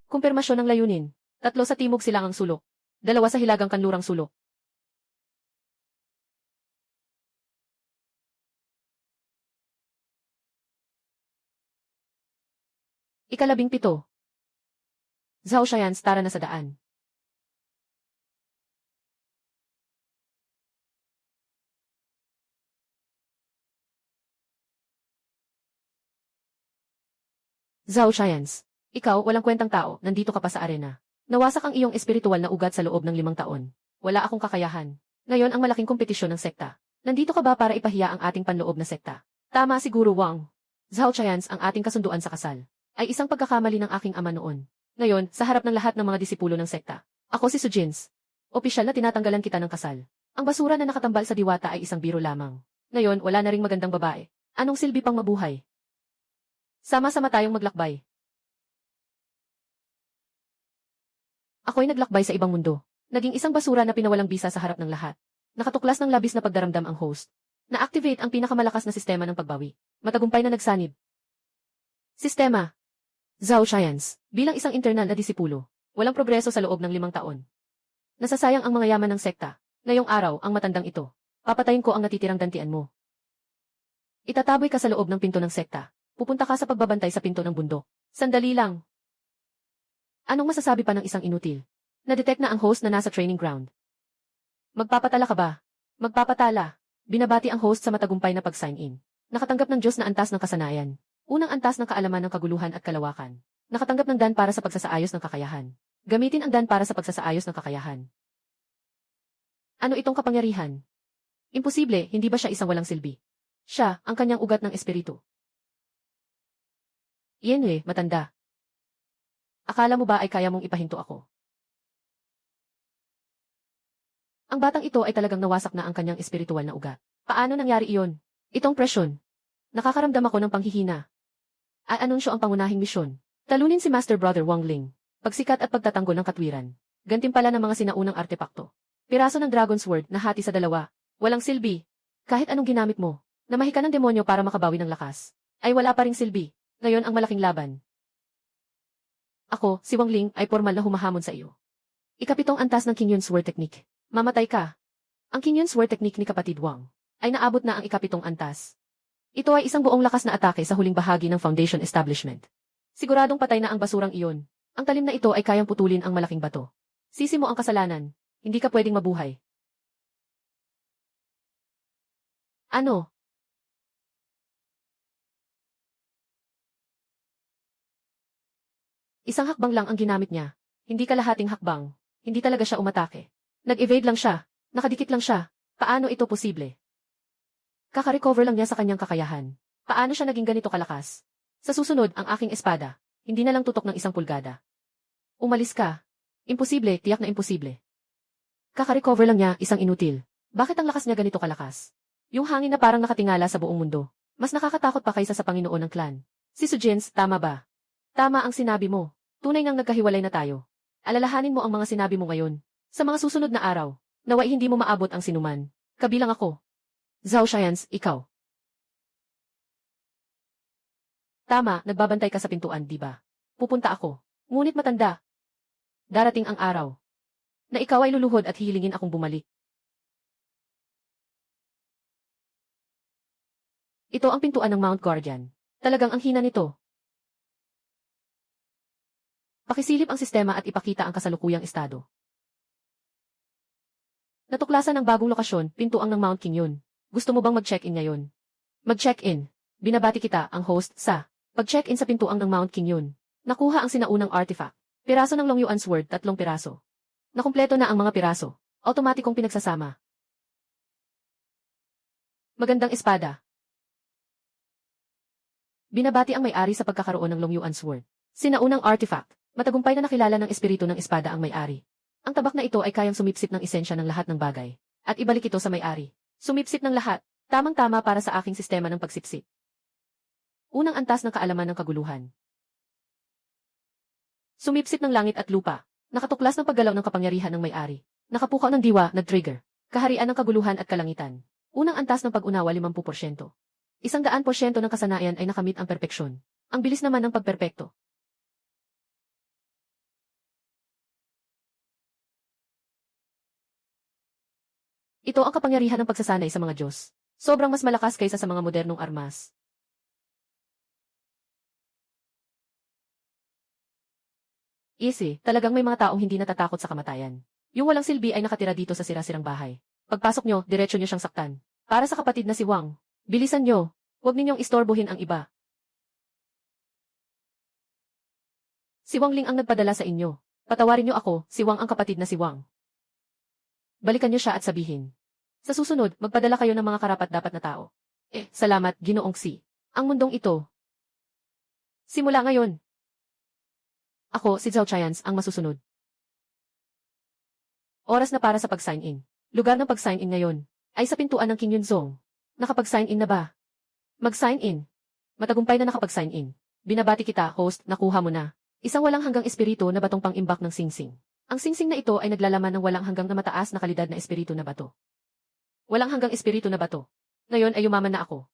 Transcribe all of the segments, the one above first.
Kumpirmasyon ng layunin. 3 sa timog silangang sulok. 2 sa hilagang kanlurang sulok. Ika-17. Zhao Xians tara na sa daan. Zhao Xians. Ikaw, walang kwentang tao, nandito ka pa sa arena. Nawasak ang iyong espiritual na ugat sa loob ng 5 taon. Wala akong kakayahan. Ngayon ang malaking kompetisyon ng sekta. Nandito ka ba para ipahiya ang ating panloob na sekta? Tama siguro, Wang. Zhao Xians, ang ating kasunduan sa kasal ay isang pagkakamali ng aking ama noon. Ngayon, sa harap ng lahat ng mga disipulo ng sekta, ako si Sujins. Opisyal na tinatanggalan kita ng kasal. Ang basura na nakatambal sa diwata ay isang biro lamang. Ngayon, wala na ring magandang babae. Anong silbi pang mabuhay? Sama-sama tayong maglakbay. Ako'y naglakbay sa ibang mundo. Naging isang basura na pinawalang bisa sa harap ng lahat. Nakatuklas ng labis na pagdaramdam ang host. Na-activate ang pinakamalakas na sistema ng pagbawi. Matagumpay na nagsanib. Sistema. Zhao Xians. Bilang isang internal na disipulo, walang progreso sa loob ng 5 taon. Nasasayang ang mga yaman ng sekta. Ngayong araw, ang matandang ito. Papatayin ko ang natitirang dantian mo. Itataboy ka sa loob ng pinto ng sekta. Pupunta ka sa pagbabantay sa pinto ng bundok. Sandali lang. Anong masasabi pa ng isang inutil? Na-detect na ang host na nasa training ground. Magpapatala ka ba? Magpapatala. Binabati ang host sa matagumpay na pag-sign in. Nakatanggap ng Diyos na antas ng kasanayan. Unang antas ng kaalaman ng kaguluhan at kalawakan. Nakatanggap ng dan para sa pagsasaayos ng kakayahan. Gamitin ang dan para sa pagsasaayos ng kakayahan. Ano itong kapangyarihan? Imposible, hindi ba siya isang walang silbi? Siya, ang kanyang ugat ng espiritu. Yenwe, matanda. Akala mo ba ay kaya mong ipahinto ako? Ang batang ito ay talagang nawasak na ang kanyang espiritual na ugat. Paano nangyari iyon? Itong presyon. Nakakaramdam ako ng panghihina. Anunsyo ang pangunahing misyon. Talunin si Master Brother Wang Ling. Pagsikat at pagtatanggol ng katwiran. Gantimpala ng mga sinaunang artepakto. Piraso ng Dragon Sword na hati sa 2. Walang silbi. Kahit anong ginamit mo, namahi ka ng demonyo para makabawi ng lakas, ay wala pa ring silbi. Ngayon ang malaking laban. Ako, si Wang Ling, ay formal na humahamon sa iyo. Ika-7 antas ng Qingyun Sword Technique. Mamatay ka. Ang Qingyun Sword Technique ni kapatid Wang ay naabot na ang ika-7 antas. Ito ay isang buong lakas na atake sa huling bahagi ng Foundation Establishment. Siguradong patay na ang basurang iyon. Ang talim na ito ay kayang putulin ang malaking bato. Sisi mo ang kasalanan. Hindi ka pwedeng mabuhay. Ano? Isang hakbang lang ang ginamit niya. Hindi kalahating hakbang. Hindi talaga siya umatake. Nag-evade lang siya. Nakadikit lang siya. Paano ito posible? Kaka-recover lang niya sa kanyang kakayahan. Paano siya naging ganito kalakas? Sa susunod, ang aking espada. Hindi na lang tutok ng 1 pulgada. Umalis ka. Imposible, tiyak na imposible. Kaka-recover lang niya, isang inutil. Bakit ang lakas niya ganito kalakas? Yung hangin na parang nakatingala sa buong mundo. Mas nakakatakot pa kaysa sa Panginoon ng clan. Si Sujins, tama ba? Tama ang sinabi mo. Tunay ngang nagkahiwalay na tayo. Alalahanin mo ang mga sinabi mo ngayon. Sa mga susunod na araw, naway hindi mo maabot ang sinuman. Kabilang ako. Zhao Xians, ikaw. Tama, nagbabantay ka sa pintuan, di ba? Pupunta ako. Ngunit matanda. Darating ang araw na ikaw ay luluhod at hihilingin akong bumalik. Ito ang pintuan ng Mount Guardian. Talagang ang hina nito. Pakisilip ang sistema at ipakita ang kasalukuyang estado. Natuklasan ng bagong lokasyon, pintuan ng Mount Qingyun. Gusto mo bang mag-check-in ngayon? Mag-check-in. Binabati kita, ang host, sa pag-check-in sa pintuan ng Mount Qingyun. Nakuha ang sinaunang artifact. Piraso ng Longyuan Sword, 3 piraso. Nakumpleto na ang mga piraso. Automatikong pinagsasama. Magandang espada. Binabati ang may-ari sa pagkakaroon ng Longyuan Sword. Sinaunang artifact. Matagumpay na nakilala ng espiritu ng espada ang may-ari. Ang tabak na ito ay kayang sumipsip ng esensya ng lahat ng bagay. At ibalik ito sa may-ari. Sumipsip ng lahat. Tamang-tama para sa aking sistema ng pagsipsip. Unang antas ng kaalaman ng kaguluhan. Sumipsip ng langit at lupa. Nakatuklas ng paggalaw ng kapangyarihan ng may-ari. Nakapukaw ng diwa, nag-trigger. Kaharian ng kaguluhan at kalangitan. Unang antas ng pag-unawa 50%. 100% ng kasanayan ay nakamit ang perpeksyon. Ang bilis naman ng pagperpekto. Ito ang kapangyarihan ng pagsasanay sa mga Diyos. Sobrang mas malakas kaysa sa mga modernong armas. Easy, talagang may mga taong hindi natatakot sa kamatayan. Yung walang silbi ay nakatira dito sa sira-sirang bahay. Pagpasok nyo, diretso nyo siyang saktan. Para sa kapatid na si Wang, bilisan nyo. Huwag ninyong istorbohin ang iba. Si Wang Ling ang nagpadala sa inyo. Patawarin nyo ako, si Wang ang kapatid na si Wang. Balikan nyo siya at sabihin. Sa susunod, magpadala kayo ng mga karapat-dapat na tao. Salamat, Ginoong Si. Ang mundong ito. Simula ngayon. Ako, si Zhao Chayans, ang masusunod. Oras na para sa pag-sign in. Lugar ng pag-sign in ngayon ay sa pintuan ng King Yunzong. Nakapag-sign in na ba? Mag-sign in. Matagumpay na nakapag-sign in. Binabati kita, host, nakuha mo na. Isang walang hanggang espiritu na batong pang-imbak ng singsing. Ang singsing na ito ay naglalaman ng walang hanggang na mataas na kalidad na espiritu na bato. Walang hanggang espiritu na bato. Ngayon ay yumaman na ako.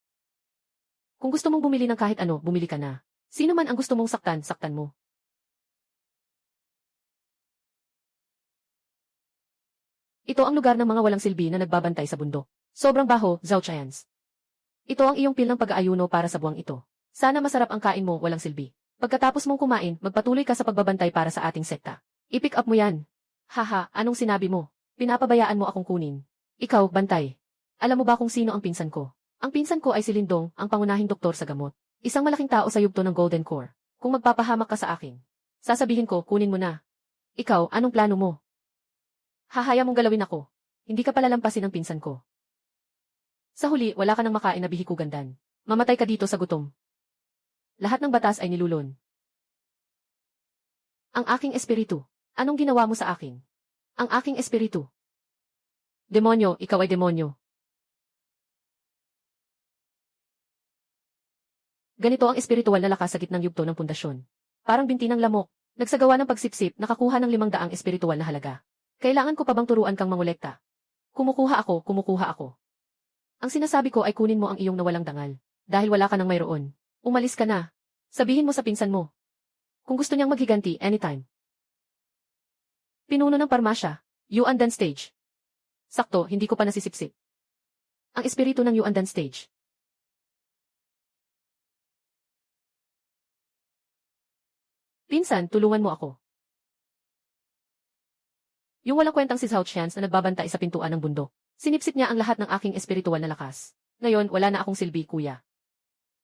Kung gusto mong bumili ng kahit ano, bumili ka na. Sino man ang gusto mong saktan, saktan mo. Ito ang lugar ng mga walang silbi na nagbabantay sa bundok. Sobrang baho, Zhao Chayans. Ito ang iyong pil ng pag-aayuno para sa buwang ito. Sana masarap ang kain mo, walang silbi. Pagkatapos mong kumain, magpatuloy ka sa pagbabantay para sa ating sekta. I-pick up mo yan. Haha, anong sinabi mo? Pinapabayaan mo akong kunin. Ikaw, bantay. Alam mo ba kung sino ang pinsan ko? Ang pinsan ko ay si Lindong, ang pangunahing doktor sa gamot. Isang malaking tao sa yugto ng Golden Core. Kung magpapahamak ka sa akin, sasabihin ko, kunin mo na. Ikaw, anong plano mo? Hahaya mong galawin ako. Hindi ka palalampasin ng pinsan ko. Sa huli, wala ka nang makain na bihikugandan. Mamatay ka dito sa gutom. Lahat ng batas ay nilulon. Ang aking espiritu. Anong ginawa mo sa akin? Ang aking espiritu. Demonyo, ikaw ay demonyo. Ganito ang espiritual na lakas sa gitnang yugto ng pundasyon. Parang binti ng lamok. Nagsagawa ng pagsipsip, nakakuha ng 500 espiritual na halaga. Kailangan ko pa bang turuan kang mangolekta? Kumukuha ako, kumukuha ako. Ang sinasabi ko ay kunin mo ang iyong nawalang dangal. Dahil wala ka nang mayroon. Umalis ka na. Sabihin mo sa pinsan mo. Kung gusto niyang maghiganti, anytime. Pinuno ng parmasya. Yuandan stage. Sakto, hindi ko pa nasisipsip. Ang espiritu ng Yuandan stage. Pinsan, tulungan mo ako. Yung walang kwentang si Zhao Chance na nagbabantay sa pintuan ng bundok. Sinipsip niya ang lahat ng aking espiritual na lakas. Ngayon, wala na akong silbi, kuya.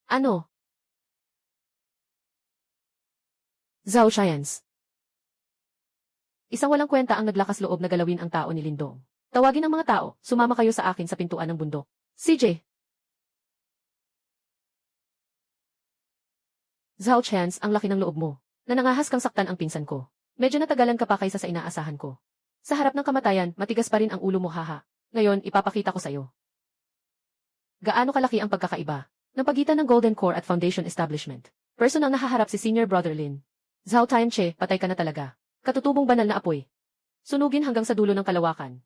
Ano? Zhao Chance. Isang walang kwenta ang naglakas loob na galawin ang tao ni Lindong. Tawagin ang mga tao, sumama kayo sa akin sa pintuan ng bundok. CJ. Zhao Chance, ang laki ng loob mo. Nanangahas kang saktan ang pinsan ko. Medyo natagalan ka pa kaysa sa inaasahan ko. Sa harap ng kamatayan, matigas pa rin ang ulo mo, haha. Ngayon, ipapakita ko sa'yo. Gaano kalaki ang pagkakaiba ng pagitan ng Golden Core at Foundation Establishment. Personal nahaharap si Senior Brother Lin. Zhao Tianche, patay ka na talaga. Katutubong banal na apoy. Sunugin hanggang sa dulo ng kalawakan.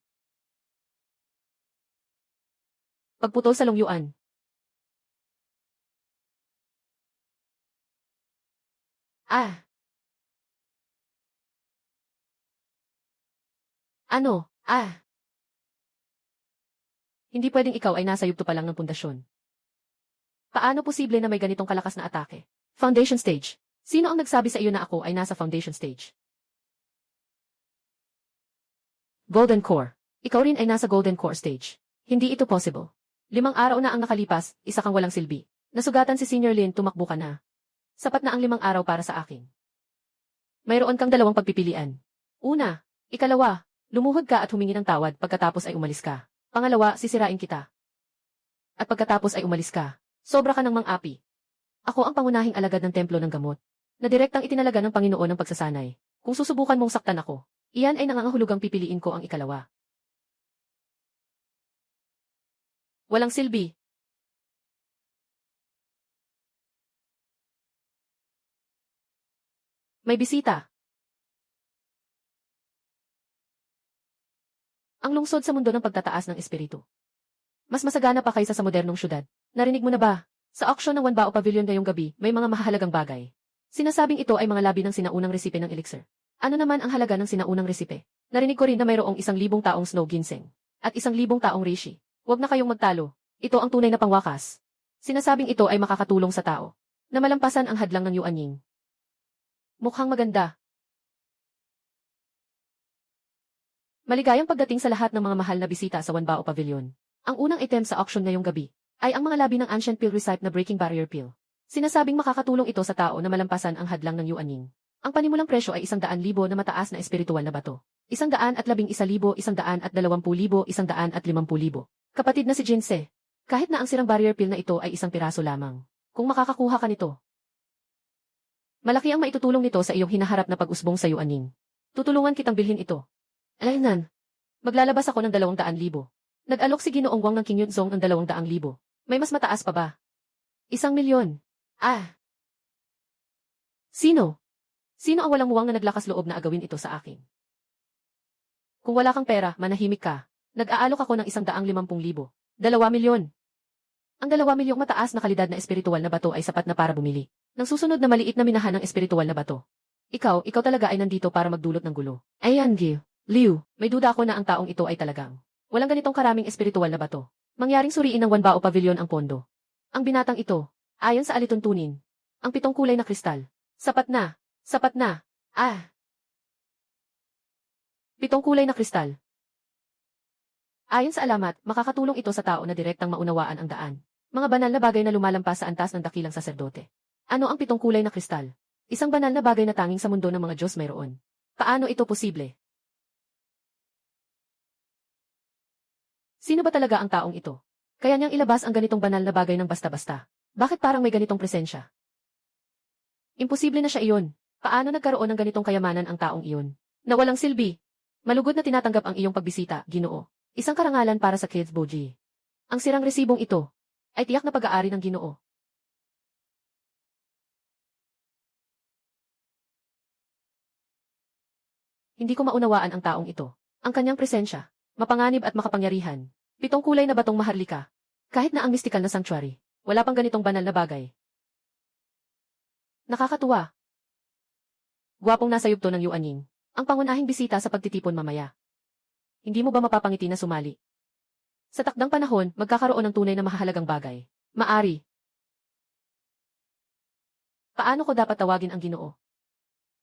Pagputol sa longyuan. Ah! Ano? Ah! Hindi pwedeng ikaw ay nasa yugto pa lang ng pundasyon. Paano posible na may ganitong kalakas na atake? Foundation stage. Sino ang nagsabi sa iyo na ako ay nasa foundation stage? Golden Core. Ikaw rin ay nasa Golden Core stage. Hindi ito possible. 5 araw na ang nakalipas, isa kang walang silbi. Nasugatan si Senior Lin, tumakbo ka na. Sapat na ang 5 araw para sa akin. Mayroon kang 2 pagpipilian. Una, ikalawa, lumuhod ka at humingi ng tawad pagkatapos ay umalis ka. Pangalawa, sisirain kita. At pagkatapos ay umalis ka, sobra ka ng mang-api. Ako ang pangunahing alagad ng templo ng gamot, na direktang itinalaga ng Panginoon ng pagsasanay. Kung susubukan mong saktan ako, iyan ay nangangahulugang pipiliin ko ang ikalawa. Walang silbi. May bisita. Ang lungsod sa mundo ng pagtataas ng espiritu. Mas masagana pa kaysa sa modernong syudad. Narinig mo na ba? Sa auction ng Wanbao Pavilion ngayong gabi, may mga mahalagang bagay. Sinasabing ito ay mga labi ng sinaunang resipe ng elixir. Ano naman ang halaga ng sinaunang resipe? Narinig ko rin na mayroong 1,000 taong snow ginseng. at 1,000 taong Rishi. Huwag na kayong magtalo. Ito ang tunay na pangwakas. Sinasabing ito ay makakatulong sa tao na malampasan ang hadlang ng Yuanying. Mukhang maganda. Maligayang pagdating sa lahat ng mga mahal na bisita sa Wanbao Pavilion. Ang unang item sa auction ngayong gabi ay ang mga labi ng Ancient Pill Recipe na Breaking Barrier Pill. Sinasabing makakatulong ito sa tao na malampasan ang hadlang ng Yuanying. Ang panimulang presyo ay 100,000 na mataas na espiritual na bato. 111,000, 120,000, 150,000. Kapatid na si Jinse. Kahit na ang sirang barrier pill na ito ay isang piraso lamang. Kung makakakuha ka nito, malaki ang maitutulong nito sa iyong hinaharap na pag-usbong sa Yuanying. Tutulungan kitang bilhin ito. Alaynan. Maglalabas ako ng 200,000. Nag-alok si Ginoong Wang ng King Yunzong ng 200,000. May mas mataas pa ba? 1,000,000. Ah! Sino? Sino ang walang muwang na naglakas loob na agawin ito sa akin? Kung wala kang pera, manahimik ka. Nag-aalok ako ng 150,000. 2,000,000. Ang 2,000,000 mataas na kalidad na espiritual na bato ay sapat na para bumili ng susunod na maliit na minahan ng espiritual na bato. Ikaw talaga ay nandito para magdulot ng gulo. Ayan, Gil. Liu, may duda ako na ang taong ito ay talagang walang ganitong karaming espiritual na bato. Mangyaring suriin ng Wanbao Pavilion ang pondo. Ang binatang ito, ayon sa alituntunin, ang 7 kulay na kristal. Sapat na. Sapat na. Ah! 7 kulay na kristal. Ayon sa alamat, makakatulong ito sa tao na direktang maunawaan ang daan. Mga banal na bagay na lumalampas sa antas ng dakilang saserdote. Ano ang 7 kulay na kristal? Isang banal na bagay na tanging sa mundo ng mga Diyos mayroon. Paano ito posible? Sino ba talaga ang taong ito? Kaya niyang ilabas ang ganitong banal na bagay ng basta-basta. Bakit parang may ganitong presensya? Imposible na siya iyon. Paano nagkaroon ng ganitong kayamanan ang taong iyon? Na walang silbi. Malugod na tinatanggap ang iyong pagbisita, Ginoo. Isang karangalan para sa Kids Boji. Ang sirang resibong ito ay tiyak na pag-aari ng Ginoo. Hindi ko maunawaan ang taong ito. Ang kanyang presensya, mapanganib at makapangyarihan. 7 kulay na batong maharlika. Kahit na ang mistikal na sanctuary, wala pang ganitong banal na bagay. Nakakatuwa. Gwapong nasa yugto ng Yuanying. Ang pangunahing bisita sa pagtitipon mamaya. Hindi mo ba mapapangiti na sumali? Sa takdang panahon, magkakaroon ng tunay na mahalagang bagay. Maari. Paano ko dapat tawagin ang Ginoo?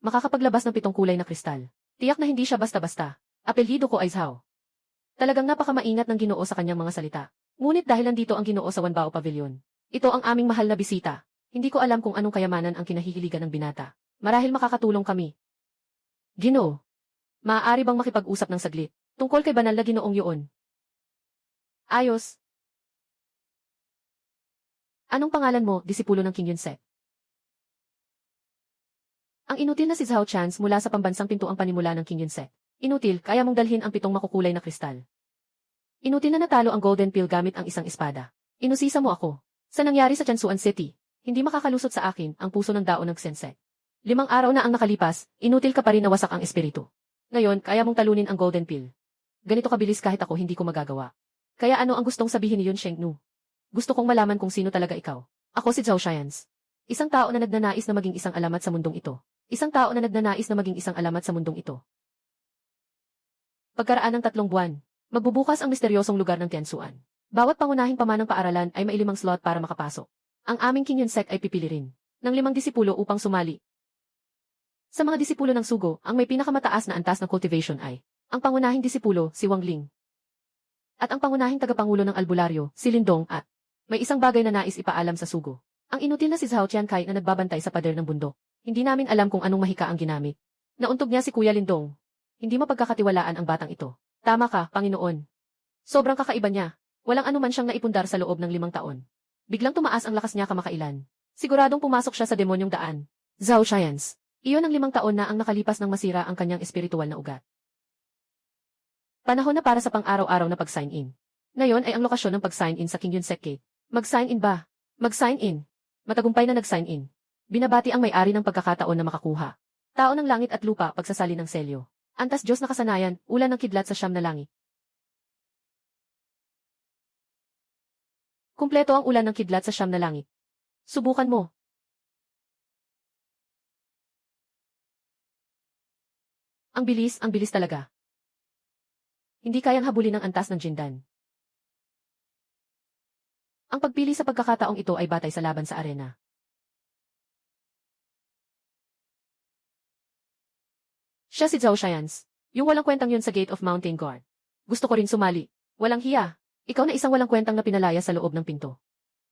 Makakapaglabas ng 7 kulay na kristal. Tiyak na hindi siya basta-basta. Apelyido ko ay Zhao. Talagang napakamaingat ng Ginoo sa kanyang mga salita. Ngunit dahil nandito ang Ginoo sa Wanbao Pavilion, ito ang aming mahal na bisita. Hindi ko alam kung anong kayamanan ang kinahihiligan ng binata. Marahil makakatulong kami. Ginoo, maaari bang makipag-usap ng saglit? Tungkol kay banal na Ginoong yun. Ayos. Anong pangalan mo, disipulo ng King Yunse? Ang inutil na si Zhao Chance mula sa pambansang pintuang panimula ng King Yunse. Inutil, kaya mong dalhin ang 7 makukulay na kristal. Inutil na natalo ang Golden Pill gamit ang isang espada. Inusisa mo ako. Sa nangyari sa Chansuan City, hindi makakalusot sa akin ang puso ng daon ng Sensei. 5 araw na ang nakalipas, inutil ka pa rin na wasak ang espiritu. Ngayon, kaya mong talunin ang Golden Pill. Ganito kabilis kahit ako hindi ko magagawa. Kaya ano ang gustong sabihin ni Yun Shengnu? Gusto kong malaman kung sino talaga ikaw. Ako si Zhao Xians. Isang tao na nagnanais na maging isang alamat sa mundong ito. Isang tao na nagnanais na maging isang alamat sa mundong ito. Pagkaraan ng 3 buwan, magbubukas ang misteryosong lugar ng Tiansuan. Bawat pangunahing pamanang paaralan ay may 5 slot para makapasok. Ang aming King Yunsek ay pipili rin ng 5 disipulo upang sumali. Sa mga disipulo ng Sugo, ang may pinakamataas na antas ng cultivation ay ang pangunahing disipulo, si Wang Ling. At ang pangunahing tagapangulo ng albularyo, si Lindong at may isang bagay na nais ipaalam sa Sugo. Ang inutil na si Zhao Tiankai na nagbabantay sa pader ng bundok. Hindi namin alam kung anong mahika ang ginamit. Nauntog niya si Kuya Lindong. Hindi mapagkakatiwalaan ang batang ito. Tama ka, Panginoon. Sobrang kakaiba niya. Walang anuman siyang naipundar sa loob ng 5 taon. Biglang tumaas ang lakas niya kamakailan. Siguradong pumasok siya sa demonyong daan. Zhao Xians. Iyon ang 5 taon na ang nakalipas nang masira ang kanyang espiritual na ugat. Panahon na para sa pang-araw-araw na pag-sign in. Ngayon ay ang lokasyon ng pag-sign in sa King Yunsek Gate. Mag-sign in ba? Mag-sign in. Matagumpay na nag-sign in. Binabati ang may-ari ng pagkakataon na makakuha. Tao ng langit at lupa pagsasali ng selyo. Antas Diyos na kasanayan, ulan ng kidlat sa siyam na langit. Kumpleto ang ulan ng kidlat sa siyam na langit. Subukan mo. Ang bilis talaga. Hindi kayang habulin ng antas ng Jindan. Ang pagpili sa pagkakataong ito ay batay sa laban sa arena. Siya si Zhao Xians. Yung walang kwentang yun sa Gate of Mountain Guard. Gusto ko rin sumali. Walang hiya. Ikaw na isang walang kwentang na pinalaya sa loob ng pinto.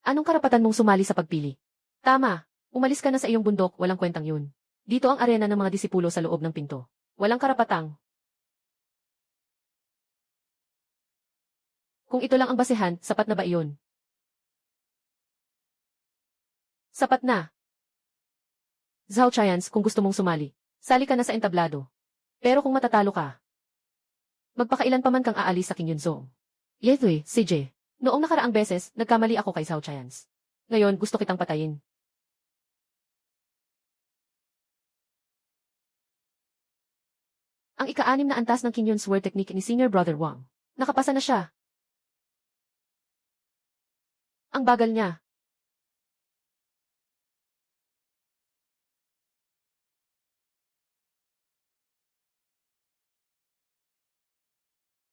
Anong karapatan mong sumali sa pagpili? Tama. Umalis ka na sa iyong bundok, walang kwentang yun. Dito ang arena ng mga disipulo sa loob ng pinto. Walang karapatang. Kung ito lang ang basehan, sapat na ba iyon? Sapat na. Zhao Xians, kung gusto mong sumali, sali ka na sa entablado. Pero kung matatalo ka, magpakailan pa man kang aalis sa King Yunzong. Yetui, CJ. Noong nakaraang beses, nagkamali ako kay Zhao Xians. Ngayon, gusto kitang patayin. Ang ika-6 na antas ng King Yun Sword Technique ni Senior Brother Wang. Nakapasa na siya. Ang bagal niya.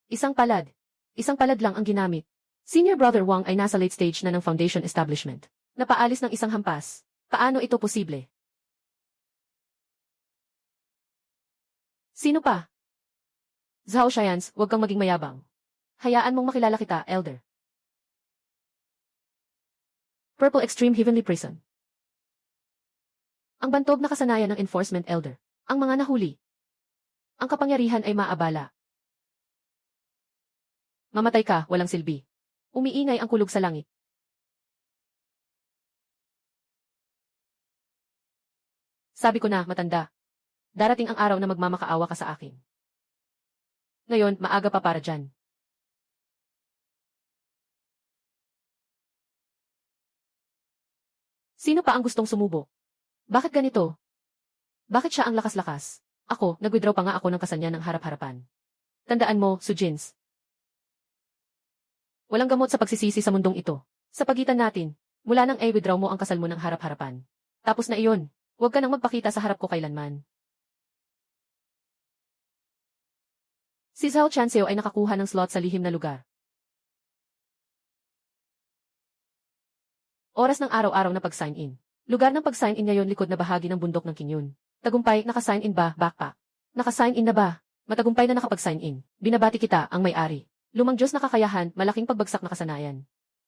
Isang palad. Isang palad lang ang ginamit. Senior Brother Wang ay nasa late stage na ng foundation establishment. Napaalis ng isang hampas. Paano ito posible? Sino pa? Zhao Xians, huwag kang maging mayabang. Hayaan mong makilala kita, Elder. Purple Extreme Heavenly Prison. Ang bantog na kasanayan ng Enforcement Elder. Ang mga nahuli. Ang kapangyarihan ay maabala. Mamatay ka, walang silbi. Umiingay ang kulog sa langit. Sabi ko na, matanda. Darating ang araw na magmamakaawa ka sa akin. Ngayon, maaga pa para dyan. Sino pa ang gustong sumubo? Bakit ganito? Bakit siya ang lakas-lakas? Ako, nag-withdraw pa nga ako ng kasal niya ng harap-harapan. Tandaan mo, Sujins. Walang gamot sa pagsisisi sa mundong ito. Sa pagitan natin, mula nang i-withdraw mo ang kasal mo ng harap-harapan. Tapos na iyon. Huwag ka nang magpakita sa harap ko kailanman. Si Zhao Chanseo ay nakakuha ng slot sa lihim na lugar. Oras ng araw-araw na pag-sign in. Lugar ng pag-sign in ngayon likod na bahagi ng bundok ng Kinyun. Tagumpay, naka-sign in ba, backpack? Naka-sign in na ba? Matagumpay na nakapag-sign in. Binabati kita, ang may-ari. Lumang Diyos na kakayahan, malaking pagbagsak na kasanayan.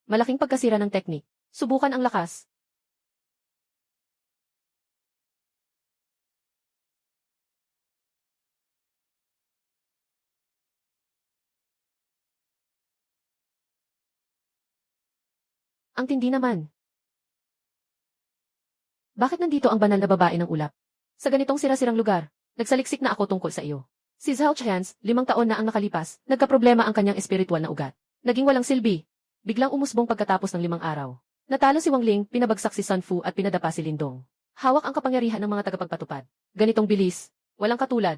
Malaking pagkasira ng teknik. Subukan ang lakas. Ang tindi naman. Bakit nandito ang banal na babae ng ulap? Sa ganitong sira-sirang lugar, nagsaliksik na ako tungkol sa iyo. Si Zhao Chans, 5 taon na ang nakalipas, nagkaproblema ang kanyang espiritual na ugat. Naging walang silbi. Biglang umusbong pagkatapos ng 5 araw. Natalo si Wang Ling, pinabagsak si Sun Fu at pinadapa si Lindong. Hawak ang kapangyarihan ng mga tagapagpatupad. Ganitong bilis, walang katulad.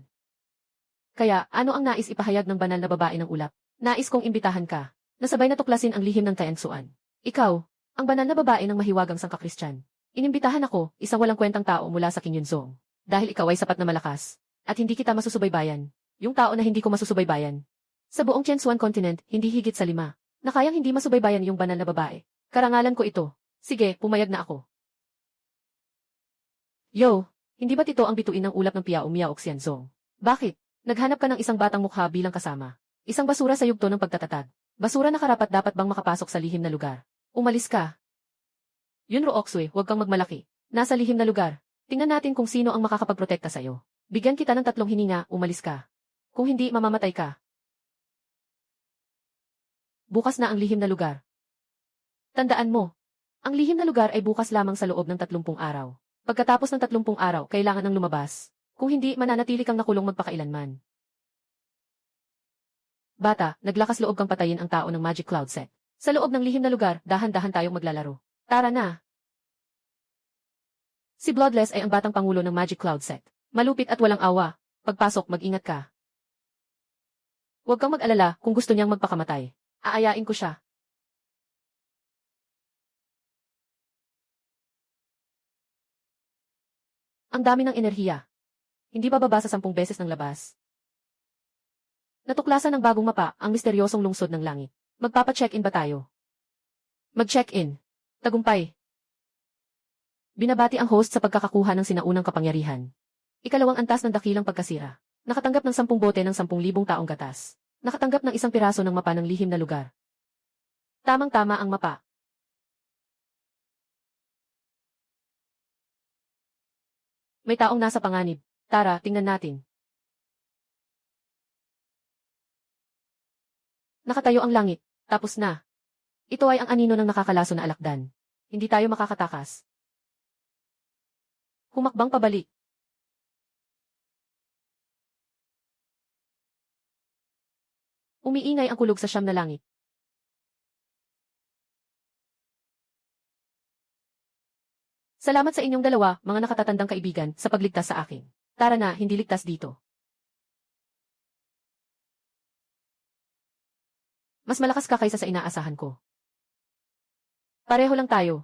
Kaya, ano ang nais ipahayag ng banal na babae ng ulap? Nais kong imbitahan ka, na sabay na tuklasin ang lihim ng Taengsuan. Ikaw, ang banal na babae ng mahiwagang sangka-Kristyan. Inimbitahan ako, isang walang kwentang tao mula sa King Yunzong. Dahil ikaw ay sapat na malakas. At hindi kita masusubaybayan. Yung tao na hindi ko masusubaybayan. Sa buong Tiansuan continent, hindi higit sa 5. Na kayang hindi masubaybayan yung banal na babae. Karangalan ko ito. Sige, pumayag na ako. Yo, hindi ba't ito ang bituin ng ulap ng Piao Miao Xianzong? Bakit? Naghanap ka ng isang batang mukha bilang kasama. Isang basura sa yugto ng pagtatatag. Basura na karapat dapat bang makapasok sa lihim na lugar. Umalis ka. Yun Rooksui, huwag kang magmalaki. Nasa lihim na lugar. Tingnan natin kung sino ang makakapagprotekta sa'yo. Bigyan kita ng 3 hininga, umalis ka. Kung hindi, mamamatay ka. Bukas na ang lihim na lugar. Tandaan mo, ang lihim na lugar ay bukas lamang sa loob ng 30 araw. Pagkatapos ng 30 araw, kailangan ng lumabas. Kung hindi, mananatili kang nakulong magpakailanman. Bata, naglakas loob kang patayin ang tao ng Magic Cloud Set. Sa loob ng lihim na lugar, dahan-dahan tayong maglalaro. Tara na! Si Bloodless ay ang batang pangulo ng Magic Cloud Set. Malupit at walang awa. Pagpasok, mag-ingat ka. Huwag kang mag-alala kung gusto niyang magpakamatay. Aayain ko siya. Ang dami ng enerhiya. Hindi bababa sa 10 beses ng labas. Natuklasan ng bagong mapa ang misteryosong lungsod ng langit. Magpapa-check-in ba tayo? Mag-check-in. Tagumpay. Binabati ang host sa pagkakakuha ng sinaunang kapangyarihan. Ikalawang antas ng dakilang pagkasira. Nakatanggap ng 10 bote ng 10,000 taong gatas. Nakatanggap ng isang piraso ng mapa ng lihim na lugar. Tamang-tama ang mapa. May taong nasa panganib. Tara, tingnan natin. Nakatayo ang langit. Tapos na. Ito ay ang anino ng nakakalaso na alakdan. Hindi tayo makakatakas. Humakbang pabalik. Umiingay ang kulog sa siyam na langit. Salamat sa inyong dalawa, mga nakatatandang kaibigan, sa pagligtas sa akin. Tara na, hindi ligtas dito. Mas malakas ka kaysa sa inaasahan ko. Pareho lang tayo.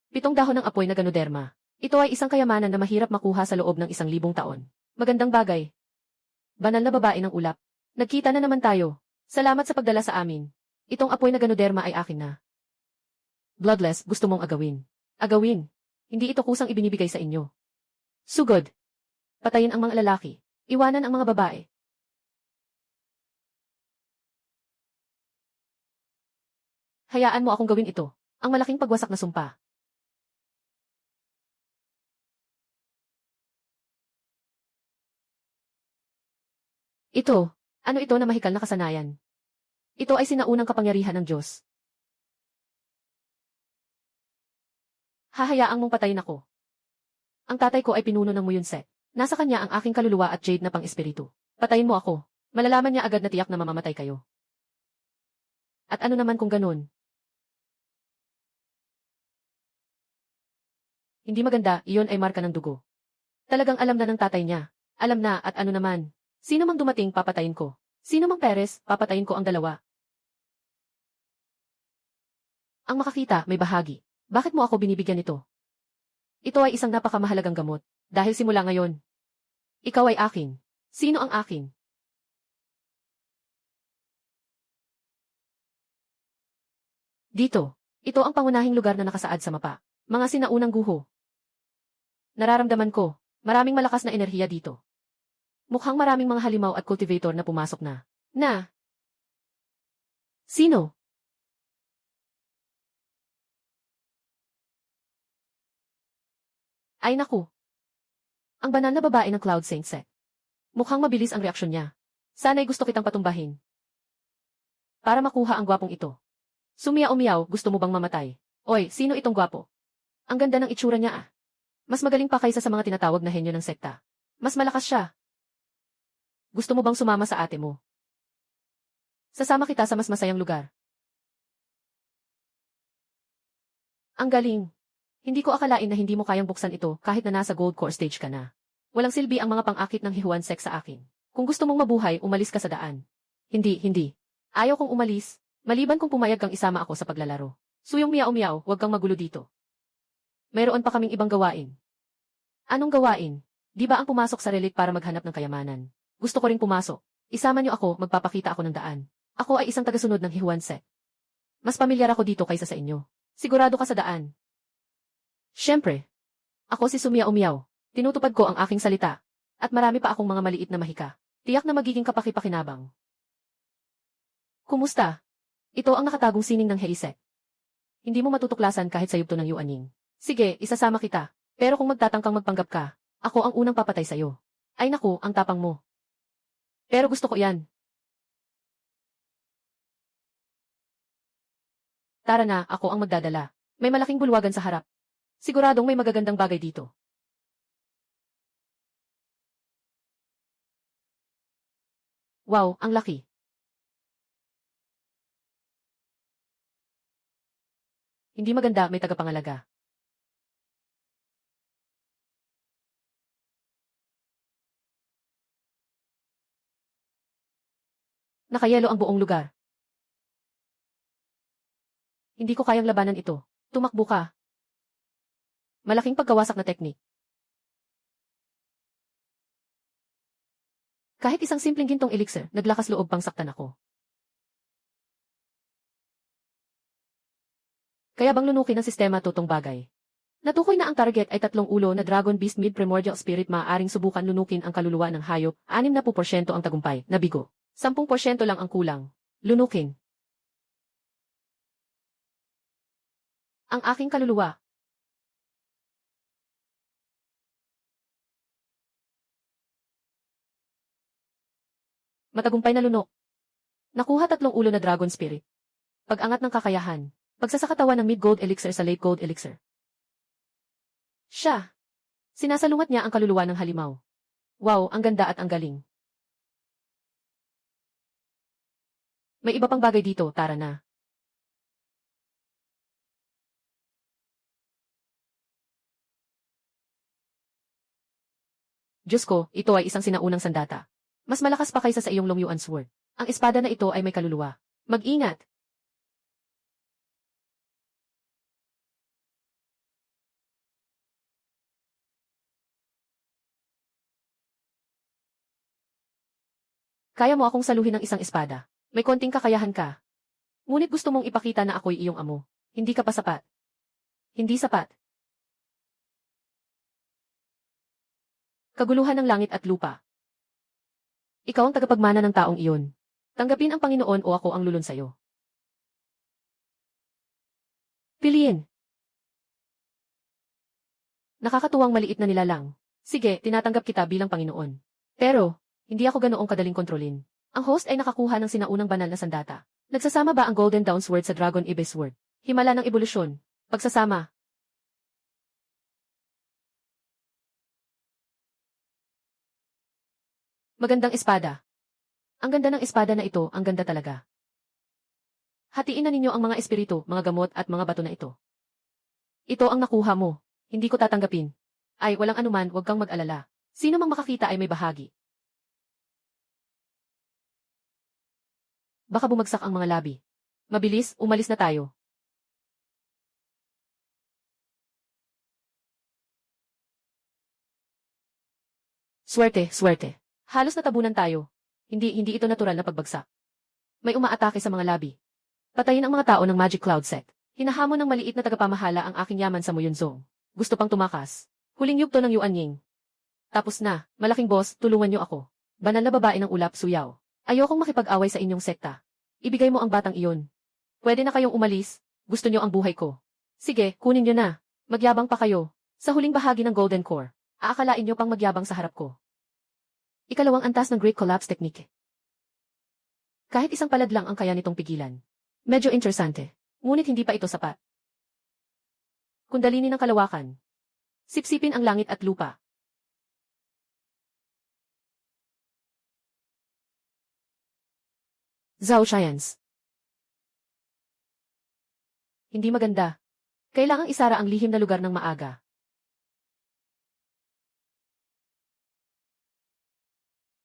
Pitong dahon ng apoy na ganoderma. Ito ay isang kayamanan na mahirap makuha sa loob ng 1,000 taon. Magandang bagay. Banal na babae ng ulap. Nagkita na naman tayo. Salamat sa pagdala sa amin. Itong apoy na ganoderma ay akin na. Bloodless, gusto mong agawin. Agawin. Hindi ito kusang ibinibigay sa inyo. Sugod. Patayin ang mga lalaki. Iwanan ang mga babae. Hayaan mo akong gawin ito. Ang malaking pagwasak na sumpa. Ito. Ano ito na mahikal na kasanayan? Ito ay sinaunang kapangyarihan ng Diyos. Hahayaang mong patayin ako. Ang tatay ko ay pinuno ng Muyunset. Nasa kanya ang aking kaluluwa at jade na pang-espiritu. Patayin mo ako. Malalaman niya agad na tiyak na mamamatay kayo. At ano naman kung ganun? Hindi maganda, iyon ay marka ng dugo. Talagang alam na ng tatay niya. Alam na at ano naman. Sino mang dumating, papatayin ko. Sino mang Perez, papatayin ko ang dalawa. Ang makakita, may bahagi. Bakit mo ako binibigyan nito? Ito ay isang napakamahalagang gamot. Dahil simula ngayon, ikaw ay akin. Sino ang akin? Dito. Ito ang pangunahing lugar na nakasaad sa mapa. Mga sinaunang guho. Nararamdaman ko, maraming malakas na enerhiya dito. Mukhang maraming mga halimaw at cultivator na pumasok na. Sino? Ay naku. Ang banal na babae ng Cloud Saint Sect. Mukhang mabilis ang reaksyon niya. Sana'y gusto kitang patumbahin. Para makuha ang gwapong ito. Sumiyaw-umiyaw, gusto mo bang mamatay? Oy, sino itong gwapo? Ang ganda ng itsura niya ah. Mas magaling pa kaysa sa mga tinatawag na henyo ng sekta. Mas malakas siya. Gusto mo bang sumama sa ate mo? Sasama kita sa mas masayang lugar. Ang galing. Hindi ko akalain na hindi mo kayang buksan ito kahit na nasa gold core stage ka na. Walang silbi ang mga pang-akit ng hihuan sex sa akin. Kung gusto mong mabuhay, umalis ka sa daan. Hindi. Ayaw kong umalis, maliban kung pumayag kang isama ako sa paglalaro. Suyong miyaw-miyaw, huwag kang magulo dito. Mayroon pa kaming ibang gawain. Anong gawain? Di ba ang pumasok sa relic para maghanap ng kayamanan? Gusto ko ring pumasok. Isama niyo ako, magpapakita ako ng daan. Ako ay isang tagasunod ng hihuan sect. Mas pamilyar ako dito kaysa sa inyo. Sigurado ka sa daan. Siyempre. Ako si Sumiyaw-Umiyaw. Tinutupad ko ang aking salita. At marami pa akong mga maliit na mahika. Tiyak na magiging kapaki-pakinabang. Kumusta? Ito ang nakatagong sining ng Heisek. Hindi mo matutuklasan kahit sa yugto ng Yuaning. Sige, isasama kita. Pero kung magtatangkang magpanggap ka, ako ang unang papatay sa'yo. Ay naku, ang tapang mo. Pero gusto ko yan. Tara na, ako ang magdadala. May malaking bulwagan sa harap. Siguradong may magagandang bagay dito. Wow, ang laki. Hindi maganda, may tagapangalaga. Nakayelo ang buong lugar. Hindi ko kayang labanan ito. Tumakbo ka. Malaking pagkawasak na teknik. Kahit isang simpleng gintong elixir, naglakas loob pang saktan ako. Kaya bang lunukin ng sistema tutong bagay? Natukoy na ang target ay 3 ulo na Dragon Beast Mid-Primordial Spirit. Maaaring subukan lunukin ang kaluluwa ng hayop. 60% ang tagumpay. Nabigo. 10% lang ang kulang. Lunukin. Ang aking kaluluwa. Matagumpay na lunok. Nakuha 3 ulo na Dragon Spirit. Pag-angat ng kakayahan. Pagsasakatawan ng Mid-Gold Elixir sa Late Gold Elixir. Siya. Sinasalungat niya ang kaluluwa ng halimaw. Wow, ang ganda at ang galing. May iba pang bagay dito, tara na. Diyos ko, ito ay isang sinaunang sandata. Mas malakas pa kaysa sa iyong Long Yuan Sword. Ang espada na ito ay may kaluluwa. Mag-ingat! Kaya mo akong saluhin ng isang espada. May konting kakayahan ka. Ngunit gusto mong ipakita na ako'y iyong amo. Hindi ka pa sapat. Hindi sapat. Kaguluhan ng langit at lupa. Ikaw ang tagapagmana ng taong iyon. Tanggapin ang Panginoon o ako ang lulun sa'yo. Piliin. Nakakatuwang maliit na nilalang. Sige, tinatanggap kita bilang Panginoon. Pero, hindi ako ganoong kadaling kontrolin. Ang host ay nakakuha ng sinaunang banal na sandata. Nagsasama ba ang Golden Dawn Sword sa Dragon Eve Sword? Himala ng ebolusyon. Pagsasama. Magandang espada. Ang ganda ng espada na ito, ang ganda talaga. Hatiin na ninyo ang mga espiritu, mga gamot at mga bato na ito. Ito ang nakuha mo. Hindi ko tatanggapin. Ay, walang anuman, huwag kang mag-alala. Sino mang makakita ay may bahagi. Baka bumagsak ang mga labi. Mabilis, umalis na tayo. Swerte, swerte. Halos natabunan tayo. Hindi ito natural na pagbagsak. May umaatake sa mga labi. Patayin ang mga tao ng Magic Cloud Set. Hinahamon ng maliit na tagapamahala ang aking yaman sa Muyunzong. Gusto pang tumakas. Huling yugto ng Yuan Ying. Tapos na, malaking boss, tulungan niyo ako. Banal na babae ng ulap, Suyaw. Ayokong makipag-away sa inyong sekta. Ibigay mo ang batang iyon. Pwede na kayong umalis. Gusto niyo ang buhay ko. Sige, kunin niyo na. Magyabang pa kayo. Sa huling bahagi ng Golden Core, aakalain niyo pang magyabang sa harap ko. Ikalawang antas ng Great Collapse Technique. Kahit isang palad lang ang kaya nitong pigilan. Medyo interesante. Ngunit hindi pa ito sapat. Kundalini ng kalawakan. Sipsipin ang langit at lupa. Zhao Science. Hindi maganda. Kailangang isara ang lihim na lugar ng maaga.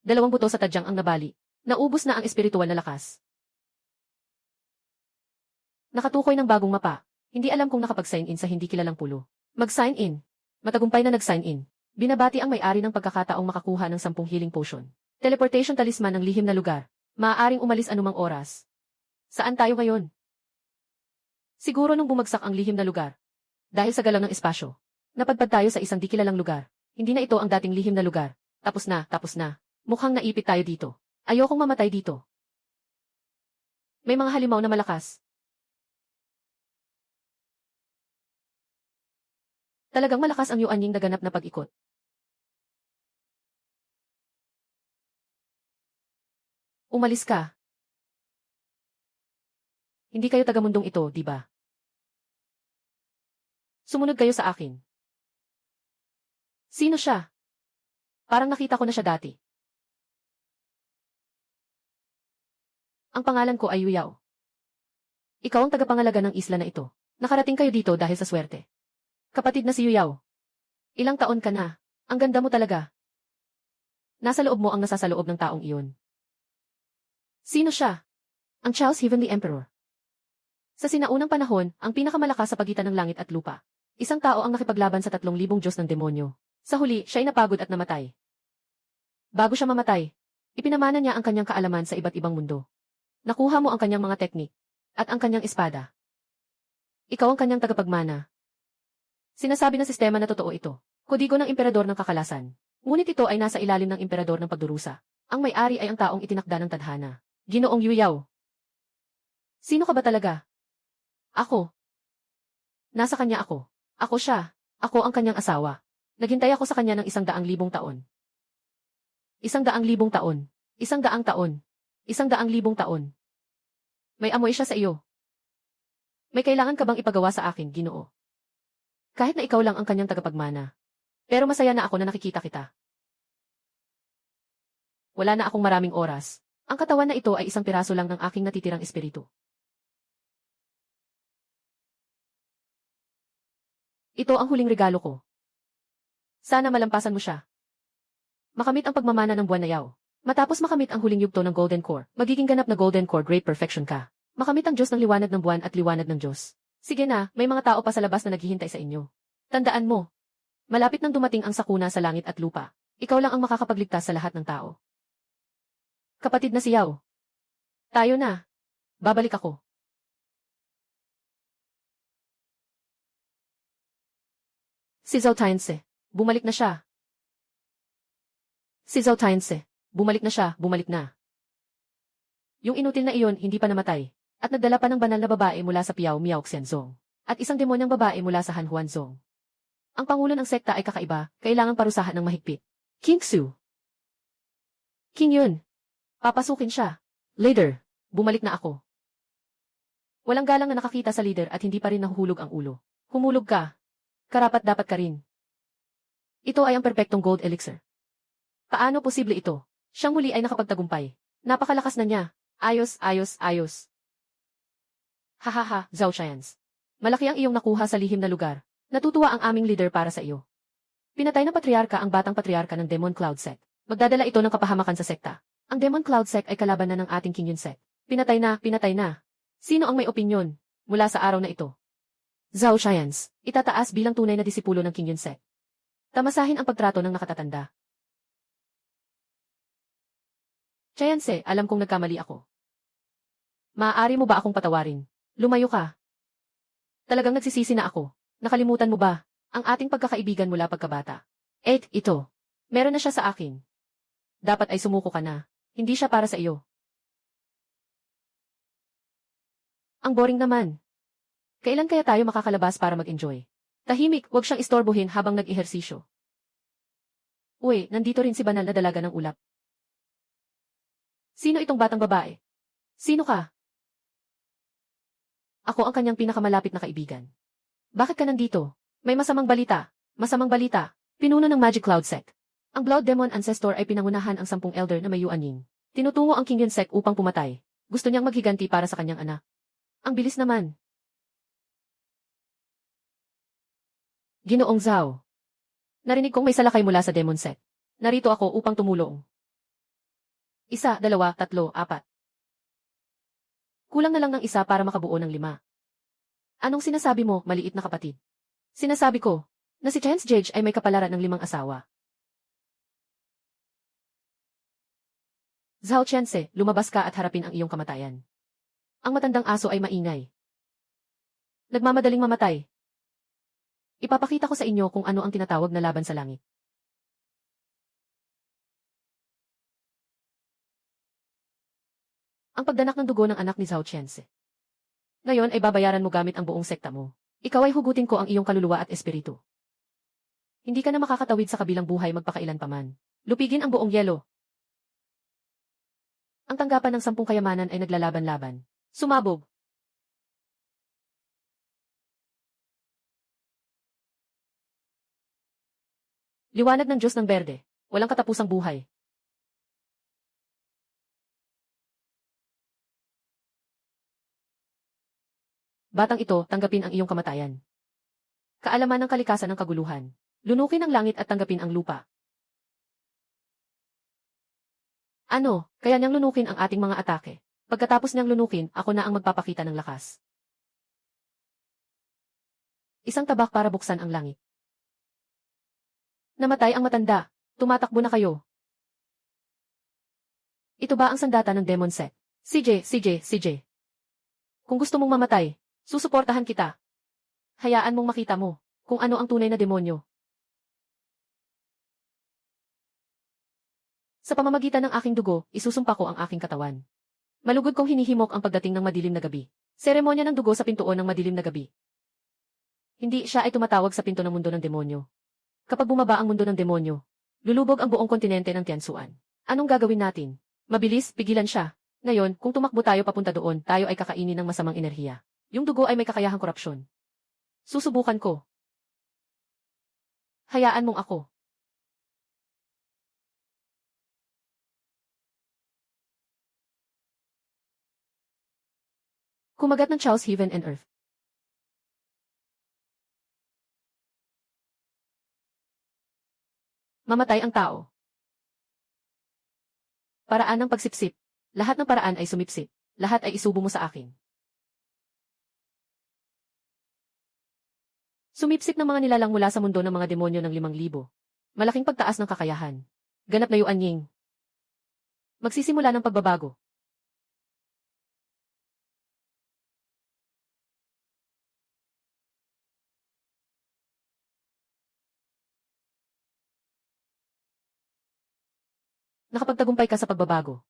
Dalawang buto sa tadyang ang nabali. Naubos na ang espiritual na lakas. Nakatukoy ng bagong mapa. Hindi alam kung nakapag-sign in sa hindi kilalang pulo. Mag-sign in. Matagumpay na nag-sign in. Binabati ang may-ari ng pagkakataong makakuha ng 10 healing potion. Teleportation talisman ng lihim na lugar. Maaaring umalis anumang oras. Saan tayo ngayon? Siguro nung bumagsak ang lihim na lugar. Dahil sa galaw ng espasyo. Napadpad tayo sa isang di kilalang lugar. Hindi na ito ang dating lihim na lugar. Tapos na. Mukhang naipit tayo dito. Ayokong mamatay dito. May mga halimaw na malakas. Talagang malakas ang Yuan Ying na ganap na pag-ikot. Umalis ka. Hindi kayo tagamundong ito, di ba? Sumunod kayo sa akin. Sino siya? Parang nakita ko na siya dati. Ang pangalan ko ay Yuyao. Ikaw ang tagapangalaga ng isla na ito. Nakarating kayo dito dahil sa swerte. Kapatid na si Yuyao. Ilang taon ka na? Ang ganda mo talaga. Nasa loob mo ang nasa sa loob ng taong iyon. Sino siya? Ang Charles Heavenly Emperor. Sa sinaunang panahon, ang pinakamalakas sa pagitan ng langit at lupa. Isang tao ang nakipaglaban sa 3,000 Diyos ng demonyo. Sa huli, siya ay napagod at namatay. Bago siya mamatay, ipinamana niya ang kanyang kaalaman sa iba't ibang mundo. Nakuha mo ang kanyang mga teknik, at ang kanyang espada. Ikaw ang kanyang tagapagmana. Sinasabi ng sistema na totoo ito. Kodigo ng emperador ng kakalasan. Ngunit ito ay nasa ilalim ng emperador ng pagdurusa. Ang may-ari ay ang taong itinakda ng tadhana. Ginoong Yuyaw. Sino ka ba talaga? Ako. Nasa kanya ako. Ako siya. Ako ang kanyang asawa. Naghintay ako sa kanya ng 100,000 taon. 100,000 taon. 100 taon. 100,000 taon. May amoy siya sa iyo. May kailangan ka bang ipagawa sa akin, Ginoo? Kahit na ikaw lang ang kanyang tagapagmana. Pero masaya na ako na nakikita kita. Wala na akong maraming oras. Ang katawan na ito ay isang piraso lang ng aking natitirang espiritu. Ito ang huling regalo ko. Sana malampasan mo siya. Makamit ang pagmamana ng buwan na yaw. Matapos makamit ang huling yugto ng Golden Core, magiging ganap na Golden Core Great Perfection ka. Makamit ang Diyos ng liwanag ng buwan at liwanag ng Diyos. Sige na, may mga tao pa sa labas na naghihintay sa inyo. Tandaan mo, malapit nang dumating ang sakuna sa langit at lupa. Ikaw lang ang makakapagligtas sa lahat ng tao. Kapatid na si Yao. Tayo na. Babalik ako. Si Zhao Tianse. Bumalik na siya. Si Zhao Tianse. Bumalik na siya, bumalik na. Yung inutil na iyon hindi pa namatay. At nagdala pa ng banal na babae mula sa Piao Miao Xianzong. At isang demonyang babae mula sa Han Huanzong. Ang pangulo ng sekta ay kakaiba, kailangang parusahan ng mahigpit. King Su. King Yun. Papasukin siya. Leader. Bumalik na ako. Walang galang na nakakita sa leader at hindi pa rin nahuhulog ang ulo. Humulog ka. Karapat dapat ka rin. Ito ay ang perpektong gold elixir. Paano posible ito? Siyang muli ay nakapagtagumpay. Napakalakas na niya. Ayos, ayos, ayos. Hahaha, Zhao Qians. Malaki ang iyong nakuha sa lihim na lugar. Natutuwa ang aming leader para sa iyo. Pinatay ng patriarka ang batang patriarka ng Demon Cloud Sect. Magdadala ito ng kapahamakan sa sekta. Ang Demon Cloud Sect ay kalaban na ng ating King Yun Sect. Pinatay na, pinatay na. Sino ang may opinyon mula sa araw na ito? Zhao Qians, itataas bilang tunay na disipulo ng King Yun Sect. Tamasahin ang pagtrato ng nakatatanda. Qianse, alam kong nagkamali ako. Maaari mo ba akong patawarin? Lumayo ka. Talagang nagsisisi na ako. Nakalimutan mo ba ang ating pagkakaibigan mula pagkabata? Ito. Meron na siya sa akin. Dapat ay sumuko ka na. Hindi siya para sa iyo. Ang boring naman. Kailan kaya tayo makakalabas para mag-enjoy? Tahimik, wag siyang istorbohin habang nag-ehersisyo. Uy, nandito rin si banal na dalaga ng ulap. Sino itong batang babae? Sino ka? Ako ang kanyang pinakamalapit na kaibigan. Bakit ka nandito? May masamang balita. Masamang balita. Pinuno ng Magic Cloud Sect. Ang Blood Demon Ancestor ay pinangunahan ang 10 elder na may yuaning. Tinutungo ang King Yun Sect upang pumatay. Gusto niyang maghiganti para sa kanyang anak. Ang bilis naman. Ginoong Zhao. Narinig kong may salakay mula sa Demon Sect. Narito ako upang tumulong. 1, 2, 3, 4. Kulang na lang ng 1 para makabuo ng 5. Anong sinasabi mo, maliit na kapatid? Sinasabi ko, na si Chance Jage ay may kapalaran ng 5 asawa. Zhao Qianse, lumabas ka at harapin ang iyong kamatayan. Ang matandang aso ay maingay. Nagmamadaling mamatay. Ipapakita ko sa inyo kung ano ang tinatawag na laban sa langit. Ang pagdanak ng dugo ng anak ni Zhao Qianse. Ngayon ay babayaran mo gamit ang buong sekta mo. Ikaw ay hugutin ko ang iyong kaluluwa at espiritu. Hindi ka na makakatawid sa kabilang buhay magpakailan paman. Lupigin ang buong yelo. Ang tanggapan ng 10 kayamanan ay naglalaban-laban. Sumabog. Liwanag ng Diyos ng Berde. Walang katapusang buhay. Batang ito, tanggapin ang iyong kamatayan. Kaalaman ng kalikasan ng kaguluhan. Lunukin ang langit at tanggapin ang lupa. Ano, kaya niyang lunukin ang ating mga atake. Pagkatapos niyang lunukin, ako na ang magpapakita ng lakas. Isang tabak para buksan ang langit. Namatay ang matanda. Tumatakbo na kayo. Ito ba ang sandata ng Demon Set? CJ. Kung gusto mong mamatay, susuportahan kita. Hayaan mong makita mo kung ano ang tunay na demonyo. Sa pamamagitan ng aking dugo, isusumpa ko ang aking katawan. Malugod kong hinihimok ang pagdating ng madilim na gabi. Seremonya ng dugo sa pintuon ng madilim na gabi. Hindi siya ay tumatawag sa pinto ng mundo ng demonyo. Kapag bumaba ang mundo ng demonyo, lulubog ang buong kontinente ng Tiansuan. Anong gagawin natin? Mabilis, pigilan siya. Ngayon, kung tumakbo tayo papunta doon, tayo ay kakainin ng masamang enerhiya. Yung dugo ay may kakayahang korupsyon. Susubukan ko. Hayaan mong ako. Kumagat ng Chaos Heaven and Earth. Mamatay ang tao. Paraan ng pagsipsip. Lahat ng paraan ay sumipsip. Lahat ay isubo mo sa akin. Sumipsip ng mga nilalang mula sa mundo ng mga demonyo ng 5,000. Malaking pagtaas ng kakayahan. Ganap na Yuan Ying. Magsisimula ng pagbabago. Nakapagtagumpay ka sa pagbabago.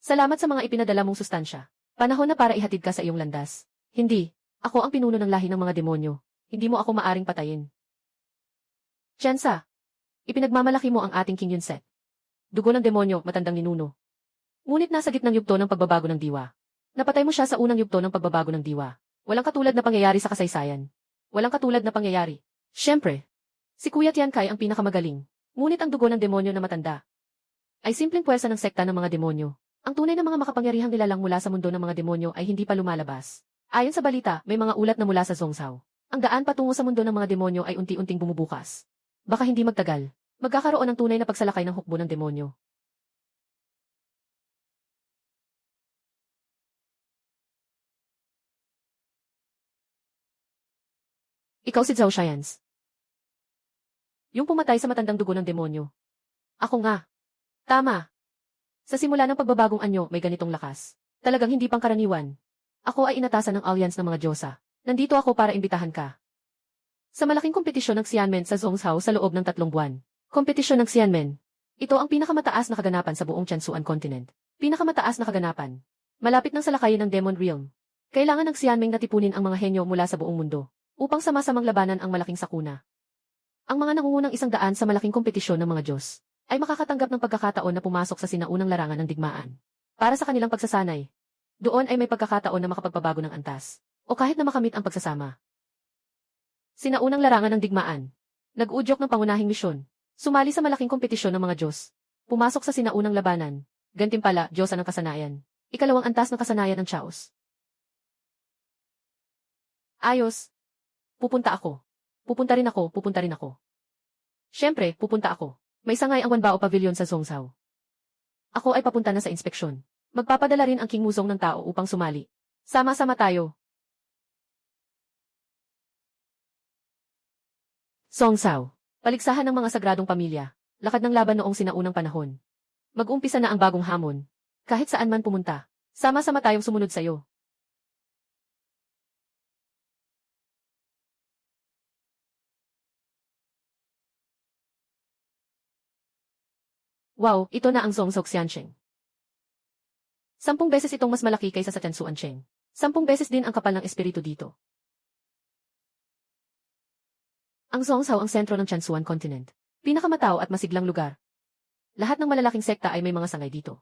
Salamat sa mga ipinadala mong sustansya. Panahon na para ihatid ka sa iyong landas. Hindi, ako ang pinuno ng lahi ng mga demonyo. Hindi mo ako maaring patayin. Tiyansa, ipinagmamalaki mo ang ating King Yunset. Dugo ng demonyo, matandang ninuno. Ngunit nasa gitnang yugto ng pagbabago ng diwa. Napatay mo siya sa unang yugto ng pagbabago ng diwa. Walang katulad na pangyayari sa kasaysayan. Walang katulad na pangyayari. Siyempre, si Kuya Tiankai ang pinakamagaling. Ngunit ang dugo ng demonyo na matanda ay simpleng puwersa ng sekta ng mga demonyo. Ang tunay na mga makapangyarihang nilalang mula sa mundo ng mga demonyo ay hindi pa lumalabas. Ayon sa balita, may mga ulat na mula sa Zhongzhou. Ang daan patungo sa mundo ng mga demonyo ay unti-unting bumubukas. Baka hindi magtagal, magkakaroon ng tunay na pagsalakay ng hukbo ng demonyo. Ikaw si Zhao Shians. Yung pumatay sa matandang dugo ng demonyo. Ako nga. Tama. Sa simula ng pagbabagong anyo, may ganitong lakas. Talagang hindi pangkaraniwan. Ako ay inatasan ng alliance ng mga Diyosa. Nandito ako para imbitahan ka. Sa malaking kompetisyon ng Xianmen sa Zhongzhou sa loob ng 3 buwan. Kompetisyon ng Xianmen. Ito ang pinakamataas na kaganapan sa buong Tiansuan continent. Pinakamataas na kaganapan. Malapit ng salakayin ng Demon Realm. Kailangan ng Xianmeng natipunin ang mga henyo mula sa buong mundo upang sama-samang labanan ang malaking sakuna. Ang mga nangungunang 100 sa malaking kompetisyon ng mga Diyos ay makakatanggap ng pagkakataon na pumasok sa sinaunang larangan ng digmaan. Para sa kanilang pagsasanay, doon ay may pagkakataon na makapagpabago ng antas, o kahit na makamit ang pagsasama. Sinaunang larangan ng digmaan. Nag-udyok ng pangunahing misyon. Sumali sa malaking kompetisyon ng mga Diyos. Pumasok sa sinaunang labanan. Gantimpala, Diyosa ng kasanayan. Ikalawang antas ng kasanayan ng Chaos. Ayos. Pupunta ako. Pupunta rin ako. Siyempre, pupunta ako. May sangay ang Wanbao Pavilion sa Zhongzhou. Ako ay papunta na sa inspeksyon. Magpapadala rin ang King Wuzong ng tao upang sumali. Sama-sama tayo. Zhongzhou. Paligsahan ng mga sagradong pamilya. Lakad ng laban noong sinaunang panahon. Mag-umpisa na ang bagong hamon. Kahit saan man pumunta. Sama-sama tayong sumunod sa'yo. Wow, ito na ang Zhongzhou Xiansheng. 10 beses itong mas malaki kaysa sa Tiansuan Cheng. 10 beses din ang kapal ng espiritu dito. Ang Zhongzhou ang sentro ng Tiansuan continent. Pinakamatao at masiglang lugar. Lahat ng malalaking sekta ay may mga sangay dito.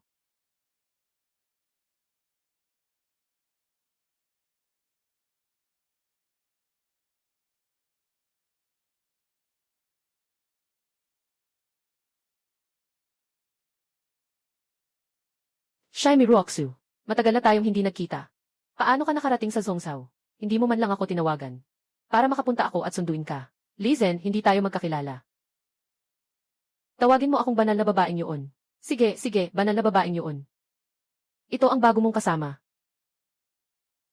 Shaimi Ruoxu, matagal na tayong hindi nagkita. Paano ka nakarating sa Zhongzhou? Hindi mo man lang ako tinawagan. Para makapunta ako at sunduin ka. Li Zhen, hindi tayo magkakilala. Tawagin mo akong banal na babaeng yun. Sige, banal na babaeng yun. Ito ang bago mong kasama.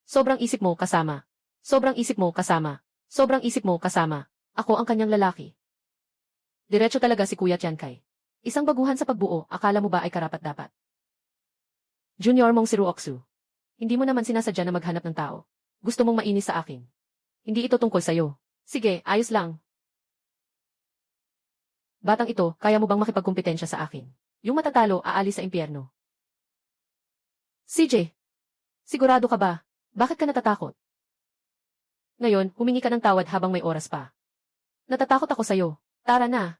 Sobrang isip mo kasama. Sobrang isip mo kasama. Sobrang isip mo kasama. Ako ang kanyang lalaki. Diretso talaga si Kuya Tiankay. Isang baguhan sa pagbuo, akala mo ba ay karapat-dapat? Junior mong si Ruoksu. Hindi mo naman sinasadya na maghanap ng tao. Gusto mong mainis sa akin. Hindi ito tungkol sa'yo. Sige, ayos lang. Batang ito, kaya mo bang makipagkumpetensya sa akin? Yung matatalo, aalis sa impyerno. CJ, sigurado ka ba? Bakit ka natatakot? Ngayon, humingi ka ng tawad habang may oras pa. Natatakot ako sa'yo. Tara na.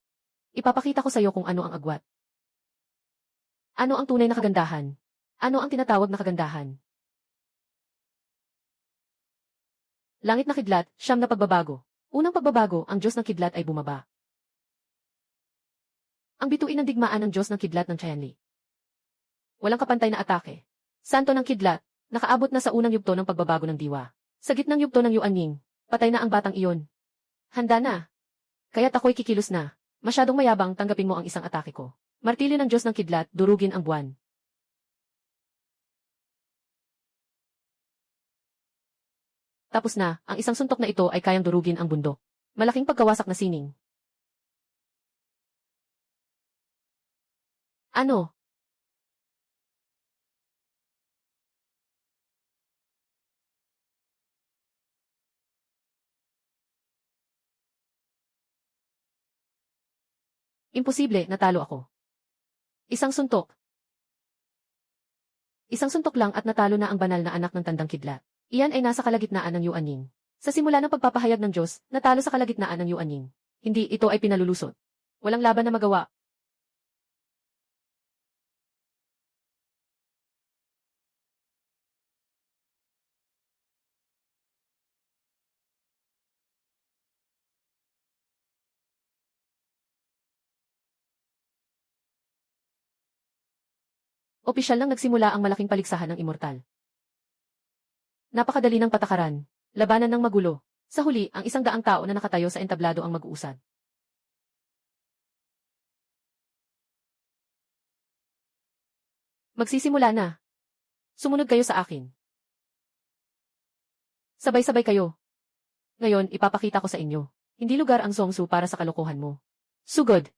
Ipapakita ko sa'yo kung ano ang agwat. Ano ang tunay na kagandahan? Ano ang tinatawag na kagandahan? Langit na kidlat, siyam na pagbabago. Unang pagbabago, ang Diyos ng kidlat ay bumaba. Ang bituin ng digmaan ng Diyos ng kidlat ng Tianli. Walang kapantay na atake. Santo ng kidlat, nakaabot na sa unang yugto ng pagbabago ng diwa. Sa gitnang yugto ng Yuanying, patay na ang batang iyon. Handa na. Kaya't ako'y kikilos na. Masyadong mayabang, tanggapin mo ang isang atake ko. Martilyo ng Diyos ng kidlat, durugin ang buwan. Tapos na, ang isang suntok na ito ay kayang durugin ang bundok. Malaking pagkawasak na sining. Ano? Imposible, natalo ako. Isang suntok. Isang suntok lang at natalo na ang banal na anak ng tandang kidlat. Iyan ay nasa kalagitnaan ng Yuanying. Sa simula ng pagpapahayag ng Diyos, natalo sa kalagitnaan ng Yuanying. Hindi, ito ay pinalulusot. Walang laban na magawa. Opisyal nang nagsimula ang malaking paligsahan ng immortal. Napakadali ng patakaran. Labanan ng magulo. Sa huli, ang 100 tao na nakatayo sa entablado ang mag-uusad. Magsisimula na. Sumunod kayo sa akin. Sabay-sabay kayo. Ngayon, ipapakita ko sa inyo. Hindi lugar ang Zongsu para sa kalokohan mo. Sugod.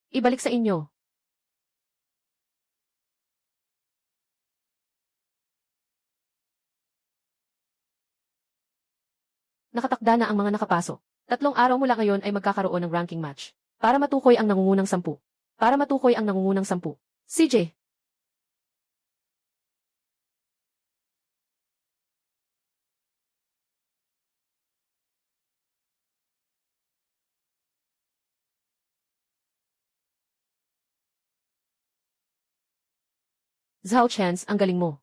Ibalik sa inyo. Nakatakda na ang mga nakapasok. 3 araw mula ngayon ay magkakaroon ng ranking match. Para matukoy ang nangungunang 10. Para matukoy ang nangungunang 10. CJ. Zhao Chance, ang galing mo.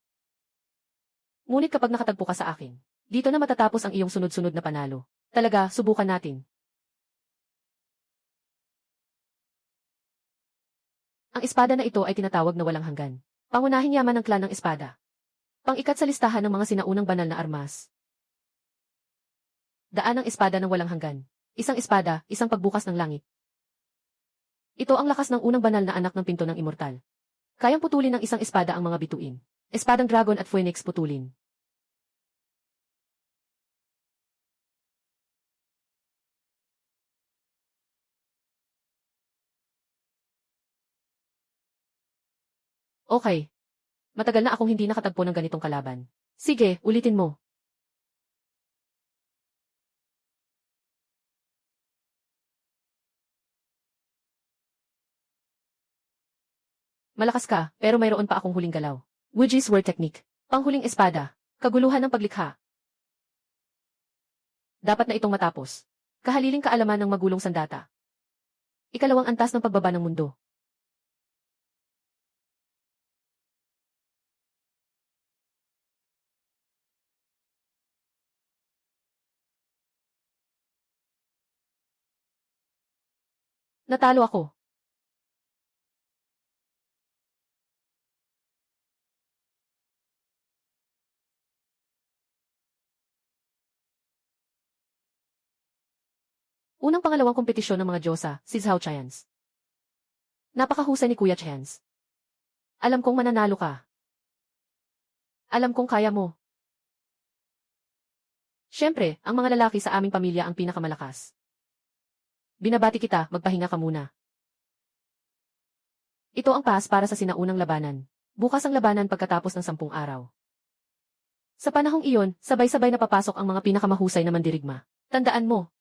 Ngunit kapag nakatagpo ka sa akin, dito na matatapos ang iyong sunod-sunod na panalo. Talaga, subukan natin. Ang espada na ito ay tinatawag na walang hanggan. Pangunahing yaman ng klan ng espada. Pang-ikat sa listahan ng mga sinaunang banal na armas. Daan ng espada ng walang hanggan. Isang espada, isang pagbukas ng langit. Ito ang lakas ng unang banal na anak ng pinto ng immortal. Kayang putulin ng isang espada ang mga bituin. Espadang dragon at phoenix putulin. Okay. Matagal na akong hindi nakatagpo ng ganitong kalaban. Sige, ulitin mo. Malakas ka, pero mayroon pa akong huling galaw. Wuji's War Technique. Panghuling espada. Kaguluhan ng paglikha. Dapat na itong matapos. Kahaliling kaalaman ng magulong sandata. Ikalawang antas ng pagbaba ng mundo. Natalo ako. Unang pangalawang kompetisyon ng mga Diyosa, si Zhao Chance. Napakahusay ni Kuya Chance. Alam kong mananalo ka. Alam kong kaya mo. Siyempre, ang mga lalaki sa aming pamilya ang pinakamalakas. Binabati kita, magpahinga ka muna. Ito ang pass para sa sinaunang labanan. Bukas ang labanan pagkatapos ng 10 araw. Sa panahong iyon, sabay-sabay na papasok ang mga pinakamahusay na mandirigma. Tandaan mo,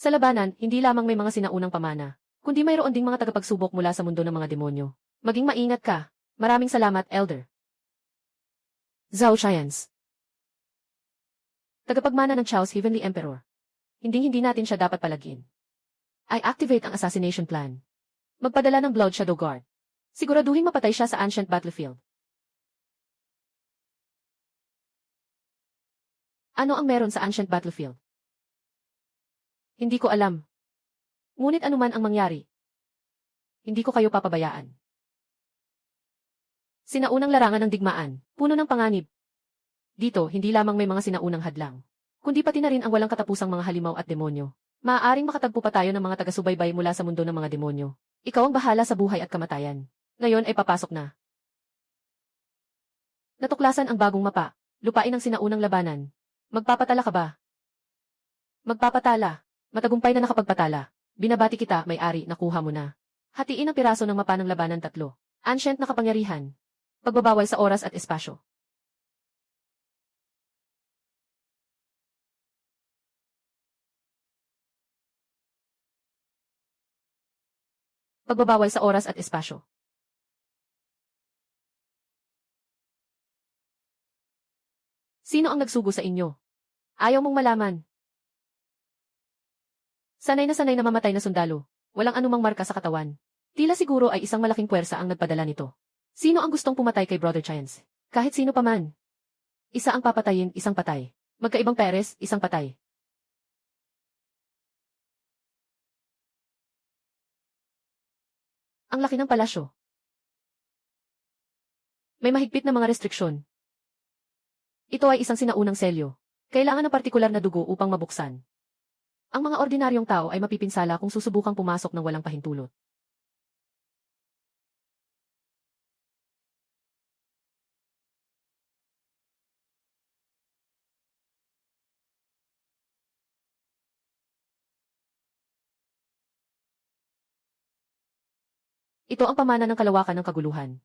sa labanan, hindi lamang may mga sinaunang pamana, kundi mayroon ding mga tagapagsubok mula sa mundo ng mga demonyo. Maging maingat ka. Maraming salamat, Elder. Zhao Chance. Tagapagmana ng Chao's Heavenly Emperor. Hindi natin siya dapat palagin. I activate ang assassination plan. Magpadala ng Blood Shadow Guard. Siguraduhin mapatay siya sa ancient battlefield. Ano ang meron sa ancient battlefield? Hindi ko alam. Ngunit anuman ang mangyari, hindi ko kayo papabayaan. Sinaunang larangan ng digmaan, puno ng panganib. Dito, hindi lamang may mga sinaunang hadlang, kundi pati na rin ang walang katapusang mga halimaw at demonyo. Maaaring makatagpo pa tayo ng mga taga-subaybay mula sa mundo ng mga demonyo. Ikaw ang bahala sa buhay at kamatayan. Ngayon ay papasok na. Natuklasan ang bagong mapa, lupain ang sinaunang labanan. Magpapatala ka ba? Magpapatala. Matagumpay na nakapagpatala. Binabati kita, may-ari, nakuha mo na. Hatiin ang piraso ng mapa ng labanan 3. Ancient na kapangyarihan. Pagbabawal sa oras at espasyo. Pagbabawal sa oras at espasyo. Sino ang nagsugo sa inyo? Ayaw mong malaman. Sanay na mamatay na sundalo. Walang anumang marka sa katawan. Tila siguro ay isang malaking puwersa ang nagpadala nito. Sino ang gustong pumatay kay Brother Chance? Kahit sino pa man. Isa ang papatayin, isang patay. Magkaibang peres, isang patay. Ang laki ng palasyo. May mahigpit na mga restriksyon. Ito ay isang sinaunang selyo. Kailangan ng partikular na dugo upang mabuksan. Ang mga ordinaryong tao ay mapipinsala kung susubukang pumasok ng walang pahintulot. Ito ang pamana ng kalawakan ng kaguluhan.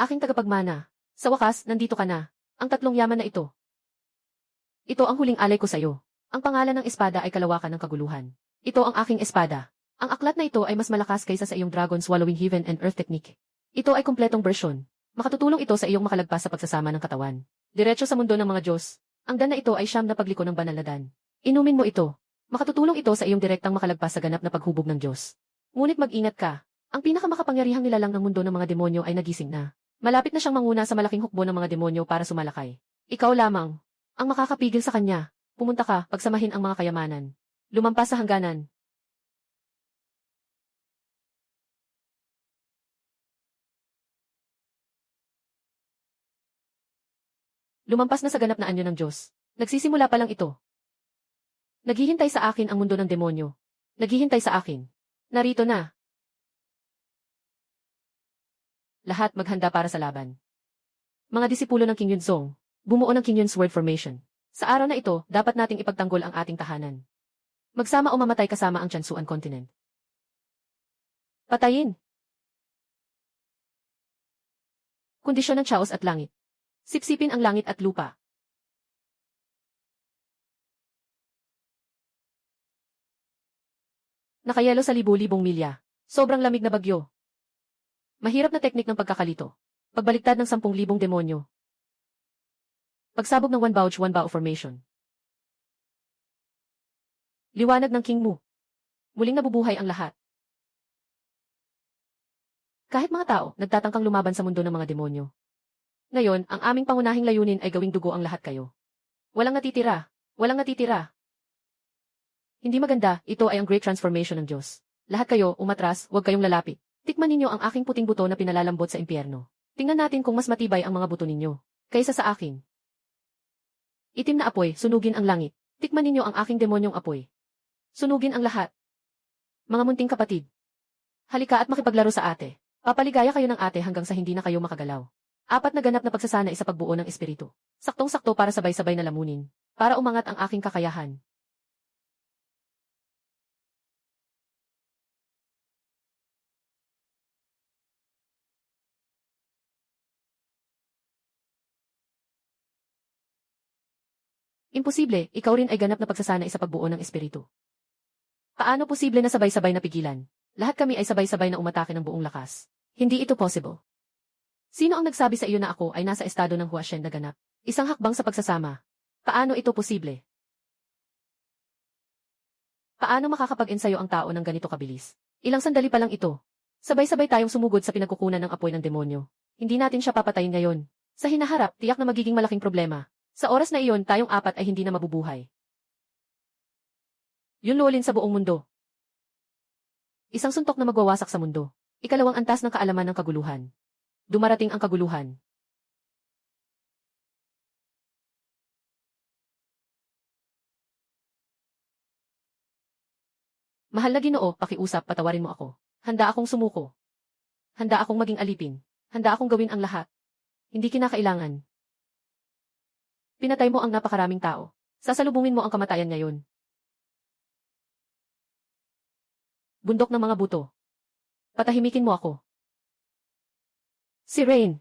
Aking tagapagmana. Sa wakas, nandito ka na. Ang 3 yaman na ito. Ito ang huling alay ko sa iyo. Ang pangalan ng espada ay kalawakan ng kaguluhan. Ito ang aking espada. Ang aklat na ito ay mas malakas kaysa sa iyong Dragon Swallowing Heaven and Earth technique. Ito ay kumpletong bersyon. Makatutulong ito sa iyong makalagpas sa pagsasama ng katawan. Diretso sa mundo ng mga Diyos. Ang dan na ito ay siyam na pagliko ng banal na dan. Inumin mo ito. Makatutulong ito sa iyong direktang makalagpas sa ganap na paghubog ng Diyos. Ngunit mag-ingat ka. Ang pinakamakapangyarihang nilalang ng mundo ng mga demonyo ay nagising na. Malapit na siyang manguna sa malaking hukbo ng mga demonyo para sumalakay. Ikaw lamang ang makakapigil sa kanya. Pumunta ka, pagsamahin ang mga kayamanan. Lumampas sa hangganan. Lumampas na sa ganap na anyo ng Diyos. Nagsisimula pa lang ito. Naghihintay sa akin ang mundo ng demonyo. Naghihintay sa akin. Narito na. Lahat maghanda para sa laban. Mga disipulo ng King Yunzong, bumuo ng King Yun's Word Formation. Sa araw na ito, dapat nating ipagtanggol ang ating tahanan. Magsama o mamatay kasama ang Tiansuan Continent. Patayin. Kondisyon ng Chaos at langit. Sipsipin ang langit at lupa. Nakayelo sa libu-libong milya. Sobrang lamig na bagyo. Mahirap na teknik ng pagkakalito. Pagbaliktad ng 10,000 demonyo. Pagsabog ng one bao formation. Liwanag ng King Mu. Muling nabubuhay ang lahat. Kahit mga tao, nagtatangkang lumaban sa mundo ng mga demonyo. Ngayon, ang aming pangunahing layunin ay gawing dugo ang lahat kayo. Walang natitira. Walang natitira. Hindi maganda, ito ay ang Great Transformation ng Diyos. Lahat kayo, umatras, huwag kayong lalapit. Tikman ninyo ang aking puting buto na pinalalambot sa impyerno. Tingnan natin kung mas matibay ang mga buto ninyo kaysa sa akin. Itim na apoy, sunugin ang langit. Tikman ninyo ang aking demonyong apoy. Sunugin ang lahat. Mga munting kapatid. Halika at makipaglaro sa ate. Papaligaya kayo ng ate hanggang sa hindi na kayo makagalaw. 4 na ganap na pagsasanay sa pagbuo ng espiritu. Saktong-sakto para sabay-sabay na lamunin. Para umangat ang aking kakayahan. Imposible, ikaw rin ay ganap na pagsasanay sa pagbuo ng espiritu. Paano posible na sabay-sabay na pigilan? Lahat kami ay sabay-sabay na umatake ng buong lakas. Hindi ito possible. Sino ang nagsabi sa iyo na ako ay nasa estado ng Huashen na ganap? Isang hakbang sa pagsasama. Paano ito posible? Paano makakapag-ensayo ang tao ng ganito kabilis? Ilang sandali pa lang ito. Sabay-sabay tayong sumugod sa pinagkukunan ng apoy ng demonyo. Hindi natin siya papatayin ngayon. Sa hinaharap, tiyak na magiging malaking problema. Sa oras na iyon, tayong 4 ay hindi na mabubuhay. Yun luwalin sa buong mundo. Isang suntok na magwawasak sa mundo. Ikalawang antas ng kaalaman ng kaguluhan. Dumarating ang kaguluhan. Mahal na Ginoo, pakiusap, patawarin mo ako. Handa akong sumuko. Handa akong maging alipin. Handa akong gawin ang lahat. Hindi kinakailangan. Pinatay mo ang napakaraming tao. Sasalubungin mo ang kamatayan ngayon. Bundok ng mga buto. Patahimikin mo ako. Si Rain.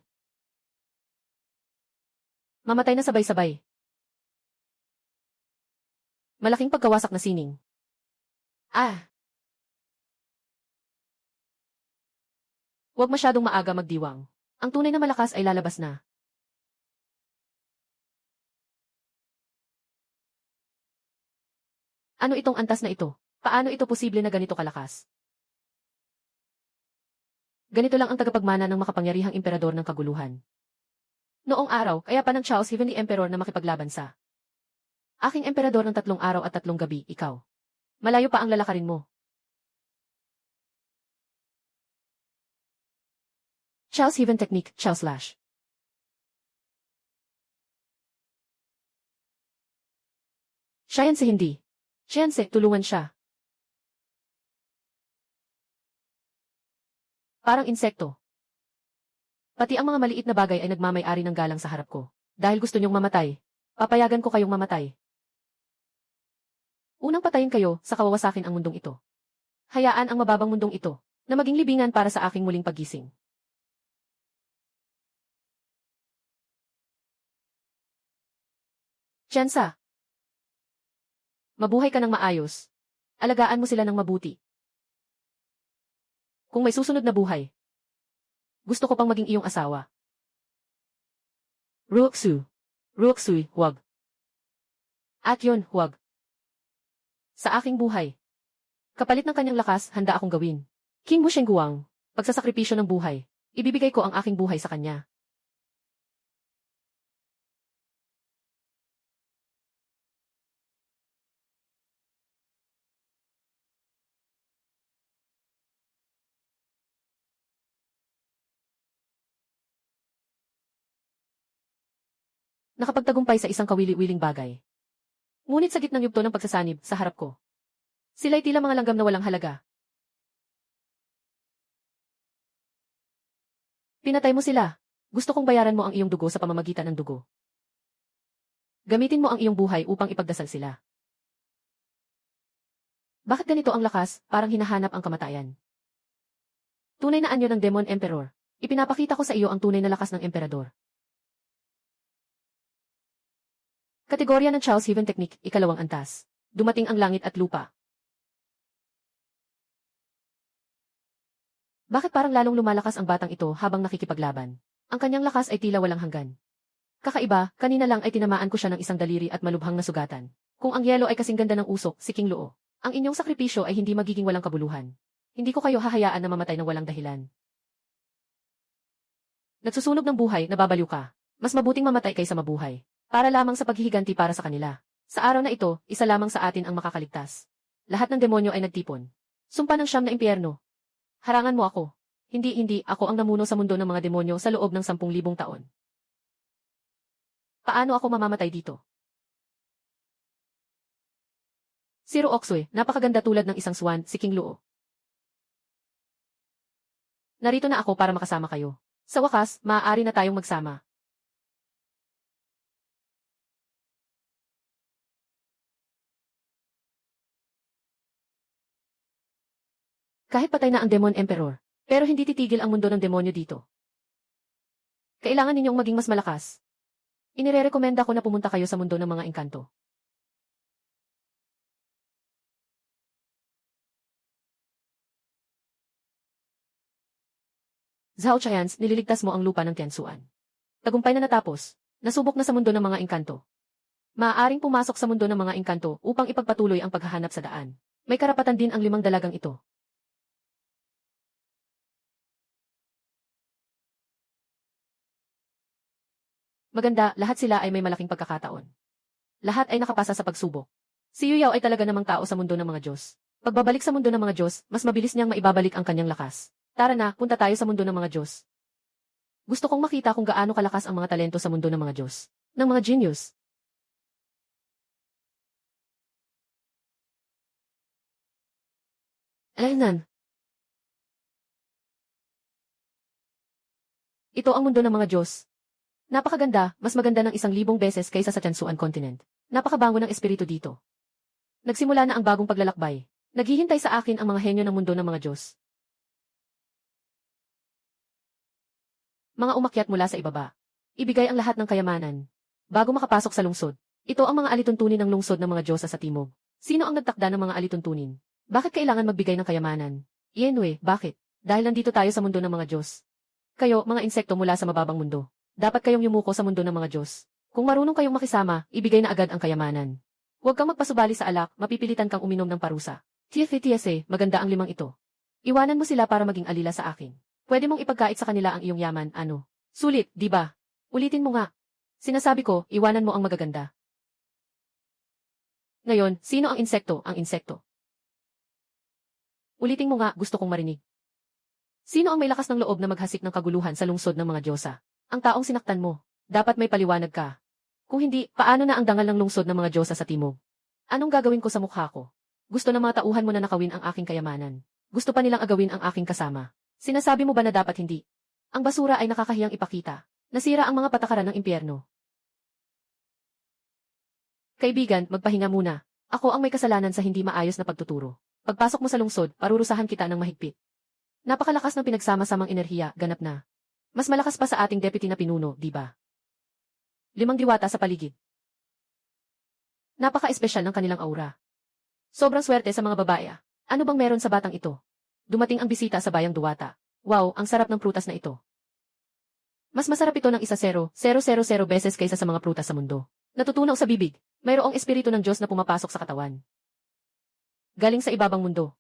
Mamatay na sabay-sabay. Malaking pagkawasak na sining. Huwag masyadong maaga magdiwang. Ang tunay na malakas ay lalabas na. Ano itong antas na ito? Paano ito posible na ganito kalakas? Ganito lang ang tagapagmana ng makapangyarihang emperador ng kaguluhan. Noong araw, kaya pa ng Charles Heavenly Emperor na makipaglaban sa aking emperador ng 3 araw at 3 gabi, ikaw. Malayo pa ang lalakarin mo. Charles Heaven Technique, Charles Lash. Siyanse hindi. Siyanse, tulungan siya. Parang insekto. Pati ang mga maliit na bagay ay nagmamay-ari ng galang sa harap ko. Dahil gusto niyong mamatay, papayagan ko kayong mamatay. Unang patayin kayo sa kawawasakin ang mundong ito. Hayaan ang mababang mundong ito na maging libingan para sa aking muling paggising. Tiyansa. Mabuhay ka ng maayos. Alagaan mo sila ng mabuti. Kung may susunod na buhay, gusto ko pang maging iyong asawa. Ruoksu. Ruoksui, huwag. At yun, huwag. Sa aking buhay. Kapalit ng kanyang lakas, handa akong gawin. King Mushengguang, pagsasakripisyo ng buhay. Ibibigay ko ang aking buhay sa kanya. Nakapagtagumpay sa isang kawili-wiling bagay. Ngunit sa gitnang yugto ng pagsasanib sa harap ko. Sila'y tila mga langgam na walang halaga. Pinatay mo sila. Gusto kong bayaran mo ang iyong dugo sa pamamagitan ng dugo. Gamitin mo ang iyong buhay upang ipagdasal sila. Bakit ganito ang lakas, parang hinahanap ang kamatayan? Tunay na anyo ng Demon Emperor. Ipinapakita ko sa iyo ang tunay na lakas ng emperador. Kategorya ng Charles Heaven Technique, ikalawang antas. Dumating ang langit at lupa. Bakit parang lalong lumalakas ang batang ito habang nakikipaglaban? Ang kanyang lakas ay tila walang hanggan. Kakaiba, kanina lang ay tinamaan ko siya ng isang daliri at malubhang na sugatan. Kung ang yelo ay kasing ganda ng usok, si King Luo, ang inyong sakripisyo ay hindi magiging walang kabuluhan. Hindi ko kayo hahayaan na mamatay ng walang dahilan. Nagsusunog ng buhay, nababaliw ka. Mas mabuting mamatay kaysa mabuhay. Para lamang sa paghihiganti para sa kanila. Sa araw na ito, isa lamang sa atin ang makakaligtas. Lahat ng demonyo ay nagtipon. Sumpa ng 9 na impyerno. Harangan mo ako. Hindi, ako ang namuno sa mundo ng mga demonyo sa loob ng 10,000 taon. Paano ako mamamatay dito? Si Rooksue, napakaganda tulad ng isang swan, si King Luo. Narito na ako para makasama kayo. Sa wakas, maaari na tayong magsama. Kahit patay na ang Demon Emperor, pero hindi titigil ang mundo ng demonyo dito. Kailangan ninyong maging mas malakas. Inirerekomenda ko na pumunta kayo sa mundo ng mga engkanto. Zhao Chayans, nililigtas mo ang lupa ng Tiansuan. Tagumpay na natapos. Nasubok na sa mundo ng mga engkanto. Maaaring pumasok sa mundo ng mga engkanto upang ipagpatuloy ang paghahanap sa daan. May karapatan din ang 5 dalagang ito. Maganda, lahat sila ay may malaking pagkakataon. Lahat ay nakapasa sa pagsubok. Si Yu Yao ay talaga namang tao sa mundo ng mga Diyos. Pagbabalik sa mundo ng mga Diyos, mas mabilis niyang maibabalik ang kanyang lakas. Tara na, punta tayo sa mundo ng mga Diyos. Gusto kong makita kung gaano kalakas ang mga talento sa mundo ng mga Diyos. Ng mga genius. Alaynan. Ito ang mundo ng mga Diyos. Napakaganda, mas maganda ng 1,000 beses kaysa sa Tiansuan Continent. Napakabango ng espiritu dito. Nagsimula na ang bagong paglalakbay. Naghihintay sa akin ang mga henyo ng mundo ng mga Diyos. Mga umakyat mula sa ibaba. Ibigay ang lahat ng kayamanan. Bago makapasok sa lungsod. Ito ang mga alituntunin ng lungsod ng mga Diyosa sa timog. Sino ang nagtakda ng mga alituntunin? Bakit kailangan magbigay ng kayamanan? Yenwe, bakit? Dahil nandito tayo sa mundo ng mga Diyos. Kayo, mga insekto mula sa mababang mundo. Dapat kayong yumuko sa mundo ng mga Diyos. Kung marunong kayong makisama, ibigay na agad ang kayamanan. Huwag kang magpasubali sa alak, mapipilitan kang uminom ng parusa. TFTSA, maganda ang 5 ito. Iwanan mo sila para maging alila sa akin. Pwede mong ipagkait sa kanila ang iyong yaman, ano? Sulit, di ba? Ulitin mo nga. Sinasabi ko, iwanan mo ang magaganda. Ngayon, sino ang insekto? Ang insekto. Ulitin mo nga, gusto kong marinig. Sino ang may lakas ng loob na maghasik ng kaguluhan sa lungsod ng mga Diyosa? Ang taong sinaktan mo. Dapat may paliwanag ka. Kung hindi, paano na ang dangal ng lungsod ng mga Diyosa sa timog? Anong gagawin ko sa mukha ko? Gusto ng mga tauhan mo na nakawin ang aking kayamanan. Gusto pa nilang agawin ang aking kasama. Sinasabi mo ba na dapat hindi? Ang basura ay nakakahiyang ipakita. Nasira ang mga patakaran ng impyerno. Kaibigan, magpahinga muna. Ako ang may kasalanan sa hindi maayos na pagtuturo. Pagpasok mo sa lungsod, parurusahan kita ng mahigpit. Napakalakas ng pinagsama-samang enerhiya, ganap na. Mas malakas pa sa ating deputy na pinuno, di ba? 5 diwata sa paligid. Napaka-espesyal ng kanilang aura. Sobrang swerte sa mga babae. Ano bang meron sa batang ito? Dumating ang bisita sa bayang Duwata. Wow, ang sarap ng prutas na ito. Mas masarap ito ng 1,000,000 beses kaysa sa mga prutas sa mundo. Natutunaw sa bibig. Mayroong espiritu ng Diyos na pumapasok sa katawan. Galing sa ibabang mundo.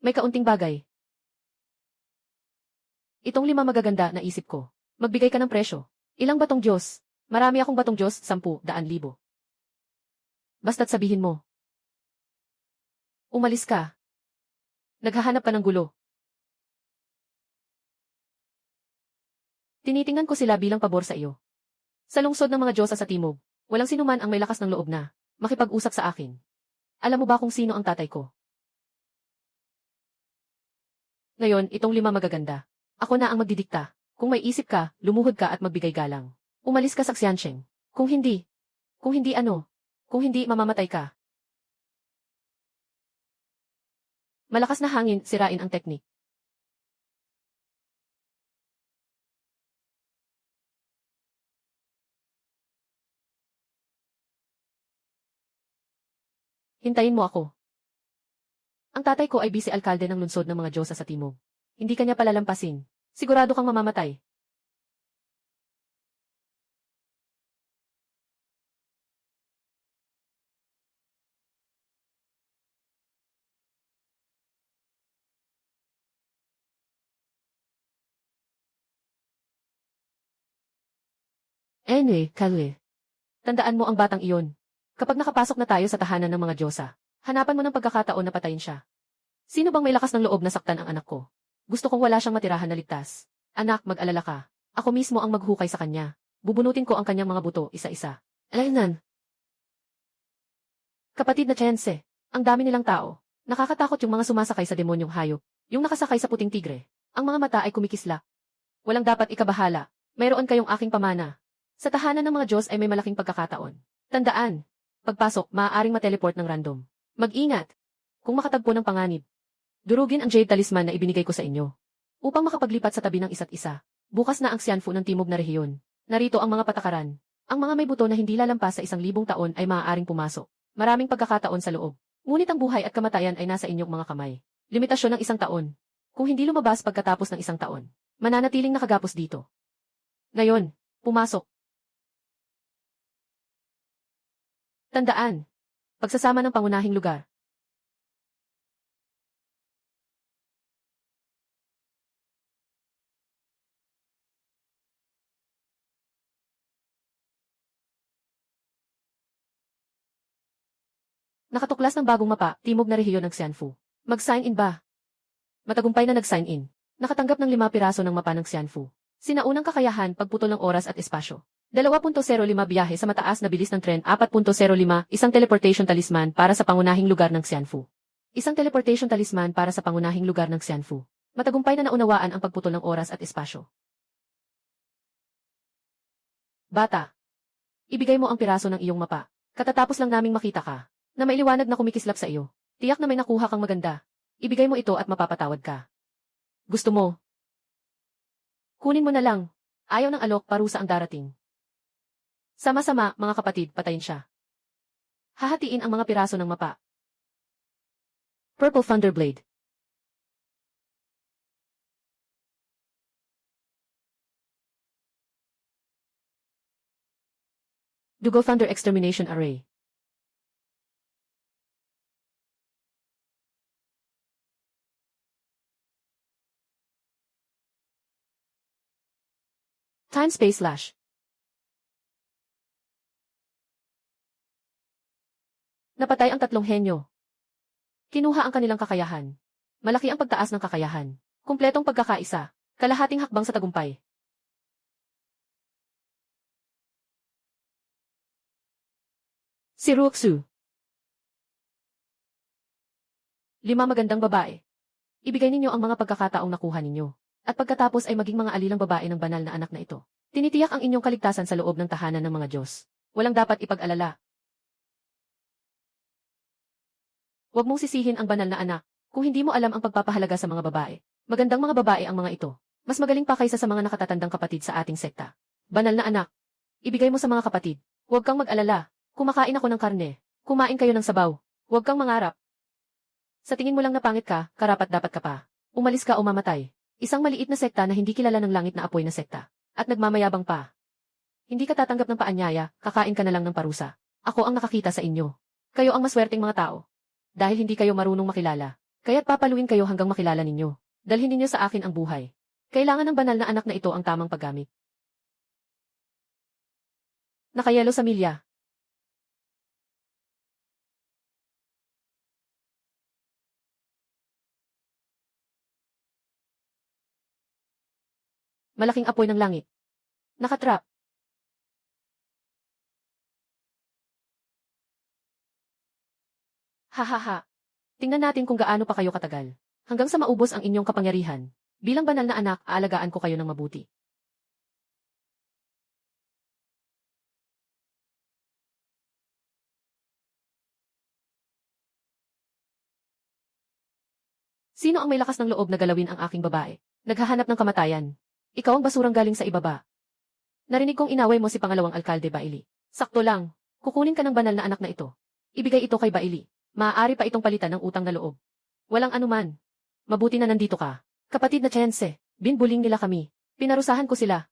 May kaunting bagay. Itong 5 magaganda na isip ko. Magbigay ka ng presyo. Ilang batong Diyos? Marami akong batong Diyos, 10,000. Basta't sabihin mo. Umalis ka. Naghahanap ka ng gulo. Tinitingnan ko sila bilang pabor sa iyo. Sa lungsod ng mga Diyosa sa timog, walang sinuman ang may lakas ng loob na makipag-usap sa akin. Alam mo ba kung sino ang tatay ko? Ngayon, itong 5 magaganda. Ako na ang magdidikta. Kung may isip ka, lumuhod ka at magbigay galang. Umalis ka sa Xiansheng. Kung hindi ano? Kung hindi, mamamatay ka. Malakas na hangin, sirain ang teknik. Hintayin mo ako. Ang tatay ko ay vice-alkalde ng lungsod ng mga Diyosa sa timog. Hindi kanya palalampasin. Sigurado kang mamamatay. Kalwe. Tandaan mo ang batang iyon. Kapag nakapasok na tayo sa tahanan ng mga Diyosa, hanapan mo ng pagkakataon na patayin siya. Sino bang may lakas ng loob na saktan ang anak ko? Gusto kong wala siyang matirahan na ligtas. Anak, mag-alala ka. Ako mismo ang maghukay sa kanya. Bubunutin ko ang kanyang mga buto, isa-isa. Alainan. Kapatid na Chense, ang dami nilang tao. Nakakatakot yung mga sumasakay sa demonyong hayop. Yung nakasakay sa puting tigre. Ang mga mata ay kumikislap. Walang dapat ikabahala. Mayroon kayong aking pamana. Sa tahanan ng mga Diyos ay may malaking pagkakataon. Tandaan, pagpasok, maaaring mateleport ng random. Mag-ingat. Kung makatagpo ng panganib, durugin ang Jade Talisman na ibinigay ko sa inyo. Upang makapaglipat sa tabi ng isa't isa. Bukas na ang Xianfu ng timog na rehiyon. Narito ang mga patakaran. Ang mga may buto na hindi lalampas sa 1,000 taon ay maaaring pumasok. Maraming pagkakataon sa loob. Ngunit ang buhay at kamatayan ay nasa inyong mga kamay. Limitasyon ng 1 taon. Kung hindi lumabas pagkatapos ng 1 taon, mananatiling nakagapos dito. Ngayon, pumasok. Tandaan. Pagsasama ng pangunahing lugar. Nakatuklas ng bagong mapa, timog na rehiyon ng Xianfu. Mag-sign in ba? Matagumpay na nag-sign in. Nakatanggap ng 5 piraso ng mapa ng Xianfu. Sinaunang kakayahan, pagputol ng oras at espasyo. 2.05 biyahe sa mataas na bilis ng tren. 4.05 isang teleportation talisman para sa pangunahing lugar ng Xianfu. Isang teleportation talisman para sa pangunahing lugar ng Xianfu. Matagumpay na naunawaan ang pagputol ng oras at espasyo. Bata, ibigay mo ang piraso ng iyong mapa. Katatapos lang naming makita ka, na may liwanag na kumikislap sa iyo. Tiyak na may nakuha kang maganda. Ibigay mo ito at mapapatawad ka. Gusto mo? Kunin mo na lang. Ayaw ng alok, parusa ang darating. Sama-sama, mga kapatid, patayin siya. Hahatiin ang mga piraso ng mapa. Purple Thunderblade. Dugo Thunder Extermination Array. Time-Space Slash. Napatay ang 3 henyo. Kinuha ang kanilang kakayahan. Malaki ang pagtaas ng kakayahan. Kumpletong pagkakaisa. Kalahating hakbang sa tagumpay. Si Ruxu. 5 magandang babae. Ibigay ninyo ang mga pagkakataong nakuha ninyo. At pagkatapos ay maging mga alilang babae ng banal na anak na ito. Tinitiyak ang inyong kaligtasan sa loob ng tahanan ng mga Diyos. Walang dapat ipag-alala. Huwag mong sisihin ang banal na anak, kung hindi mo alam ang pagpapahalaga sa mga babae. Magandang mga babae ang mga ito. Mas magaling pa kaysa sa mga nakatatandang kapatid sa ating sekta. Banal na anak. Ibigay mo sa mga kapatid. Huwag kang mag-alala. Kumakain ako ng karne. Kumain kayo ng sabaw. Huwag kang mangarap. Sa tingin mo lang na pangit ka, karapat-dapat ka pa. Umalis ka o mamatay. Isang maliit na sekta na hindi kilala ng langit na apoy na sekta. At nagmamayabang pa. Hindi ka tatanggap ng paanyaya, kakain ka na lang ng parusa. Ako ang nakakita sa inyo. Kayo ang maswerteng mga tao. Dahil hindi kayo marunong makilala. Kaya't papaluin kayo hanggang makilala ninyo. Dalhin ninyo sa akin ang buhay. Kailangan ng banal na anak na ito ang tamang paggamit. Nakayelo sa milya. Malaking apoy ng langit. Nakatrap. Hahaha. Tingnan natin kung gaano pa kayo katagal. Hanggang sa maubos ang inyong kapangyarihan. Bilang banal na anak, aalagaan ko kayo ng mabuti. Sino ang may lakas ng loob na galawin ang aking babae? Naghahanap ng kamatayan. Ikaw ang basurang galing sa ibaba. Narinig kong inaway mo si pangalawang alkalde Baili. Sakto lang. Kukunin ka ng banal na anak na ito. Ibigay ito kay Baili. Maaari pa itong palitan ng utang na loob. Walang anuman. Mabuti na nandito ka. Kapatid na Chense, binbuling nila kami. Pinarusahan ko sila.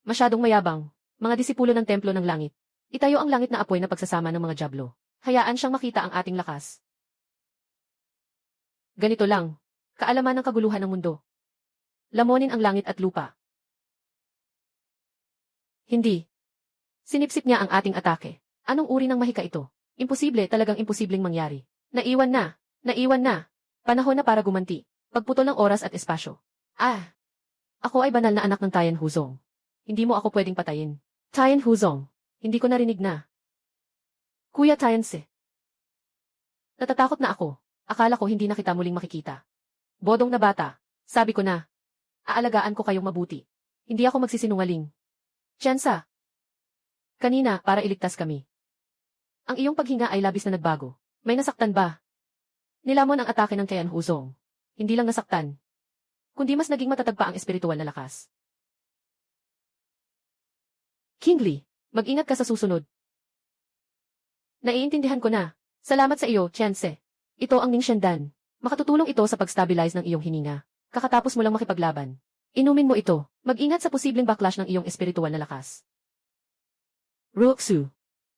Masyadong mayabang. Mga disipulo ng templo ng langit. Itayo ang langit na apoy na pagsasama ng mga diablo. Hayaan siyang makita ang ating lakas. Ganito lang. Kaalaman ng kaguluhan ng mundo. Lamunin ang langit at lupa. Hindi. Sinipsip niya ang ating atake. Anong uri ng mahika ito? Imposible, talagang imposibleng mangyari. Naiwan na. Naiwan na. Panahon na para gumanti. Pagputol ng oras at espasyo. Ah, ako ay banal na anak ng Tian Huzong. Hindi mo ako pwedeng patayin. Tian Huzong, hindi ko narinig na. Kuya Tianse. Natatakot na ako. Akala ko hindi na kita muling makikita. Bodong na bata, sabi ko na. Aalagaan ko kayong mabuti. Hindi ako magsisinungaling. Tiansa. Kanina, para iligtas kami. Ang iyong paghinga ay labis na nagbago. May nasaktan ba? Nilamon ang atake ng Tian Huzong. Hindi lang nasaktan, kundi mas naging matatag pa ang espiritual na lakas. Kingly, mag-ingat ka sa susunod. Naiintindihan ko na. Salamat sa iyo, Tianse. Ito ang Ningxiandan. Makatutulong ito sa pag-stabilize ng iyong hininga. Kakatapos mo lang makipaglaban. Inumin mo ito. Mag-ingat sa posibleng backlash ng iyong espiritual na lakas. Ruoxu,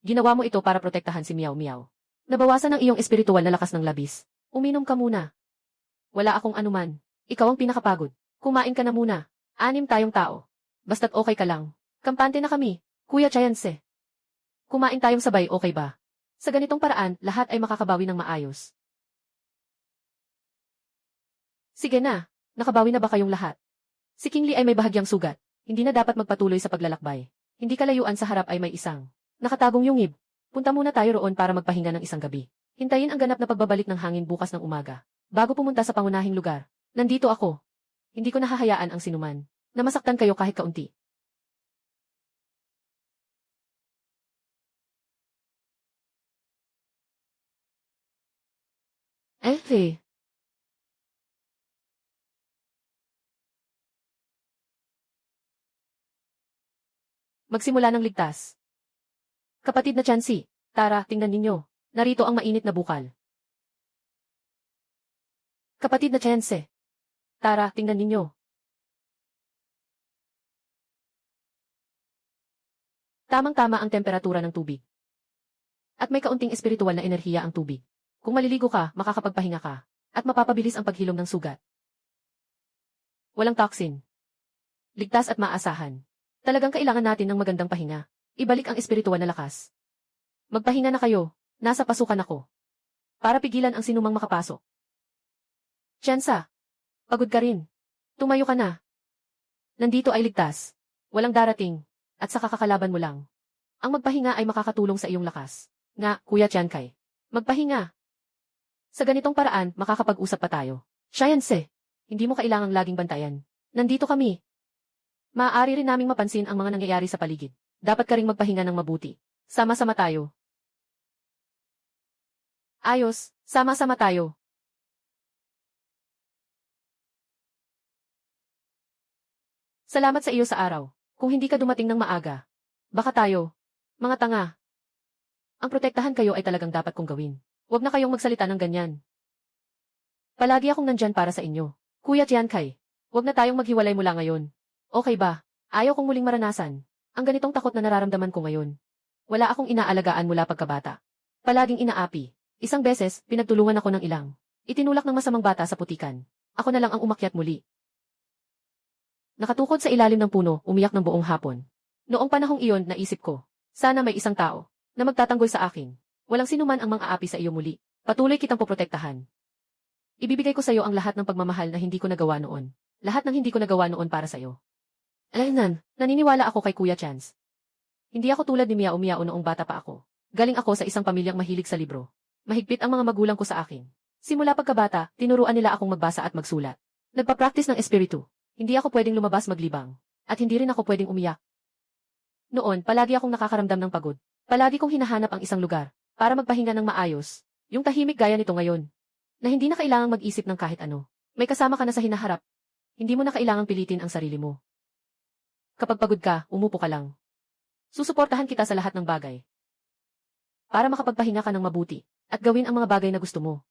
ginawa mo ito para protektahan si Miao Miao. Nabawasan ang iyong espiritual na lakas ng labis. Uminom ka muna. Wala akong anuman. Ikaw ang pinakapagod. Kumain ka na muna. 6 tayong tao. Basta't okay ka lang. Kampante na kami, Kuya Tianse. Kumain tayong sabay, okay ba? Sa ganitong paraan, lahat ay makakabawi ng maayos. Sige na, nakabawi na ba kayong lahat? Si King Li ay may bahagyang sugat. Hindi na dapat magpatuloy sa paglalakbay. Hindi kalayuan sa harap ay may isang nakatagong yungib. Punta muna tayo roon para magpahinga ng isang gabi. Hintayin ang ganap na pagbabalik ng hangin bukas ng umaga. Bago pumunta sa pangunahing lugar. Nandito ako. Hindi ko nahahayaan ang sinuman na masaktan kayo kahit kaunti. Eh. Magsimula ng ligtas. Kapatid na Chansi, tara, tingnan ninyo. Narito ang mainit na bukal. Kapatid na Chanse, tara, tingnan ninyo. Tamang-tama ang temperatura ng tubig. At may kaunting espiritual na enerhiya ang tubig. Kung maliligo ka, makakapagpahinga ka. At mapapabilis ang paghilom ng sugat. Walang toxin. Ligtas at maasahan. Talagang kailangan natin ng magandang pahinga. Ibalik ang espiritual na lakas. Magpahinga na kayo. Nasa pasukan ako. Para pigilan ang sinumang makapasok. Tiansa, pagod ka rin. Tumayo ka na. Nandito ay ligtas. Walang darating. At sa kakakalaban mo lang. Ang magpahinga ay makakatulong sa iyong lakas. Nga, Kuya Tiankay. Magpahinga. Sa ganitong paraan, makakapag-usap pa tayo. Tianse, hindi mo kailangang laging bantayan. Nandito kami. Maaari rin naming mapansin ang mga nangyayari sa paligid. Dapat ka ring magpahinga ng mabuti. Sama-sama tayo. Ayos, sama-sama tayo. Salamat sa iyo sa araw. Kung hindi ka dumating ng maaga. Baka tayo. Mga tanga. Ang protektahan kayo ay talagang dapat kong gawin. Huwag na kayong magsalita ng ganyan. Palagi akong nandyan para sa inyo. Kuya Tiankay. Huwag na tayong maghiwalay mula ngayon. Okay ba? Ayaw kong muling maranasan. Ang ganitong takot na nararamdaman ko ngayon. Wala akong inaalagaan mula pagkabata. Palaging inaapi. Isang beses, pinagtulungan ako ng ilang. Itinulak ng masamang bata sa putikan. Ako na lang ang umakyat muli. Nakatukod sa ilalim ng puno, umiyak ng buong hapon. Noong panahong iyon, naisip ko, sana may isang tao na magtatanggol sa akin. Walang sinuman ang mang-aapi sa iyo muli. Patuloy kitang poprotektahan. Ibibigay ko sa iyo ang lahat ng pagmamahal na hindi ko nagawa noon. Lahat ng hindi ko nagawa noon para sa iyo. Naniniwala ako kay Kuya Chance. Hindi ako tulad ni Miao Miao noong bata pa ako. Galing ako sa isang pamilyang mahilig sa libro. Mahigpit ang mga magulang ko sa akin. Simula pagkabata, tinuruan nila akong magbasa at magsulat. Nagpa-practice ng espiritu. Hindi ako pwedeng lumabas maglibang. At hindi rin ako pwedeng umiyak. Noon, palagi akong nakakaramdam ng pagod. Palagi kong hinahanap ang isang lugar para magpahinga ng maayos. Yung tahimik gaya nito ngayon. Na hindi na kailangang mag-isip ng kahit ano. May kasama ka na sa hinaharap. Hindi mo na kailangang pilitin ang sarili mo. Kapag pagod ka, umupo ka lang. Susuportahan kita sa lahat ng bagay. Para makapagpahinga ka ng mabuti at gawin ang mga bagay na gusto mo.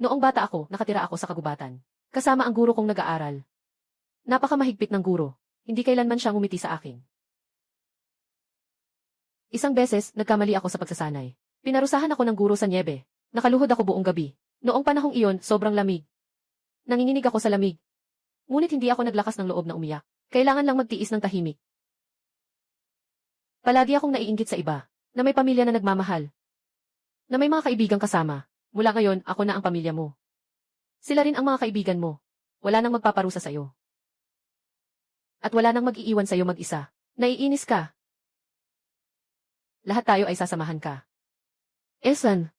Noong bata ako, nakatira ako sa kagubatan. Kasama ang guro kong nag-aaral. Napakamahigpit ng guro. Hindi kailanman siya ngumiti sa akin. Isang beses, nagkamali ako sa pagsasanay. Pinarusahan ako ng guro sa niebe. Nakaluhod ako buong gabi. Noong panahong iyon, sobrang lamig. Nanginginig ako sa lamig. Ngunit hindi ako naglakas ng loob na umiyak. Kailangan lang magtiis ng tahimik. Palagi akong naiinggit sa iba, na may pamilya na nagmamahal. Na may mga kaibigang kasama. Mula ngayon, ako na ang pamilya mo. Sila rin ang mga kaibigan mo. Wala nang magpaparusa sa'yo. At wala nang mag-iiwan sa'yo mag-isa. Naiinis ka. Lahat tayo ay sasamahan ka. Esan.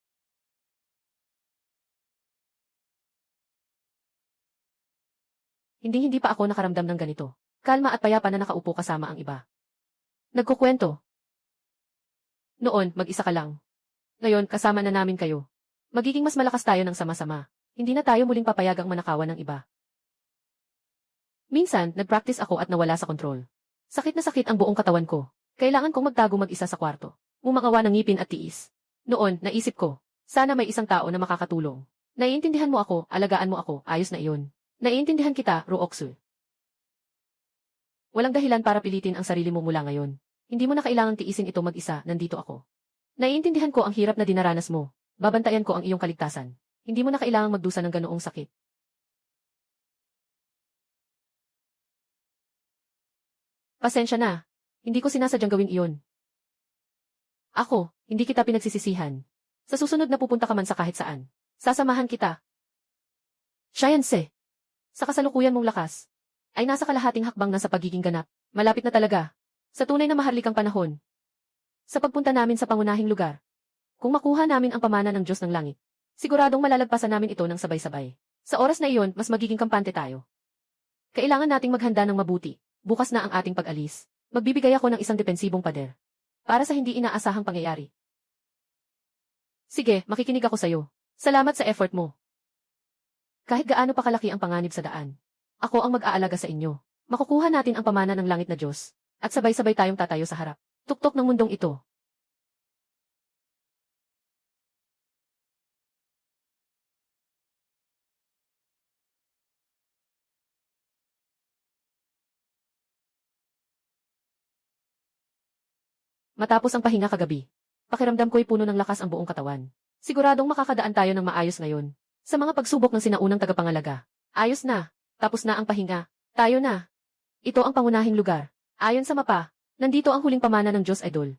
Hindi pa ako nakaramdam ng ganito. Kalma at payapa na nakaupo kasama ang iba. Nagkukwento. Noon, mag-isa ka lang. Ngayon, kasama na namin kayo. Magiging mas malakas tayo ng sama-sama. Hindi na tayo muling papayagang manakawan ng iba. Minsan, nag-practice ako at nawala sa kontrol. Sakit na sakit ang buong katawan ko. Kailangan kong magtago mag-isa sa kwarto. Umangawa ng ngipin at tiis. Noon, naisip ko, sana may isang tao na makakatulong. Naiintindihan mo ako, alagaan mo ako, ayos na iyon. Naiintindihan kita, Ruoksu. Walang dahilan para pilitin ang sarili mo mula ngayon. Hindi mo na kailangang tiisin ito mag-isa, nandito ako. Naiintindihan ko ang hirap na dinaranas mo. Babantayan ko ang iyong kaligtasan. Hindi mo na kailangang magdusa ng ganoong sakit. Pasensya na. Hindi ko sinasadyang gawin iyon. Ako, hindi kita pinagsisisihan. Sa susunod na pupunta ka man sa kahit saan. Sasamahan kita. Shayanse. Sa kasalukuyan mong lakas, ay nasa kalahating hakbang na sa pagiging ganap. Malapit na talaga. Sa tunay na maharlikang panahon. Sa pagpunta namin sa pangunahing lugar. Kung makuha namin ang pamana ng Diyos ng Langit, siguradong malalagpasan namin ito ng sabay-sabay. Sa oras na iyon, mas magiging kampante tayo. Kailangan nating maghanda ng mabuti. Bukas na ang ating pag-alis. Magbibigay ako ng isang depensibong pader. Para sa hindi inaasahang pangyayari. Sige, makikinig ako sa'yo. Salamat sa effort mo. Kahit gaano pa kalaki ang panganib sa daan, ako ang mag-aalaga sa inyo. Makukuha natin ang pamana ng langit na Diyos. At sabay-sabay tayong tatayo sa harap. Tuktok ng mundong ito. Matapos ang pahinga kagabi, pakiramdam ko'y puno ng lakas ang buong katawan. Siguradong makakadaan tayo ng maayos ngayon. Sa mga pagsubok ng sinaunang tagapangalaga. Ayos na. Tapos na ang pahinga. Tayo na. Ito ang pangunahing lugar. Ayon sa mapa, nandito ang huling pamana ng Diyos Idol.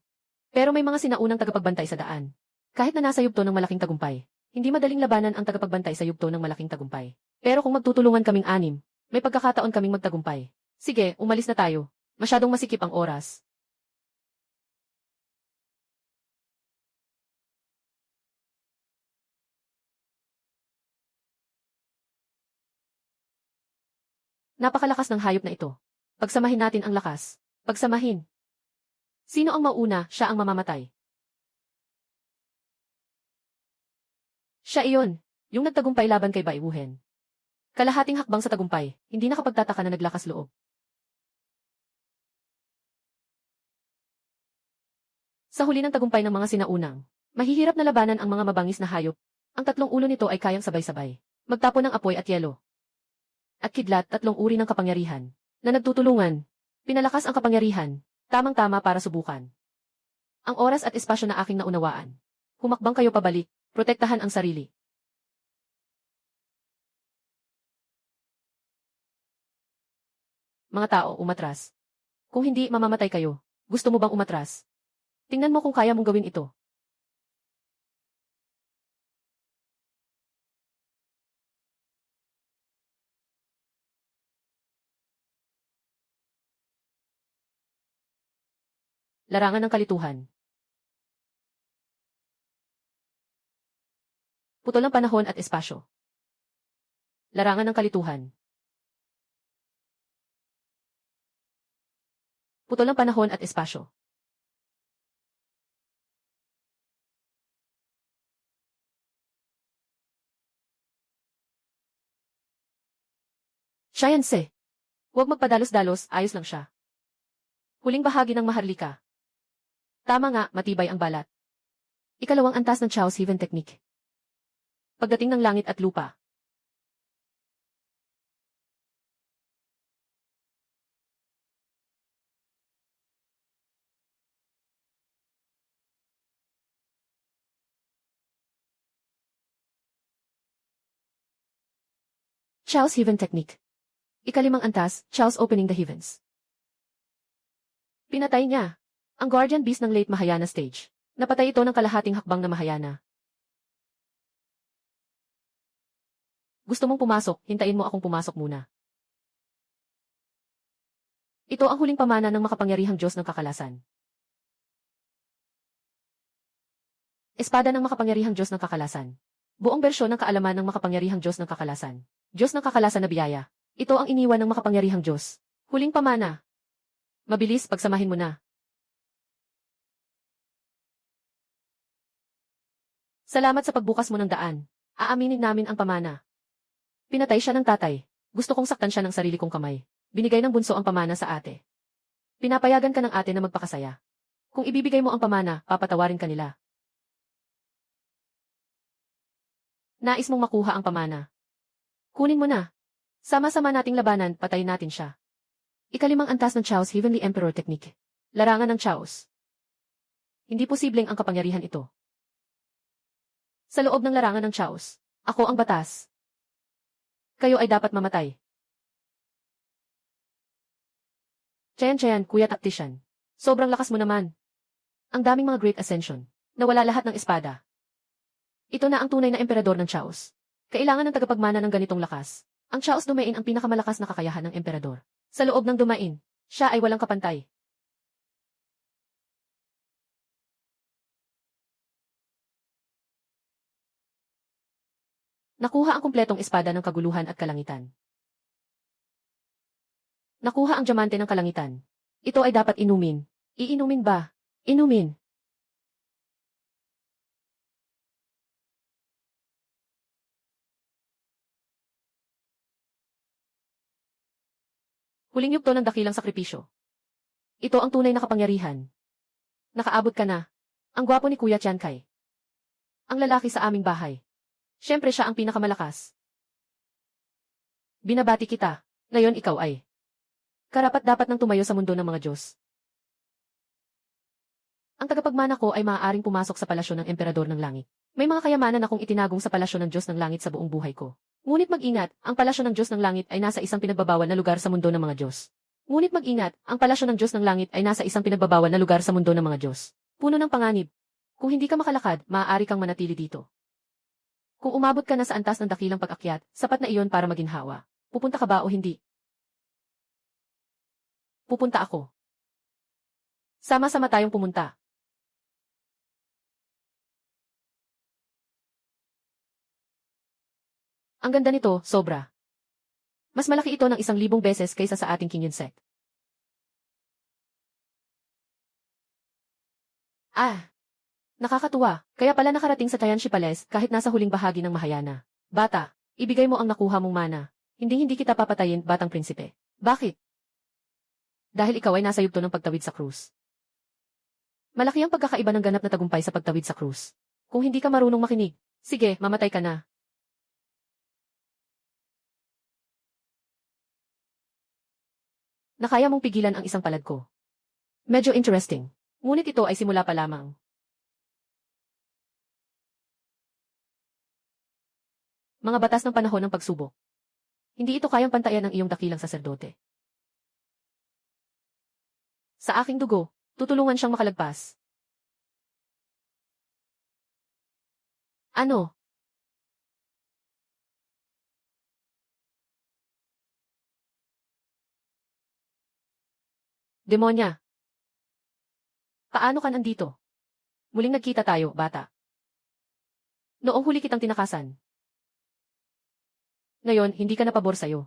Pero may mga sinaunang tagapagbantay sa daan. Kahit na nasa yugto ng malaking tagumpay, hindi madaling labanan ang tagapagbantay sa yugto ng malaking tagumpay. Pero kung magtutulungan kaming anim, may pagkakataon kaming magtagumpay. Sige, umalis na tayo. Masyadong masikip ang oras. Napakalakas ng hayop na ito. Pagsamahin natin ang lakas. Pagsamahin. Sino ang mauna, siya ang mamamatay. Siya iyon, yung nagtagumpay laban kay Baiwuhen. Kalahating hakbang sa tagumpay, hindi nakapagtataka na naglakas loob. Sa huli ng tagumpay ng mga sinaunang, mahihirap na labanan ang mga mabangis na hayop. Ang tatlong ulo nito ay kayang sabay-sabay. Magtapon ng apoy at yelo. At kidlat, tatlong uri ng kapangyarihan, na nagtutulungan. Pinalakas ang kapangyarihan, tamang-tama para subukan. Ang oras at espasyo na aking naunawaan. Humakbang kayo pabalik, protektahan ang sarili. Mga tao, umatras. Kung hindi, mamamatay kayo. Gusto mo bang umatras? Tingnan mo kung kaya mong gawin ito. Larangan ng kalituhan. Putol ng panahon at espasyo. Larangan ng kalituhan. Putol ng panahon at espasyo. Shayanse. Huwag magpadalos-dalos, ayos lang siya. Huling bahagi ng maharlika. Tama nga, matibay ang balat. Ikalawang antas ng Chow's Heaven Technique. Pagdating ng langit at lupa. Chow's Heaven Technique. Ikalimang antas, Chow's Opening the Heavens. Pinatay niya ang Guardian Beast ng Late Mahayana Stage. Napatay ito ng kalahating hakbang na Mahayana. Gusto mong pumasok, hintayin mo akong pumasok muna. Ito ang huling pamana ng makapangyarihang Diyos ng kakalasan. Espada ng makapangyarihang Diyos ng kakalasan. Buong bersyon ng kaalaman ng makapangyarihang Diyos ng kakalasan. Diyos ng kakalasan na biyaya. Ito ang iniwan ng makapangyarihang Diyos. Huling pamana. Mabilis, pagsamahin mo na. Salamat sa pagbukas mo ng daan. Aaminin namin ang pamana. Pinatay siya ng tatay. Gusto kong saktan siya ng sarili kong kamay. Binigay ng bunso ang pamana sa ate. Pinapayagan ka ng ate na magpakasaya. Kung ibibigay mo ang pamana, papatawarin ka nila. Nais mong makuha ang pamana. Kunin mo na. Sama-sama nating labanan, patayin natin siya. Ikalimang antas ng Chaos Heavenly Emperor Technique. Larangan ng Chaos. Hindi posibleng ang kapangyarihan ito. Sa loob ng larangan ng Chaos, ako ang batas. Kayo ay dapat mamatay. Chayan, Kuya Tactician. Sobrang lakas mo naman. Ang daming mga Great Ascension. Nawala lahat ng espada. Ito na ang tunay na emperador ng Chaos. Kailangan ng tagapagmana ng ganitong lakas. Ang Chaos Dumain ang pinakamalakas na kakayahan ng emperador. Sa loob ng Dumain, siya ay walang kapantay. Nakuha ang kumpletong espada ng kaguluhan at kalangitan. Nakuha ang diamante ng kalangitan. Ito ay dapat inumin. Iinumin ba? Inumin. Huling yugto ng dakilang sakripisyo. Ito ang tunay na kapangyarihan. Nakaabot ka na. Ang gwapo ni Kuya Tiankay. Ang lalaki sa aming bahay. Siyempre siya ang pinakamalakas. Binabati kita. Ngayon ikaw ay karapat-dapat nang tumayo sa mundo ng mga Diyos. Ang tagapagmana ko ay maaaring pumasok sa palasyo ng Emperador ng Langit. May mga kayamanan akong itinagong sa palasyo ng Diyos ng Langit sa buong buhay ko. Ngunit mag-ingat, ang palasyo ng Diyos ng Langit ay nasa isang pinagbabawal na lugar sa mundo ng mga Diyos. Ngunit mag-ingat, ang palasyo ng Diyos ng Langit ay nasa isang pinagbabawal na lugar sa mundo ng mga Diyos. Puno ng panganib. Kung hindi ka makalakad, maaari kang manatili dito. Kung umabot ka na sa antas ng dakilang pag-akyat, sapat na iyon para maginhawa. Pupunta ka ba o hindi? Pupunta ako. Sama-sama tayong pumunta. Ang ganda nito, sobra. Mas malaki ito ng 1,000 beses kaysa sa ating King Yunsek. Nakakatuwa, kaya pala nakarating sa Tianshi Palace kahit nasa huling bahagi ng Mahayana. Bata, ibigay mo ang nakuha mong mana. Hindi kita papatayin, batang prinsipe. Bakit? Dahil ikaw ay nasa yugto ng pagtawid sa krus. Malaki ang pagkakaiba ng ganap na tagumpay sa pagtawid sa krus. Kung hindi ka marunong makinig, sige, mamatay ka na. Nakaya mong pigilan ang isang palad ko. Medyo interesting. Ngunit ito ay simula pa lamang. Mga batas ng panahon ng pagsubok. Hindi ito kayang pantayan ng iyong dakilang saserdote. Sa aking dugo, tutulungan siyang makalagpas. Ano? Demonya! Paano ka nandito? Muling nagkita tayo, bata. Noong huli kitang tinakasan. Ngayon, hindi ka na pabor sa'yo.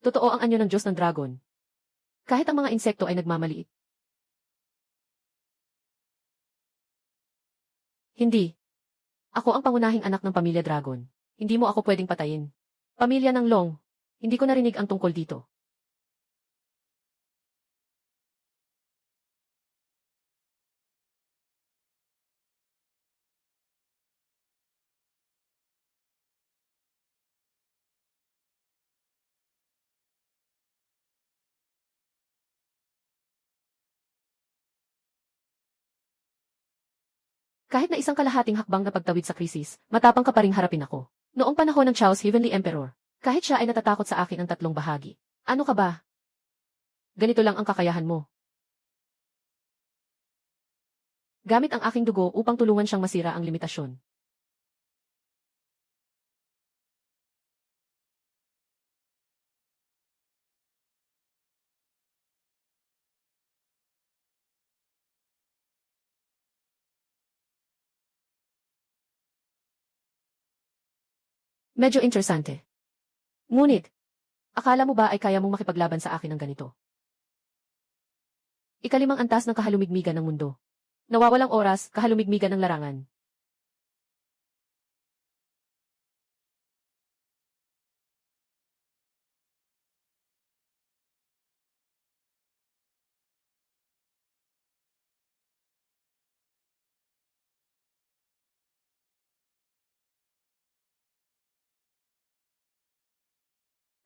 Totoo ang anyo ng Diyos ng Dragon. Kahit ang mga insekto ay nagmamaliit. Hindi. Ako ang pangunahing anak ng pamilya Dragon. Hindi mo ako pwedeng patayin. Pamilya ng Long. Hindi ko narinig ang tungkol dito. Kahit na isang kalahating hakbang na pagtawid sa krisis, matapang ka pa ring harapin ako. Noong panahon ng Chaos Heavenly Emperor, kahit siya ay natatakot sa akin ang tatlong bahagi. Ano ka ba? Ganito lang ang kakayahan mo. Gamit ang aking dugo upang tulungan siyang masira ang limitasyon. Medyo interesante. Ngunit, akala mo ba ay kaya mong makipaglaban sa akin ng ganito? Ikalimang antas ng kahalumigmigan ng mundo. Nawawalang oras, kahalumigmigan ng larangan.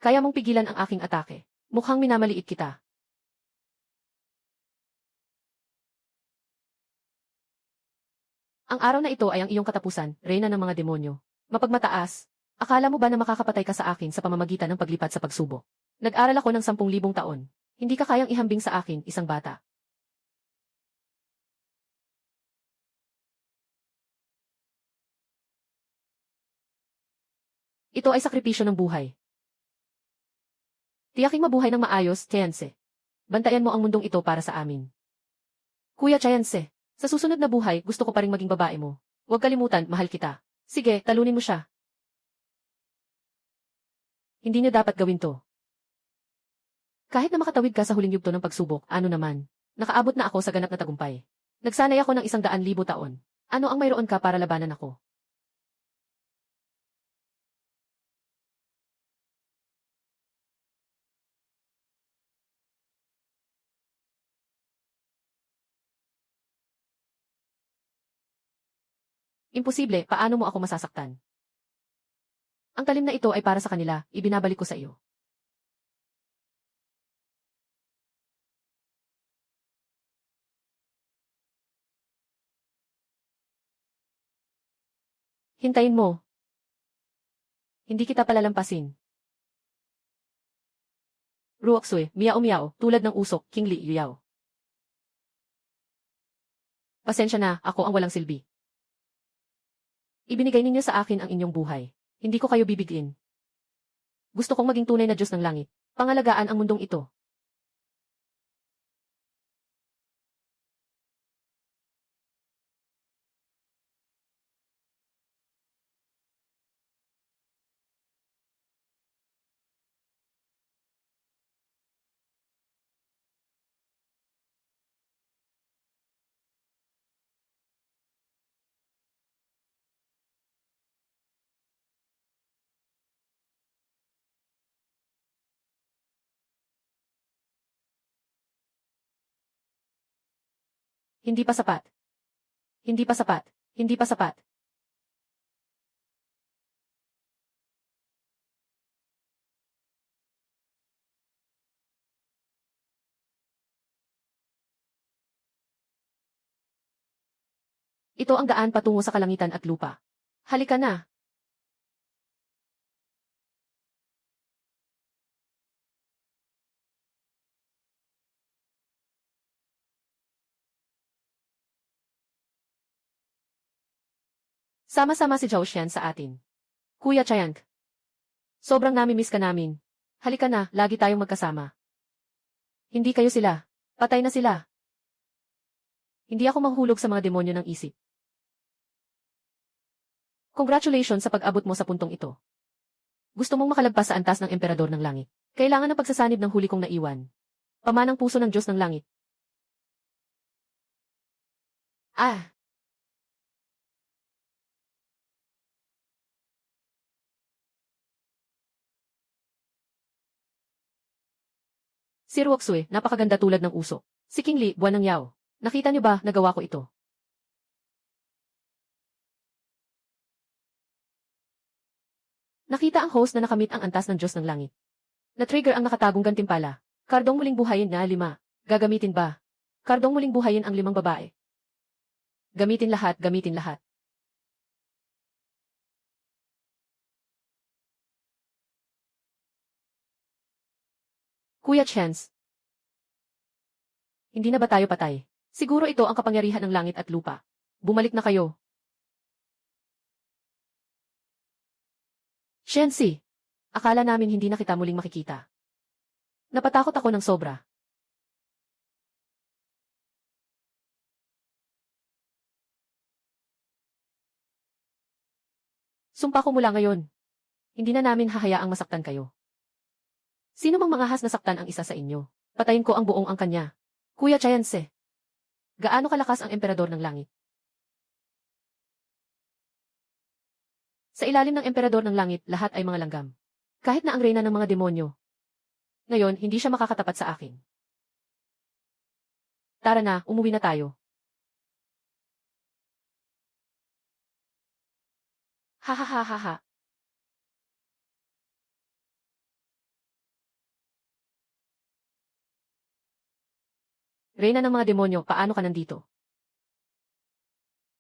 Kaya mong pigilan ang aking atake. Mukhang minamaliit kita. Ang araw na ito ay ang iyong katapusan, reyna ng mga demonyo. Mapagmataas. Akala mo ba na makakapatay ka sa akin sa pamamagitan ng paglipat sa pagsubok? Nag-aral ako ng 10,000 taon. Hindi ka kayang ihambing sa akin, isang bata. Ito ay sakripisyo ng buhay. Tiyaking mabuhay ng maayos, Chayance. Bantayan mo ang mundong ito para sa amin. Kuya Chayance, sa susunod na buhay, gusto ko pa ring maging babae mo. Huwag kalimutan, mahal kita. Sige, talunin mo siya. Hindi niyo dapat gawin to. Kahit na makatawid ka sa huling yugto ng pagsubok, ano naman? Nakaabot na ako sa ganap na tagumpay. Nagsanay ako ng 100,000 taon. Ano ang mayroon ka para labanan ako? Imposible, paano mo ako masasaktan? Ang talim na ito ay para sa kanila, ibinabalik ko sa iyo. Hintayin mo. Hindi kita palalampasin. Ruoksue, miao miao, tulad ng usok, King Li Yuyao. Pasensya na, ako ang walang silbi. Ibinigay ninyo sa akin ang inyong buhay. Hindi ko kayo bibigin. Gusto kong maging tunay na Diyos ng langit. Pangalagaan ang mundong ito. Hindi pa sapat. Hindi pa sapat. Hindi pa sapat. Ito ang daan patungo sa kalangitan at lupa. Halika na. Sama-sama si Zhao Xian sa atin. Kuya Chiang. Sobrang nami-miss ka namin. Halika na, lagi tayong magkasama. Hindi kayo sila. Patay na sila. Hindi ako mahulog sa mga demonyo ng isip. Congratulations sa pag-abot mo sa puntong ito. Gusto mong makalagpas sa antas ng emperador ng langit. Kailangan ng pagsasanib ng huli kong naiwan. Pamanang puso ng Diyos ng langit. Ah! Si Ruoksue, napakaganda tulad ng usok. Si King Li, buwan ng Yao. Nakita niyo ba, nagawa ko ito? Nakita ang host na nakamit ang antas ng Diyos ng langit. Na-trigger ang nakatagong gantimpala. Kardong muling buhayin na 5. Gagamitin ba? Kardong muling buhayin ang 5 babae. Gamitin lahat, gamitin lahat. Kuya Chance. Hindi na ba tayo patay? Siguro ito ang kapangyarihan ng langit at lupa. Bumalik na kayo. Shensi, akala namin hindi na kita muling makikita. Napatakot ako ng sobra. Sumpa ko mula ngayon. Hindi na namin hahayaang masaktan kayo. Sino mang mangahas na saktan ang isa sa inyo? Patayin ko ang buong ang kanya. Kuya Chayanse. Gaano kalakas ang emperador ng langit? Sa ilalim ng emperador ng langit, lahat ay mga langgam. Kahit na ang reyna ng mga demonyo. Ngayon, hindi siya makakatapat sa akin. Tara na, umuwi na tayo. Ha ha ha ha ha. Reyna ng mga demonyo, paano ka nandito?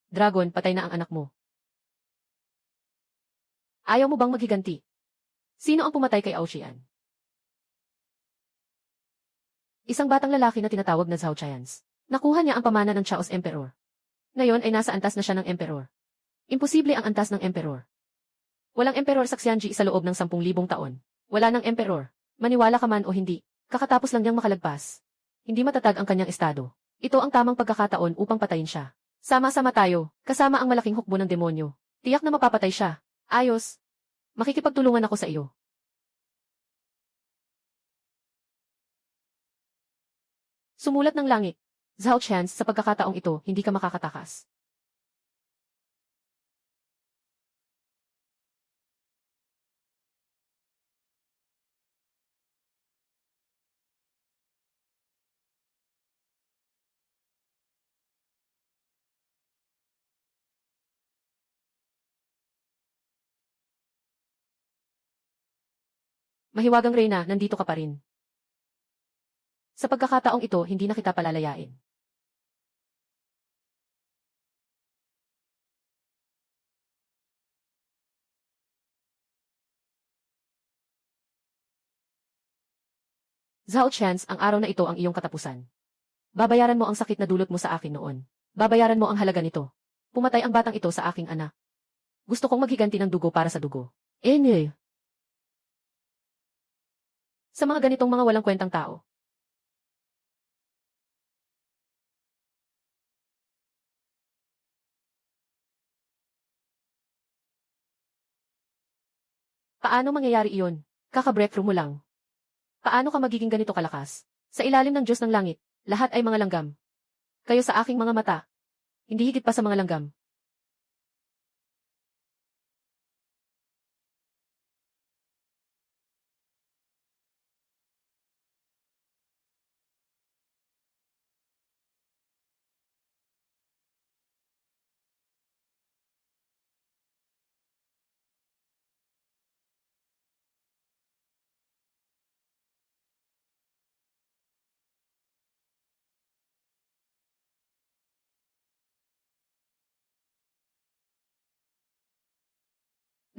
Dragon, patay na ang anak mo. Ayaw mo bang maghiganti? Sino ang pumatay kay Aoshian? Isang batang lalaki na tinatawag na Zhao Chayans. Nakuha niya ang pamana ng Chaos Emperor. Ngayon ay nasa antas na siya ng Emperor. Imposible ang antas ng Emperor. Walang Emperor sa Xianji sa loob ng 10,000 taon. Wala ng Emperor. Maniwala ka man o hindi, kakatapos lang niyang makalagpas. Hindi matatag ang kanyang estado. Ito ang tamang pagkakataon upang patayin siya. Sama-sama tayo, kasama ang malaking hukbo ng demonyo. Tiyak na mapapatay siya. Ayos. Makikipagtulungan ako sa iyo. Sumulat ng langit. Zhao Chance, sa pagkakataong ito, hindi ka makakatakas. Mahiwagang Reyna, nandito ka pa rin. Sa pagkakataong ito, hindi na kita palalayain. Zhao Chance, ang araw na ito ang iyong katapusan. Babayaran mo ang sakit na dulot mo sa akin noon. Babayaran mo ang halaga nito. Pumatay ang batang ito sa aking anak. Gusto kong maghiganti ng dugo para sa dugo. Enye. Sa mga ganitong mga walang kwentang tao. Paano mangyayari iyon? Kaka-breakthrough mo lang. Paano ka magiging ganito kalakas? Sa ilalim ng Diyos ng Langit, lahat ay mga langgam. Kayo sa aking mga mata. Hindi higit pa sa mga langgam.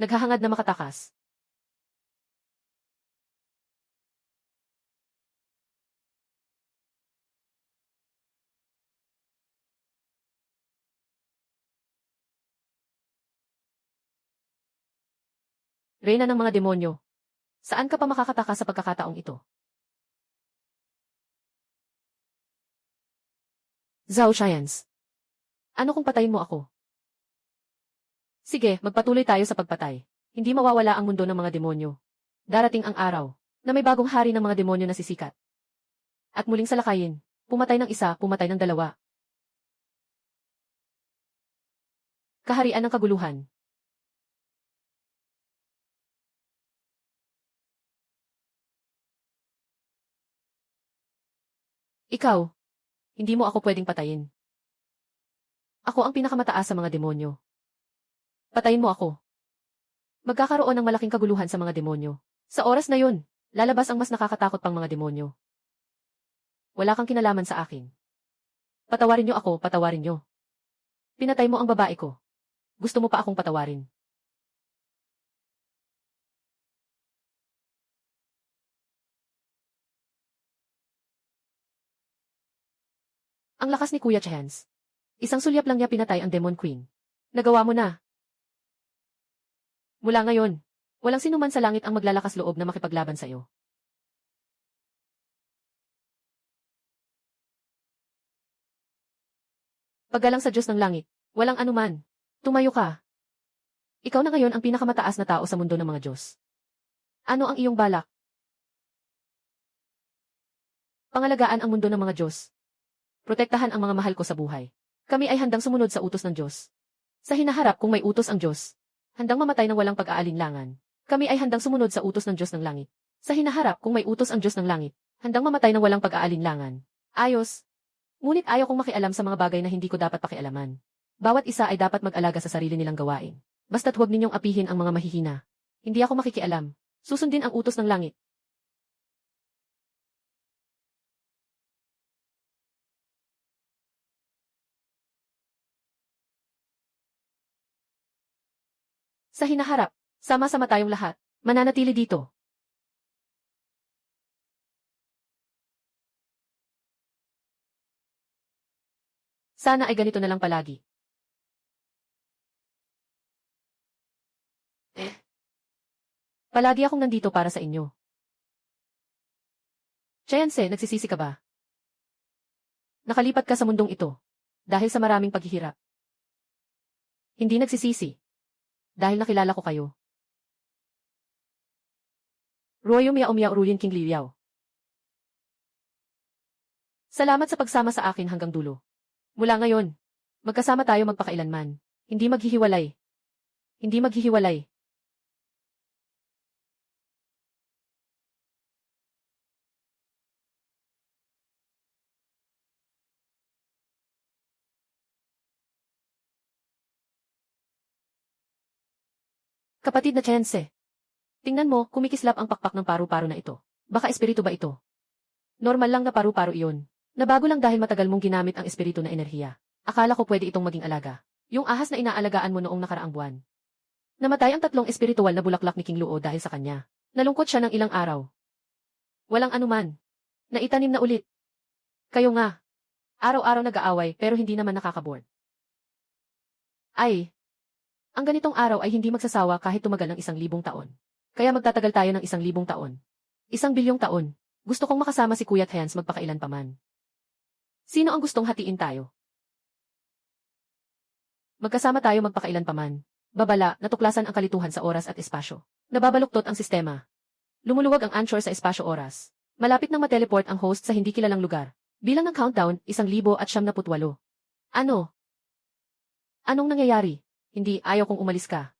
Naghahangad na makatakas. Reyna ng mga demonyo. Saan ka pa makakatakas sa pagkakataong ito? Zhao Science. Ano kung patayin mo ako? Sige, magpatuloy tayo sa pagpatay. Hindi mawawala ang mundo ng mga demonyo. Darating ang araw na may bagong hari ng mga demonyo na sisikat. At muling salakayin. Pumatay ng isa, pumatay ng dalawa. Kaharian ng kaguluhan. Ikaw, hindi mo ako pwedeng patayin. Ako ang pinakamataas sa mga demonyo. Patayin mo ako. Magkakaroon ng malaking kaguluhan sa mga demonyo. Sa oras na yun, lalabas ang mas nakakatakot pang mga demonyo. Wala kang kinalaman sa akin. Patawarin niyo ako, patawarin niyo. Pinatay mo ang babae ko. Gusto mo pa akong patawarin. Ang lakas ni Kuya Chance. Isang sulyap lang niya pinatay ang Demon Queen. Nagawa mo na. Mula ngayon, walang sinuman sa langit ang maglalakas loob na makipaglaban sa iyo. Paggalang sa Diyos ng langit, walang anuman. Tumayo ka. Ikaw na ngayon ang pinakamataas na tao sa mundo ng mga Diyos. Ano ang iyong balak? Pangalagaan ang mundo ng mga Diyos. Protektahan ang mga mahal ko sa buhay. Kami ay handang sumunod sa utos ng Diyos. Sa hinaharap kung may utos ang Diyos, handang mamatay ng walang pag-aalinlangan. Kami ay handang sumunod sa utos ng Diyos ng langit. Sa hinaharap kung may utos ang Diyos ng langit, handang mamatay ng walang pag-aalinlangan. Ayos. Ngunit ayaw kong makialam sa mga bagay na hindi ko dapat pakialaman. Bawat isa ay dapat mag-alaga sa sarili nilang gawain. Basta't huwag ninyong apihin ang mga mahihina. Hindi ako makikialam. Susundin ang utos ng langit. Sa hinaharap, sama-sama tayong lahat. Mananatili dito. Sana ay ganito na lang palagi. Palagi akong nandito para sa inyo. Chance, nagsisisi ka ba? Nakalipat ka sa mundong ito. Dahil sa maraming paghihirap. Hindi nagsisisi. Dahil nakilala ko kayo. Royo Miao Miao Ruyin King Liao. Salamat sa pagsama sa akin hanggang dulo. Mula ngayon, magkasama tayo magpakailanman. Hindi maghihiwalay. Hindi maghihiwalay. Kapatid na Chance. Tingnan mo, kumikislap ang pakpak ng paru-paro na ito. Baka espiritu ba ito? Normal lang na paru-paro iyon. Nabago lang dahil matagal mong ginamit ang espiritu na enerhiya. Akala ko pwede itong maging alaga. Yung ahas na inaalagaan mo noong nakaraang buwan. Namatay ang 3 espiritual na bulaklak ni King Luo dahil sa kanya. Nalungkot siya ng ilang araw. Walang anuman. Naitanim na ulit. Kayo nga. Araw-araw nag-aaway pero hindi naman nakakaboard. Ay. Ang ganitong araw ay hindi magsasawa kahit tumagal ng 1,000 taon. Kaya magtatagal tayo ng 1,000 taon. 1,000,000,000 taon. Gusto kong makasama si Kuya Hans magpakailan pa man. Sino ang gustong hatiin tayo? Magkasama tayo magpakailan pa man. Babala, natuklasan ang kalituhan sa oras at espasyo. Nababaluktot ang sistema. Lumuluwag ang anchor sa espasyo-oras. Malapit nang mateleport ang host sa hindi kilalang lugar. Bilang ng countdown, 1,078. Ano? Anong nangyayari? Hindi, ayaw kong umalis ka.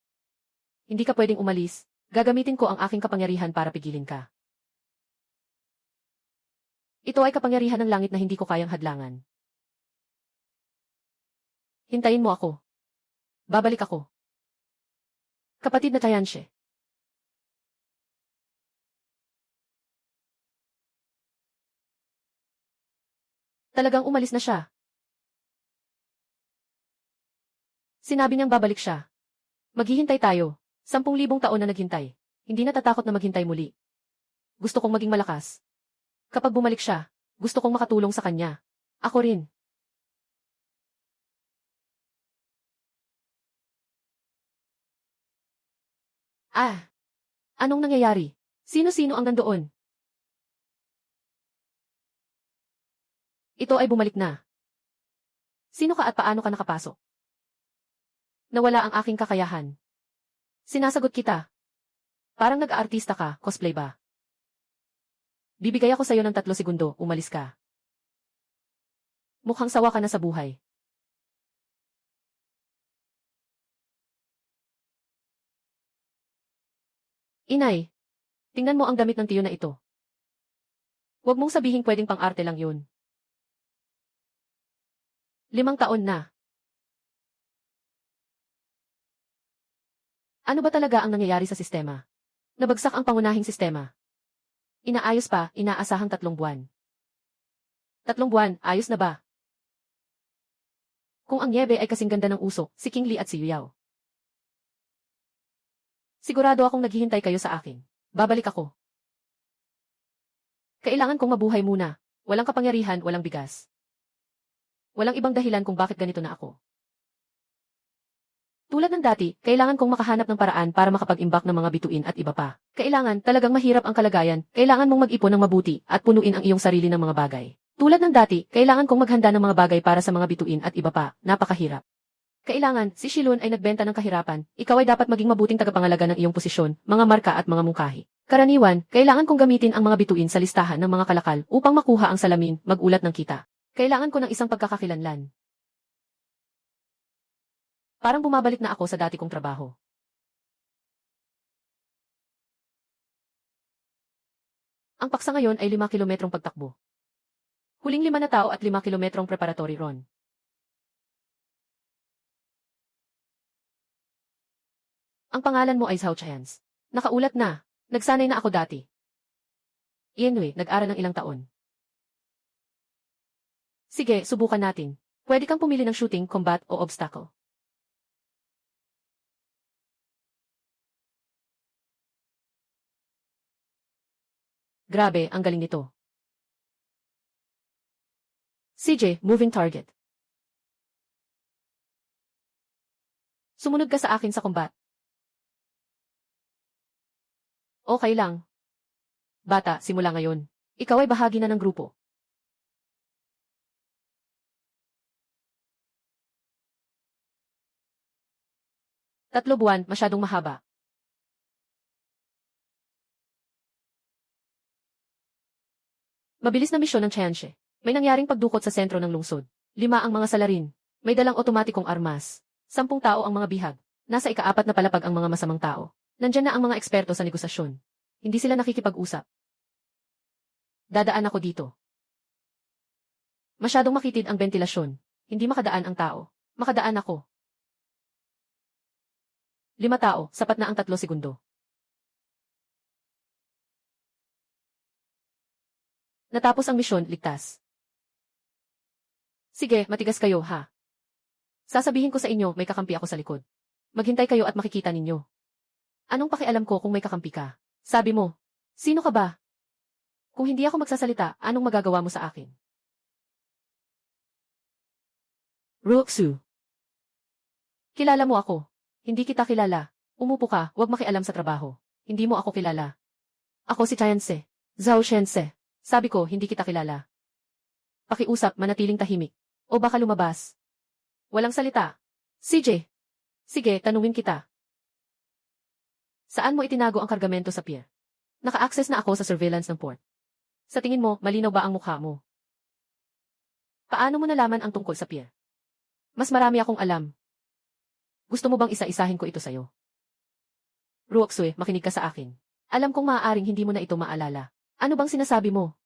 Hindi ka pwedeng umalis. Gagamitin ko ang aking kapangyarihan para pigilin ka. Ito ay kapangyarihan ng langit na hindi ko kayang hadlangan. Hintayin mo ako. Babalik ako. Kapatid na Tayanshe. Talagang umalis na siya. Sinabi niyang babalik siya. Maghihintay tayo. 10,000 taon na naghintay. Hindi natatakot na maghintay muli. Gusto kong maging malakas. Kapag bumalik siya, gusto kong makatulong sa kanya. Ako rin. Ah! Anong nangyayari? Sino-sino ang nandoon? Ito ay bumalik na. Sino ka at paano ka nakapasok? Nawala ang aking kakayahan. Sinasagot kita. Parang nag-aartista ka, cosplay ba? Bibigay ako sa'yo ng 3 segundo, umalis ka. Mukhang sawa ka na sa buhay. Inay, tingnan mo ang damit ng tiyo na ito. Huwag mong sabihin pwedeng pang-arte lang yun. 5 taon na. Ano ba talaga ang nangyayari sa sistema? Nabagsak ang pangunahing sistema. Inaayos pa, inaasahang 3 buwan. 3 buwan, ayos na ba? Kung ang niebe ay kasing ganda ng usok, si King Li at si Yuyao. Sigurado akong naghihintay kayo sa akin. Babalik ako. Kailangan kong mabuhay muna. Walang kapangyarihan, walang bigas. Walang ibang dahilan kung bakit ganito na ako. Tulad ng dati, kailangan kong makahanap ng paraan para makapag-imbak ng mga bituin at iba pa. Kailangan, talagang mahirap ang kalagayan, kailangan mong mag-ipon ng mabuti at punuin ang iyong sarili ng mga bagay. Tulad ng dati, kailangan kong maghanda ng mga bagay para sa mga bituin at iba pa, napakahirap. Kailangan, si Shilun ay nagbenta ng kahirapan, ikaw ay dapat maging mabuting tagapangalaga ng iyong posisyon, mga marka at mga mungkahi. Karaniwan, kailangan kong gamitin ang mga bituin sa listahan ng mga kalakal upang makuha ang salamin, mag-ulat ng kita. Kailangan ko ng isang pagkakakilanlan. Parang bumabalik na ako sa dati kong trabaho. Ang paksa ngayon ay 5 kilometrong pagtakbo. Huling 5 na tao at 5 kilometrong preparatory run. Ang pangalan mo ay Zhao Chance. Nakaulat na. Nagsanay na ako dati. Ienwe, nag-aral ng ilang taon. Sige, subukan natin. Pwede kang pumili ng shooting, combat o obstacle. Grabe, ang galing nito. CJ, moving target. Sumunod ka sa akin sa combat. Okay lang. Bata, simula ngayon. Ikaw ay bahagi na ng grupo. Tatlo buwan, masyadong mahaba. Mabilis na misyon ng Chance. May nangyaring pagdukot sa sentro ng lungsod. 5 ang mga salarin. May dalang otomatikong armas. 10 tao ang mga bihag. Nasa ika-4 na palapag ang mga masamang tao. Nandyan na ang mga eksperto sa negosasyon. Hindi sila nakikipag-usap. Dadaan ako dito. Masyadong makitid ang bentilasyon. Hindi makadaan ang tao. Makadaan ako. 5 tao, sapat na ang 3 segundo. Natapos ang misyon, ligtas. Sige, matigas kayo, ha? Sasabihin ko sa inyo, may kakampi ako sa likod. Maghintay kayo at makikita ninyo. Anong pakialam ko kung may kakampi ka? Sabi mo, sino ka ba? Kung hindi ako magsasalita, anong magagawa mo sa akin? Ruoksu. Kilala mo ako. Hindi kita kilala. Umupo ka, huwag makialam sa trabaho. Hindi mo ako kilala. Ako si Chance. Zhao Shense. Sabi ko, hindi kita kilala. Pakiusap, manatiling tahimik. O baka lumabas. Walang salita. CJ. Sige, tanungin kita. Saan mo itinago ang kargamento sa pier? Naka-access na ako sa surveillance ng port. Sa tingin mo, malinaw ba ang mukha mo? Paano mo nalaman ang tungkol sa pier? Mas marami akong alam. Gusto mo bang isa-isahin ko ito sa'yo? Ruoksue, makinig ka sa akin. Alam kong maaaring hindi mo na ito maalala. Ano bang sinasabi mo?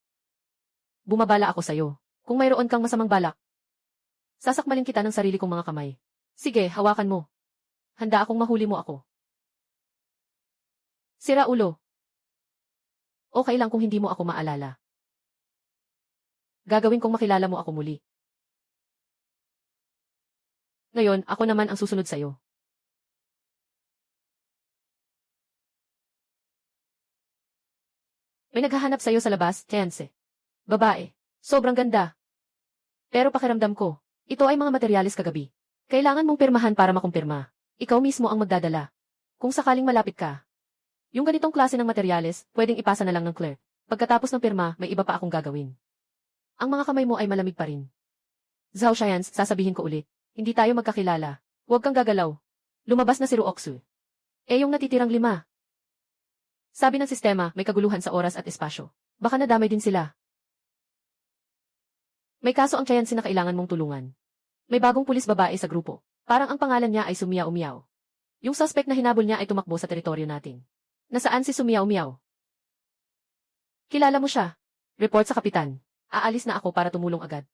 Bumabala ako sa'yo. Kung mayroon kang masamang balak, sasakmalin kita ng sarili kong mga kamay. Sige, hawakan mo. Handa akong mahuli mo ako. Sira ulo. Okay lang kung hindi mo ako maalala. Gagawin kong makilala mo ako muli. Ngayon, ako naman ang susunod sa'yo. May naghahanap sa'yo sa labas, Chance. Babae. Sobrang ganda. Pero pakiramdam ko, ito ay mga materyales kagabi. Kailangan mong pirmahan para makumpirma. Ikaw mismo ang magdadala. Kung sakaling malapit ka. Yung ganitong klase ng materyales, pwedeng ipasa na lang ng clerk. Pagkatapos ng pirma, may iba pa akong gagawin. Ang mga kamay mo ay malamig pa rin. Zhao Shians, sasabihin ko ulit. Hindi tayo magkakilala. Huwag kang gagalaw. Lumabas na si Ruoksu. Yung natitirang 5. Sabi ng sistema, may kaguluhan sa oras at espasyo. Baka nadamay din sila. May kaso ang Chance na kailangan mong tulungan. May bagong pulis babae sa grupo. Parang ang pangalan niya ay Sumiao Miao. Yung suspect na hinabol niya ay tumakbo sa teritoryo natin. Nasaan si Sumiao Miao? Kilala mo siya. Report sa kapitan. Aalis na ako para tumulong agad.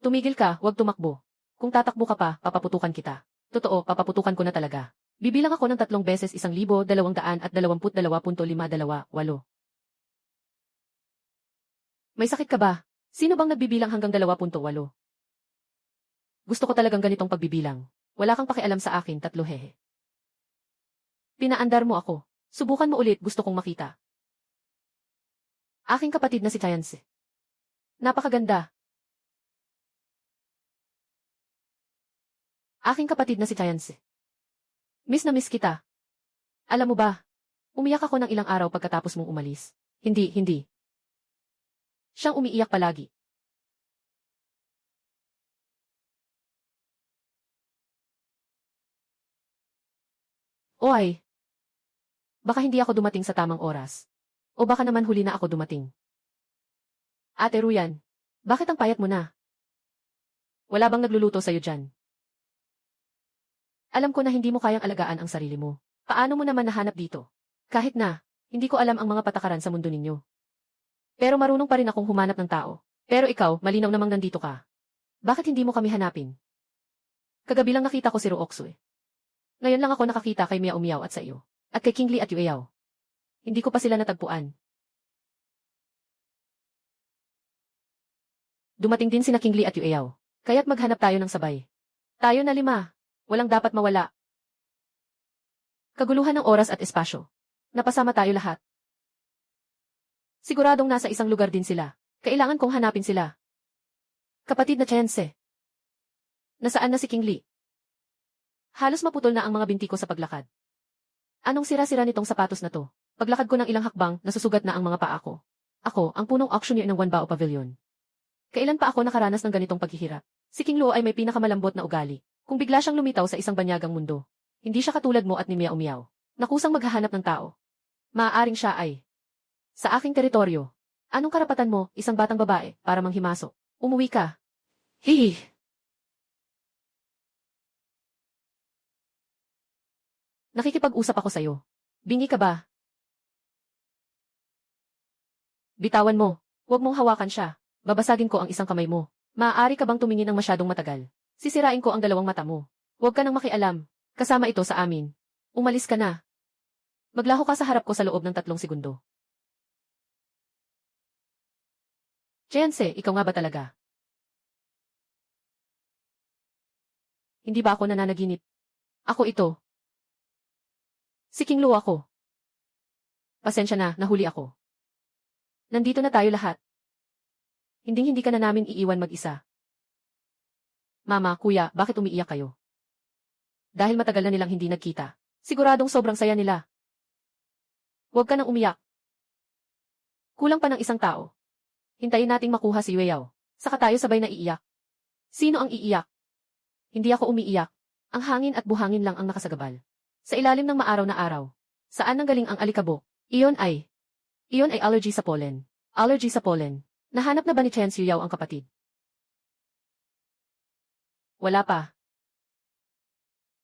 Tumigil ka, huwag tumakbo. Kung tatakbo ka pa, papaputukan kita. Totoo, papaputukan ko na talaga. Bibilang ako ng 3 beses 1,222.528. May sakit ka ba? Sino bang nagbibilang hanggang 2.8? Gusto ko talagang ganitong pagbibilang. Wala kang pakialam sa akin, 3 hehe. Pinaandar mo ako. Subukan mo ulit, gusto kong makita. Aking kapatid na si Chance. Napakaganda. Aking kapatid na si Chance. Miss na miss kita. Alam mo ba, umiyak ako ng ilang araw pagkatapos mong umalis. Hindi. Siyang umiiyak palagi. O ay, baka hindi ako dumating sa tamang oras. O baka naman huli na ako dumating. Ate Ruyan, bakit ang payat mo na? Wala bang nagluluto sa'yo dyan? Alam ko na hindi mo kayang alagaan ang sarili mo. Paano mo naman nahanap dito? Kahit na, hindi ko alam ang mga patakaran sa mundo ninyo. Pero marunong pa rin akong humanap ng tao. Pero ikaw, malinaw namang nandito ka. Bakit hindi mo kami hanapin? Kagabi lang nakita ko si Ruoksu. Ngayon lang ako nakakita kay Miao Miao at sa iyo. At kay King Li at Yueyao. Hindi ko pa sila natagpuan. Dumating din sina King Li at Yueyao. Kaya't maghanap tayo ng sabay. Tayo na 5. Walang dapat mawala. Kaguluhan ng oras at espasyo. Napasama tayo lahat. Siguradong nasa isang lugar din sila. Kailangan kong hanapin sila. Kapatid na Chance. Nasaan na si King Li? Halos maputol na ang mga binti ko sa paglakad. Anong sira-sira nitong sapatos na to? Paglakad ko ng ilang hakbang, nasusugat na ang mga paa ko. Ako, ang punong auctioneer ng Wanbao Pavilion. Kailan pa ako nakaranas ng ganitong paghihirap? Si King Luo ay may pinakamalambot na ugali. Kung bigla siyang lumitaw sa isang banyagang mundo, hindi siya katulad mo at ni Miao Miao, na kusang maghahanap ng tao. Maaaring siya ay sa aking teritoryo. Anong karapatan mo, isang batang babae, para manghimasok? Umuwi ka. Hihi. Nakikipag-usap ako sa'yo. Bingi ka ba? Bitawan mo. Huwag mong hawakan siya. Babasagin ko ang isang kamay mo. Maaari ka bang tumingin ng masyadong matagal? Sisirain ko ang dalawang mata mo. Huwag ka nang makialam. Kasama ito sa amin. Umalis ka na. Maglaho ka sa harap ko sa loob ng 3 segundo. Chance, ikaw nga ba talaga? Hindi ba ako nananaginip? Ako ito. Si King Luo ako. Pasensya na, nahuli ako. Nandito na tayo lahat. Hinding-hindi ka na namin iiwan mag-isa. Mama, kuya, bakit umiiyak kayo? Dahil matagal na nilang hindi nagkita. Siguradong sobrang saya nila. Huwag ka nang umiyak. Kulang pa ng isang tao. Hintayin nating makuha si Yueyao. Saka tayo sabay na iiyak. Sino ang iiyak? Hindi ako umiiyak. Ang hangin at buhangin lang ang nakasagabal. Sa ilalim ng maaraw na araw. Saan nanggaling ang alikabok? Iyon ay allergy sa pollen. Allergy sa pollen. Nahanap na ba ni Chen Yueyao ang kapatid? Wala pa.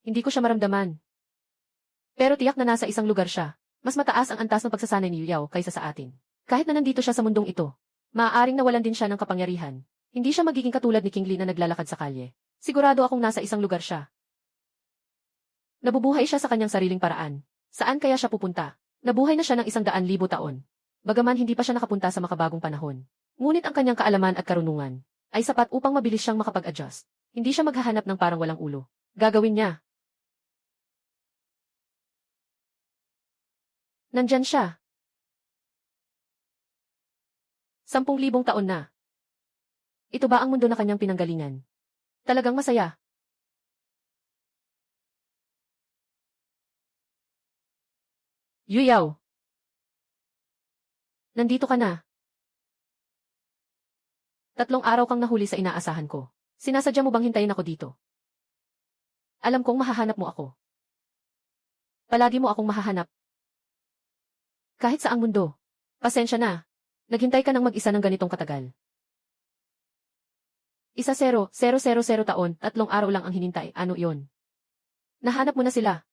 Hindi ko siya maramdaman. Pero tiyak na nasa isang lugar siya. Mas mataas ang antas ng pagsasanay ni Yueyao kaysa sa atin. Kahit na nandito siya sa mundong ito, maaaring nawalan din siya ng kapangyarihan. Hindi siya magiging katulad ni King Li na naglalakad sa kalye. Sigurado akong nasa isang lugar siya. Nabubuhay siya sa kanyang sariling paraan. Saan kaya siya pupunta? Nabuhay na siya ng 100,000 taon. Bagaman hindi pa siya nakapunta sa makabagong panahon. Ngunit ang kanyang kaalaman at karunungan ay sapat upang mabilis siyang makapag-adjust. Hindi siya maghahanap ng parang walang ulo. Gagawin niya. Nandyan siya. 10,000 taon na. Ito ba ang mundo na kanyang pinanggalingan? Talagang masaya. Yueyao. Nandito ka na. 3 araw kang nahuli sa inaasahan ko. Sinasadya mo bang hintayin ako dito? Alam kong mahahanap mo ako. Palagi mo akong mahahanap. Kahit saang mundo. Pasensya na. Naghintay ka ng mag-isa ng ganitong katagal. 10,000 taon, 3 araw lang ang hinintay. Ano yon? Nahanap mo na sila.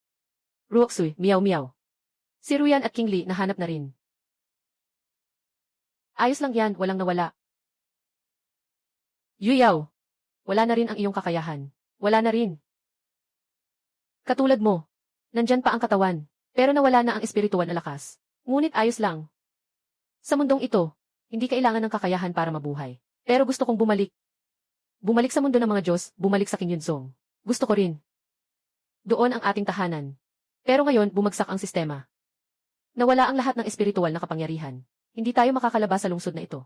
Ruoksu, Miao Miao. Si Ruyan at King Li nahanap na rin. Ayos lang yan, walang nawala. Yueyao. Wala na rin ang iyong kakayahan. Wala na rin. Katulad mo. Nandyan pa ang katawan. Pero nawala na ang espiritual na lakas. Ngunit ayos lang. Sa mundong ito, hindi kailangan ng kakayahan para mabuhay. Pero gusto kong bumalik. Bumalik sa mundo ng mga Diyos, bumalik sa King Yunzong. Gusto ko rin. Doon ang ating tahanan. Pero ngayon, bumagsak ang sistema. Nawala ang lahat ng espiritual na kapangyarihan. Hindi tayo makakalabas sa lungsod na ito.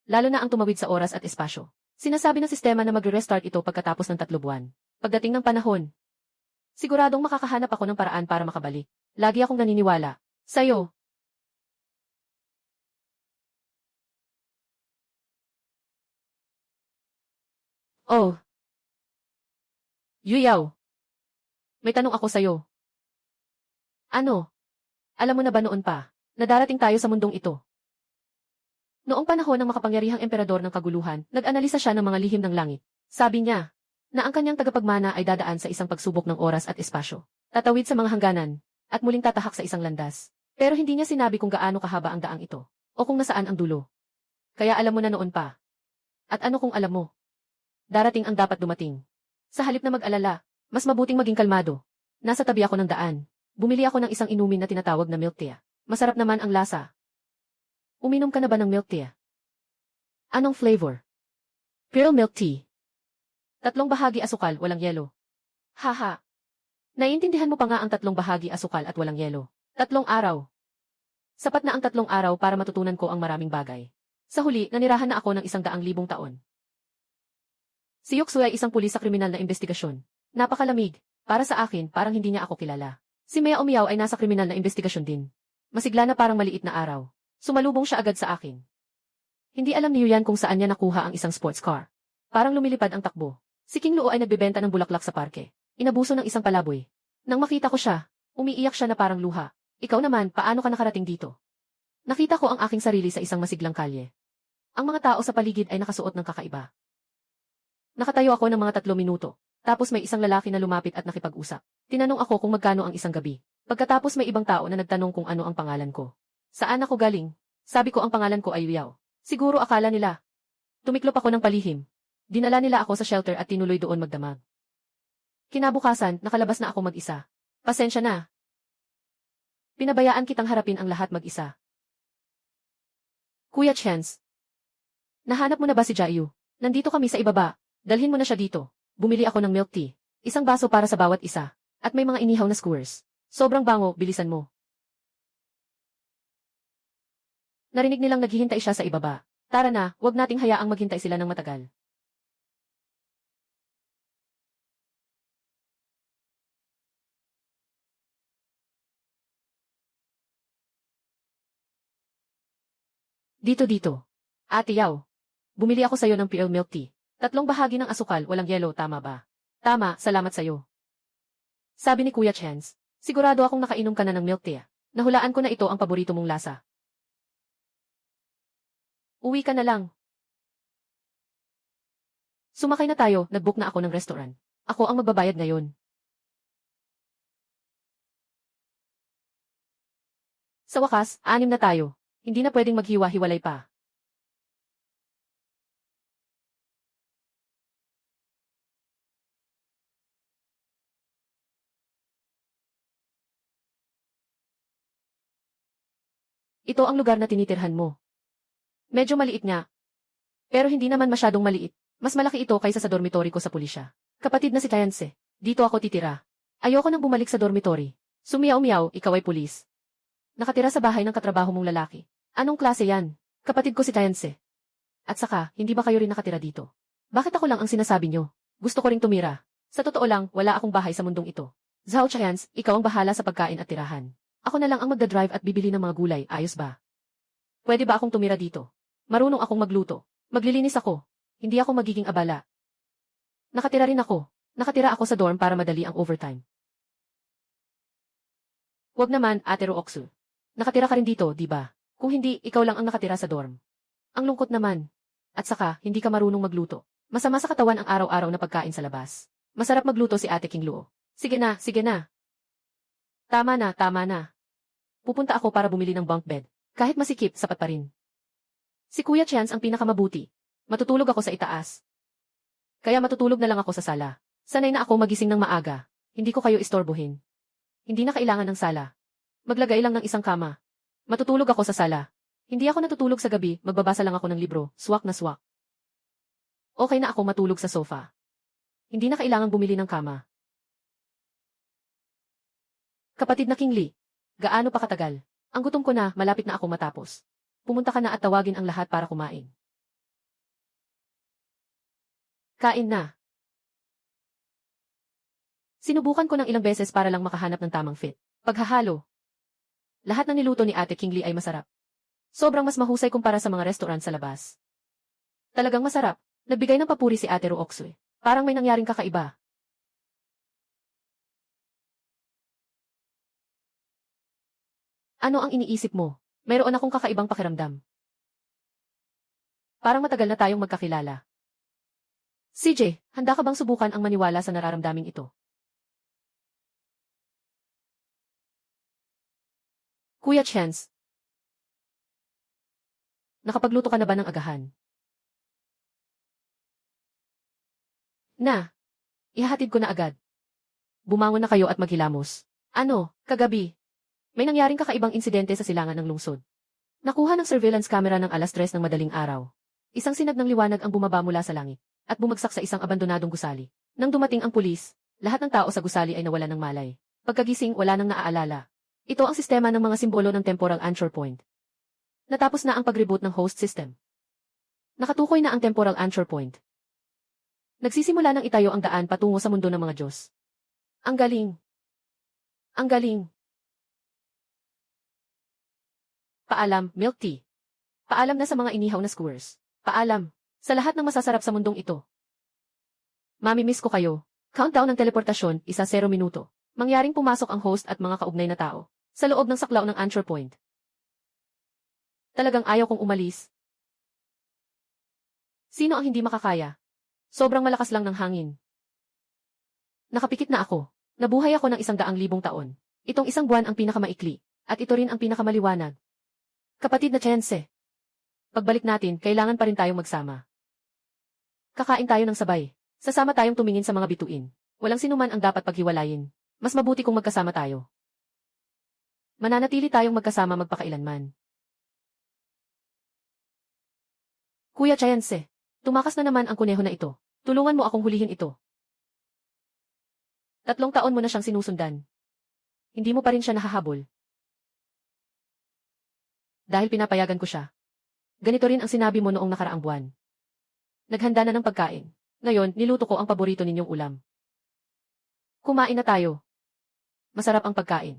Lalo na ang tumawid sa oras at espasyo. Sinasabi ng sistema na magre-restart ito pagkatapos ng 3 buwan. Pagdating ng panahon, siguradong makakahanap ako ng paraan para makabalik. Lagi akong naniniwala. Sa'yo. Oh, Yuyaw. May tanong ako sa'yo. Ano? Alam mo na ba noon pa, na darating tayo sa mundong ito? Noong panahon ng makapangyarihang emperador ng kaguluhan, nag-analisa siya ng mga lihim ng langit. Sabi niya, na ang kanyang tagapagmana ay dadaan sa isang pagsubok ng oras at espasyo. Tatawid sa mga hangganan, at muling tatahak sa isang landas. Pero hindi niya sinabi kung gaano kahaba ang daang ito, o kung nasaan ang dulo. Kaya alam mo na noon pa. At ano kung alam mo? Darating ang dapat dumating. Sa halip na mag-alala, mas mabuting maging kalmado. Nasa tabi ako ng daan. Bumili ako ng isang inumin na tinatawag na milk tea. Masarap naman ang lasa. Uminom ka na ba ng milk tea? Anong flavor? Pearl milk tea. 3 bahagi asukal, walang yelo. Haha. Naiintindihan mo pa nga ang 3 bahagi asukal at walang yelo. 3 araw. Sapat na ang 3 araw para matutunan ko ang maraming bagay. Sa huli, nanirahan na ako ng 100,000 taon. Si Yoksu ay isang pulis sa kriminal na investigasyon. Napakalamig. Para sa akin, parang hindi niya ako kilala. Si Mea Umiao ay nasa kriminal na investigasyon din. Masigla na parang maliit na araw. Sumalubong siya agad sa akin. Hindi alam ni Yuyan kung saan niya nakuha ang isang sports car. Parang lumilipad ang takbo. Si King Luo ay nagbebenta ng bulaklak sa parke. Inabuso ng isang palaboy. Nang makita ko siya, umiiyak siya na parang luha. Ikaw naman, paano ka nakarating dito? Nakita ko ang aking sarili sa isang masiglang kalye. Ang mga tao sa paligid ay nakasuot ng kakaiba. Nakatayo ako ng mga 3 minuto. Tapos may isang lalaki na lumapit at nakipag-usap. Tinanong ako kung magkano ang isang gabi. Pagkatapos may ibang tao na nagtanong kung ano ang pangalan ko. Saan ako galing? Sabi ko ang pangalan ko ay Yuyao. Siguro akala nila. Tumiklop ako ng palihim. Dinala nila ako sa shelter at tinuloy doon magdamag. Kinabukasan, nakalabas na ako mag-isa. Pasensya na. Pinabayaan kitang harapin ang lahat mag-isa. Kuya Chance. Nahanap mo na ba si Jayu? Nandito kami sa ibaba. Dalhin mo na siya dito. Bumili ako ng milk tea. Isang baso para sa bawat isa. At may mga inihaw na skewers. Sobrang bango, bilisan mo. Narinig nilang naghihintay siya sa ibaba. Tara na, wag nating hayaang maghintay sila ng matagal. Dito. Ate Yao. Bumili ako sa'yo ng pearl milk tea. 3 bahagi ng asukal, walang yelo, tama ba? Tama, salamat sa'yo. Sabi ni Kuya Chance, sigurado akong nakainom ka na ng milk tea. Nahulaan ko na ito ang paborito mong lasa. Uwi ka na lang. Sumakay na tayo, nag-book na ako ng restaurant. Ako ang magbabayad ngayon. Sa wakas, 6 na tayo. Hindi na pwedeng maghiwa-hiwalay pa. Ito ang lugar na tinitirhan mo. Medyo maliit nga. Pero hindi naman masyadong maliit. Mas malaki ito kaysa sa dormitory ko sa pulisya. Kapatid na si Tayanse. Dito ako titira. Ayoko nang bumalik sa dormitory. Sumiyaw-miyaw, ikaw ay pulis. Nakatira sa bahay ng katrabaho mong lalaki. Anong klase yan? Kapatid ko si Tayanse. At saka, hindi ba kayo rin nakatira dito? Bakit ako lang ang sinasabi nyo? Gusto ko ring tumira. Sa totoo lang, wala akong bahay sa mundong ito. Zhao Chayans, ikaw ang bahala sa pagkain at tirahan. Ako na lang ang magdadrive at bibili ng mga gulay, ayos ba? Pwede ba akong tumira dito? Marunong akong magluto. Maglilinis ako. Hindi ako magiging abala. Nakatira rin ako. Nakatira ako sa dorm para madali ang overtime. Wag naman, Ate Rooksu. Nakatira ka rin dito, di ba? Kung hindi, ikaw lang ang nakatira sa dorm. Ang lungkot naman. At saka, hindi ka marunong magluto. Masama sa katawan ang araw-araw na pagkain sa labas. Masarap magluto si Ate King Luo. Sige na, sige na. Tama na, tama na. Pupunta ako para bumili ng bunk bed. Kahit masikip, sapat pa rin. Si Kuya Chance ang pinakamabuti. Matutulog ako sa itaas. Kaya matutulog na lang ako sa sala. Sanay na ako magising ng maaga. Hindi ko kayo istorbohin. Hindi na kailangan ng sala. Maglagay lang ng isang kama. Matutulog ako sa sala. Hindi ako natutulog sa gabi, magbabasa lang ako ng libro, swak na swak. Okay na ako matulog sa sofa. Hindi na kailangang bumili ng kama. Kapatid na King Lee. Gaano pa katagal? Ang gutom ko na, malapit na ako matapos. Pumunta ka na at tawagin ang lahat para kumain. Kain na. Sinubukan ko ng ilang beses para lang makahanap ng tamang fit. Paghahalo. Lahat ng niluto ni Ate Kingly ay masarap. Sobrang mas mahusay kumpara sa mga restaurant sa labas. Talagang masarap. Nagbigay ng papuri si Ate Rookswe. Parang may nangyaring kakaiba. Ano ang iniisip mo? Mayroon akong kakaibang pakiramdam. Parang matagal na tayong magkakilala. CJ, handa ka bang subukan ang maniwala sa nararamdaming ito? Kuya Chance, nakapagluto ka na ba ng agahan? Na, ihahatid ko na agad. Bumangon na kayo at maghilamos. Ano, kagabi? May nangyaring kakaibang insidente sa silangan ng lungsod. Nakuha ng surveillance camera ng 3:00 ng madaling araw. Isang sinag ng liwanag ang bumaba mula sa langit at bumagsak sa isang abandonadong gusali. Nang dumating ang pulis, lahat ng tao sa gusali ay nawalan ng malay. Pagkagising, wala nang naaalala. Ito ang sistema ng mga simbolo ng temporal anchor point. Natapos na ang pag-reboot ng host system. Nakatukoy na ang temporal anchor point. Nagsisimula nang itayo ang daan patungo sa mundo ng mga Diyos. Ang galing. Ang galing. Paalam, milk tea. Paalam na sa mga inihaw na skewers. Paalam sa lahat ng masasarap sa mundong ito. Mamimiss ko kayo. Countdown ng teleportasyon, 1-0 minuto. Mangyaring pumasok ang host at mga kaugnay na tao sa loob ng saklaw ng anchor point. Talagang ayaw kong umalis. Sino ang hindi makakaya? Sobrang malakas lang ng hangin. Nakapikit na ako. Nabuhay ako ng 100,000 taon. Itong 1 buwan ang pinakamaikli, at ito rin ang pinakamaliwanag. Kapatid na Chance. Pagbalik natin, kailangan pa rin tayong magsama. Kakain tayo ng sabay. Sasama tayong tumingin sa mga bituin. Walang sinuman ang dapat paghiwalayin. Mas mabuti kung magkasama tayo. Mananatili tayong magkasama magpakailanman. Kuya Chance, tumakas na naman ang kuneho na ito. Tulungan mo akong hulihin ito. 3 taon mo na siyang sinusundan. Hindi mo pa rin siya nahahabol. Dahil pinapayagan ko siya. Ganito rin ang sinabi mo noong nakaraang buwan. Naghanda na ng pagkain. Ngayon, niluto ko ang paborito ninyong ulam. Kumain na tayo. Masarap ang pagkain.